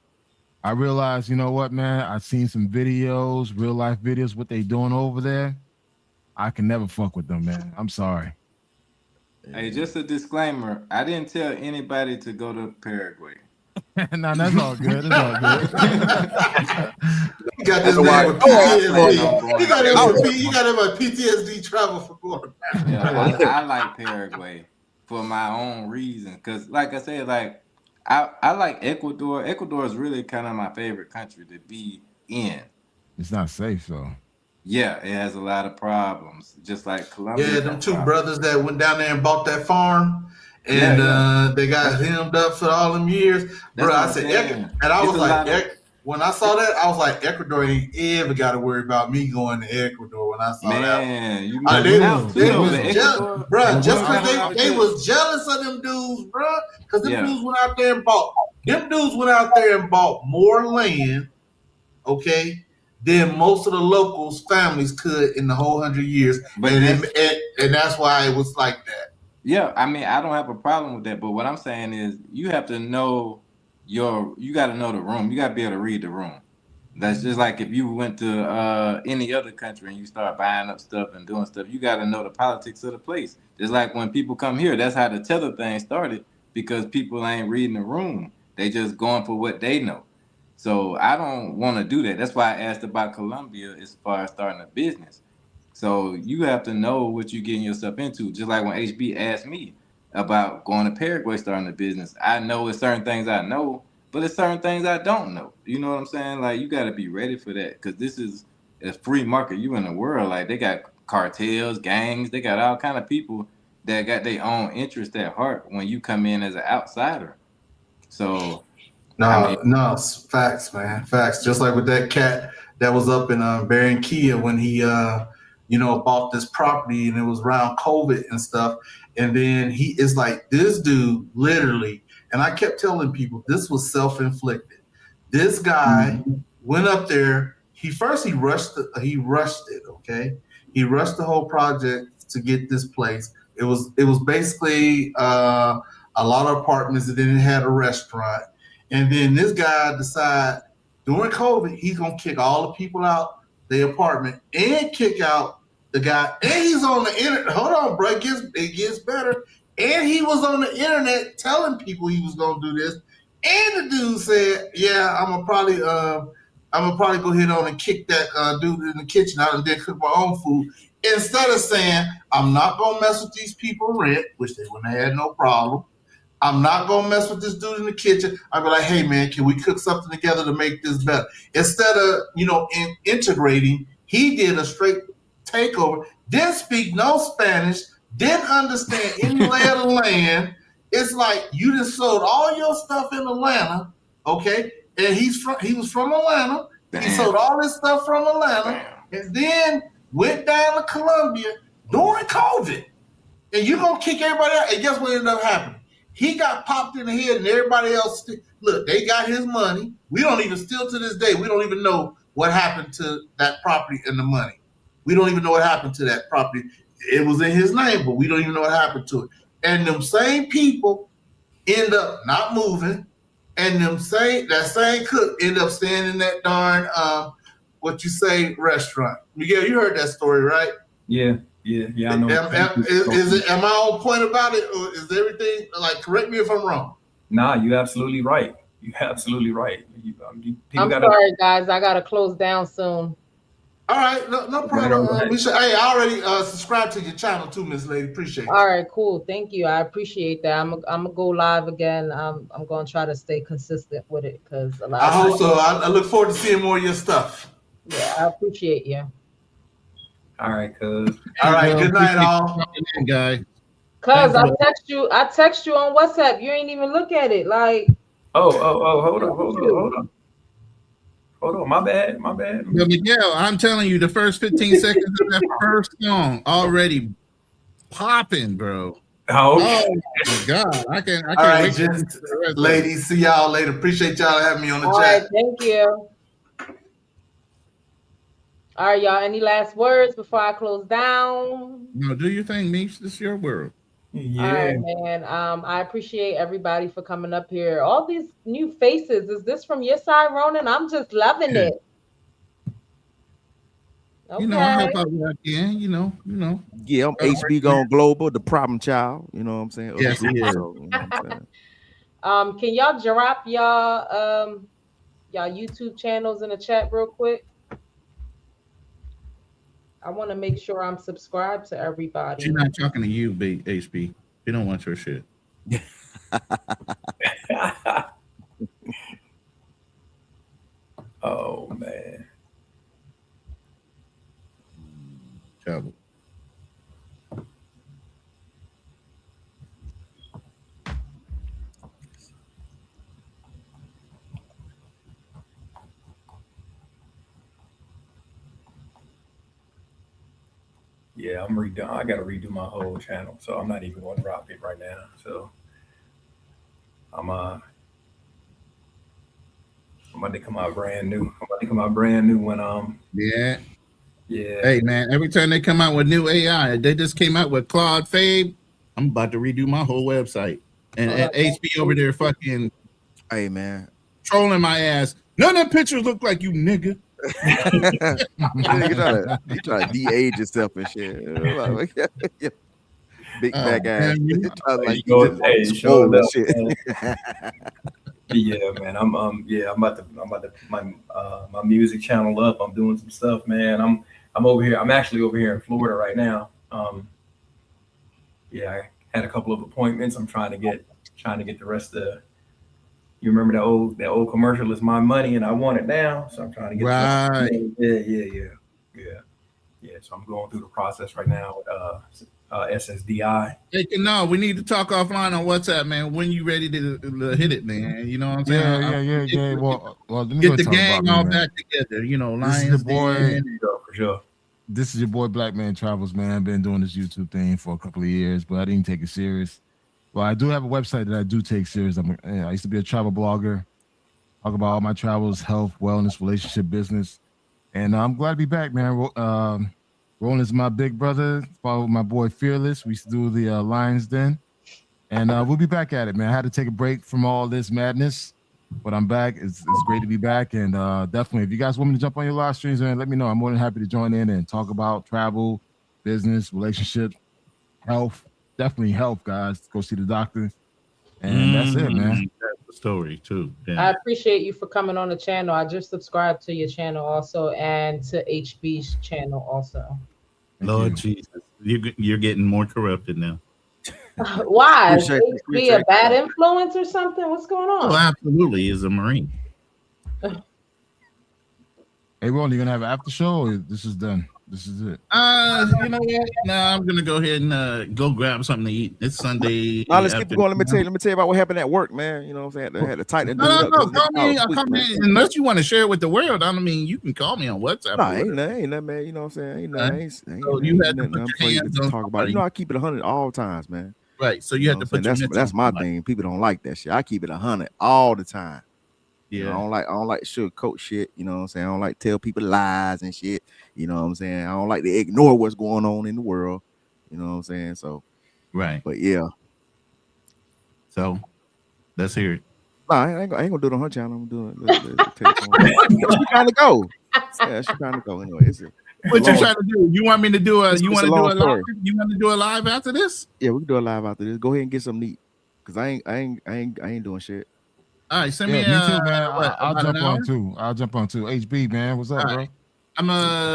I realized, you know what, man? I've seen some videos, real life videos, what they doing over there. I can never fuck with them, man. I'm sorry. Hey, just a disclaimer. I didn't tell anybody to go to Paraguay. No, that's all good. It's all good. You got this man with PTSD. You got him with PTSD travel for going. Yeah, I like Paraguay for my own reason. Because, like I said, like I like Ecuador. Ecuador is really kind of my favorite country to be in. It's not safe, though. Yeah, it has a lot of problems, just like Colombia. Yeah, them two brothers that went down there and bought that farm, and they got hemmed up for all them years. Bro, I said, and I was like, when I saw that, I was like, Ecuador ain't ever got to worry about me going to Ecuador. When I saw that, they was jealous, bro. Just because they was jealous of them dudes, bro, because them dudes went out there and bought more land, okay, than most of the locals' families could in the whole 100 years, and that's why it was like that. Yeah, I mean, I don't have a problem with that, but what I'm saying is, you have to know you got to know the room. You got to be able to read the room. That's just like if you went to any other country and you start buying up stuff and doing stuff, you got to know the politics of the place. Just like when people come here, that's how the tether thing started, because people ain't reading the room. They just going for what they know. So I don't want to do that. That's why I asked about Colombia as far as starting a business. So you have to know what you're getting yourself into. Just like when HB asked me about going to Paraguay, starting a business. I know it's certain things I know, but it's certain things I don't know. You know what I'm saying? Like, you got to be ready for that, because this is a free market. You in the world. Like, they got cartels, gangs. They got all kind of people that got their own interest at heart when you come in as an outsider. So... No, facts, man. Facts. Just like with that cat that was up in Barranquilla when he, bought this property, and it was around COVID and stuff. And then he is like, this dude literally, and I kept telling people this was self-inflicted. This guy went up there. He rushed it. Okay. He rushed the whole project to get this place. It was basically a lot of apartments, and then it had a restaurant. And then this guy decided during COVID, he's going to kick all the people out the apartment and kick out the guy. And he's on the internet. Hold on, bro. It gets better. And he was on the internet telling people he was going to do this. And the dude said, yeah, I'm going to probably go ahead on and kick that dude in the kitchen out and then cook my own food. Instead of saying, I'm not going to mess with these people rent, which they wouldn't have had no problem. I'm not going to mess with this dude in the kitchen. I'd be like, hey, man, can we cook something together to make this better? Instead of, integrating, he did a straight takeover, didn't speak no Spanish, didn't understand any lay of the land. It's like you just sold all your stuff in Atlanta, okay? And he was from Atlanta. Damn. He sold all this stuff from Atlanta. Damn. And then went down to Colombia during COVID. And you're going to kick everybody out. And guess what ended up happening? He got popped in the head, and everybody else, look, they got his money. We don't even, still to this day, we don't even know what happened to that property and the money. We don't even know what happened to that property. It was in his name, but we don't even know what happened to it. And them same people end up not moving, and that same cook end up staying in that darn, restaurant. Miguel, you heard that story, right? Yeah. Yeah, I know. Am I on point about it, or is everything like? Correct me if I'm wrong. Nah, you're absolutely right. I'm sorry, guys. I gotta close down soon. All right, no problem. I already subscribed to your channel too, Miss Lady. Appreciate it. All right, cool. Thank you. I appreciate that. I'm gonna go live again. I'm gonna try to stay consistent with it because I hope so. I look forward to seeing more of your stuff. Yeah, I appreciate you. All right, cuz. All right, good night, all. Guy. Cuz I text you on WhatsApp. You ain't even look at it. Like, hold on. My bad. Well, Miguel, I'm telling you, the first 15 seconds of that first song already popping, bro. Oh my God. I can't all right, wait. Ladies, see y'all later. Appreciate y'all having me on the chat. All right, thank you. All right, y'all. Any last words before I close down? No, do your thing, Meech. This is your world. Yeah. All right, man. I appreciate everybody for coming up here. All these new faces. Is this from your side, Ronan? I'm just loving it. Okay. You know, I help out where I can. You know. Yeah, I'm HB Gone Global, the problem child. You know what I'm saying? Yes, he is. So, you know what I'm saying? Can y'all drop y'all YouTube channels in the chat real quick? I want to make sure I'm subscribed to everybody. She's not talking to you, HB. You don't want your shit. Oh man. Trouble. Yeah, I'm redone. I gotta redo my whole channel, so I'm not even going to drop it right now. So I'm about to come out brand new. When Yeah. Yeah. Hey man, every time they come out with new AI, they just came out with Claude Fabe. I'm about to redo my whole website. And HB over there fucking, hey man, trolling my ass. None of the pictures look like you, nigga. you try to de-age yourself and shit. Big back ass. Yeah, man. I'm about to my music channel up. I'm doing some stuff, man. I'm over here. I'm actually over here in Florida right now. I had a couple of appointments. I'm trying to get the rest of. You remember that old commercial? Is my money and I want it now. So I'm trying to get right. Yeah. So I'm going through the process right now with SSDI. Hey, no, we need to talk offline on WhatsApp, man. When you ready to hit it, man? You know what I'm saying? Yeah. Well, let me get the gang all back together. You know, this is the boy. For sure. This is your boy Black Man Travels, man. I've been doing this YouTube thing for a couple of years, but I didn't take it serious. Well, I do have a website that I do take serious. I used to be a travel blogger, talk about all my travels, health, wellness, relationship, business, and I'm glad to be back, man. Roland is my big brother. Follow my boy Fearless. We used to do the Lions Den, and we'll be back at it, man. I had to take a break from all this madness, but I'm back. It's great to be back, and definitely, if you guys want me to jump on your live streams, man, let me know. I'm more than happy to join in and talk about travel, business, relationship, health. Definitely health, guys. Go see the doctor, and that's it, man. That's the story too. Damn. I appreciate you for coming on the channel. I just subscribed to your channel also, and to HB's channel also. Lord Jesus, you're getting more corrupted now. Why? Is HB a bad influence or something? What's going on? Oh, absolutely. He's a Marine. Hey, Ron, you gonna have an after show, or this is done? This is it. You know what? No, I'm gonna go ahead and go grab something to eat. It's Sunday. Now let's keep going. Let me tell you about what happened at work, man. You know what I'm saying? I had to tighten it up. No, call me. Unless you want to share it with the world, I mean, you can call me on WhatsApp. No, ain't nothing, man. You know what I'm saying? Ain't you had to put your hands on talk about. You know, I keep it 100 all times, man. Right. So you have to put that's my thing. People don't like that shit. I keep it 100 all the time. Yeah, you know, I don't like sugarcoat shit. You know what I'm saying? I don't like tell people lies and shit. You know what I'm saying? I don't like to ignore what's going on in the world. You know what I'm saying? So, right. But yeah. So, let's hear it. No, I ain't gonna do it on her channel. I'm doing it. She's trying to go. Yeah, she's trying to go. Anyway, what you trying to do? You want me to do a? You want to do a live? You want to do a live after this? Yeah, we can do a live after this. Go ahead and get some neat, cause I ain't doing shit. All right, send me. Me too, man. I'll jump on too. HB, man, what's up, bro? I'm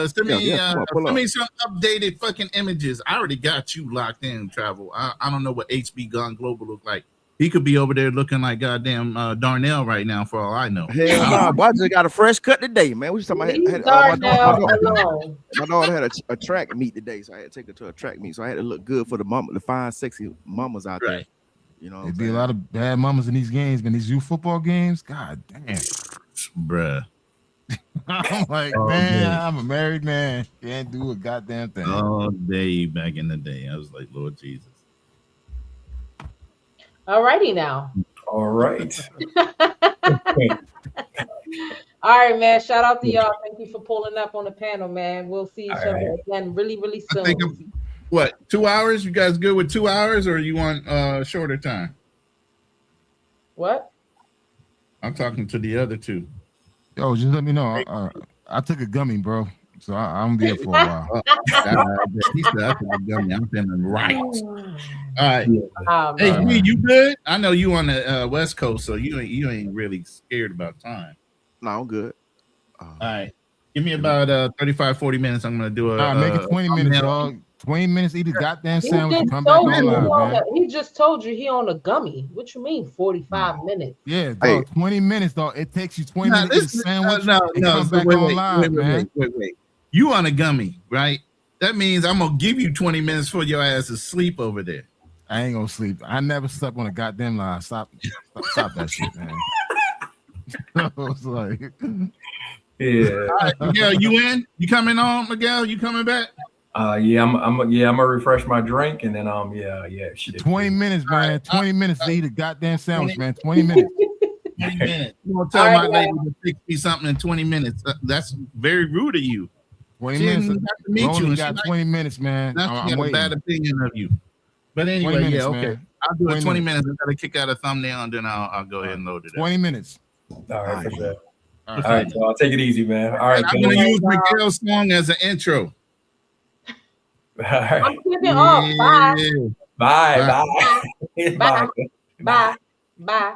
send me some updated fucking images. I already got you locked in, Travel. I don't know what HB Gone Global look like. He could be over there looking like goddamn Darnell right now, for all I know. Hell no, boy, I just got a fresh cut today, man. We just talking about my daughter had a track meet today, so I had to take her to a track meet. So I had to look good for the fine, sexy mamas out there. You know, there'd be a lot of bad mamas in these games, man. These youth football games, god damn, bruh. I'm like, man, I'm a married man, can't do a goddamn thing. All day back in the day, I was like, Lord Jesus. All righty now. All right. All right, man. Shout out to y'all. Thank you for pulling up on the panel, man. We'll see each other again really, really soon. What, 2 hours? You guys good with 2 hours, or you want shorter time? What? I'm talking to the other two. Yo, just let me know. I took a gummy, bro. So I'm gonna be here for a while. He said I took a gummy. I'm feeling right. All right. Hey, man. you good? I know you on the West Coast, so you ain't really scared about time. No, I'm good. All right. Give me about 35, 40 minutes. I'm gonna do make it 20 minutes, dog. 20 minutes, eat a goddamn sandwich, come back online, man. He just told you he on a gummy. What you mean 45 minutes? Yeah, dog, 20 minutes, dog. It takes you 20 minutes to eat a sandwich. Wait. You on a gummy, right? That means I'm gonna give you 20 minutes for your ass to sleep over there. I ain't gonna sleep. I never slept on a goddamn line. Stop that shit, man. I was like, yeah. All right, Miguel, you in? You coming on, Miguel? You coming back? Yeah, I'm gonna refresh my drink and then shit. 20 minutes, man. 20 minutes to eat a goddamn sandwich, man. 20 minutes. 20 minutes. You gonna tell my lady to fix me something in 20 minutes? That's very rude of you. 20 she minutes. Didn't have to meet you. Got 20 minutes, man. Now she got a bad opinion of you. But anyway, minutes, okay. Man. I'll do it 20 minutes. I gotta kick out a thumbnail and then I'll go ahead and load it. 20 minutes. All right, for sure. All right, so I'll take it easy, man. All right, I'm gonna use Miguel's song as an intro. All right. I'm keeping off. Bye. Bye. Bye. Bye. Bye. Bye.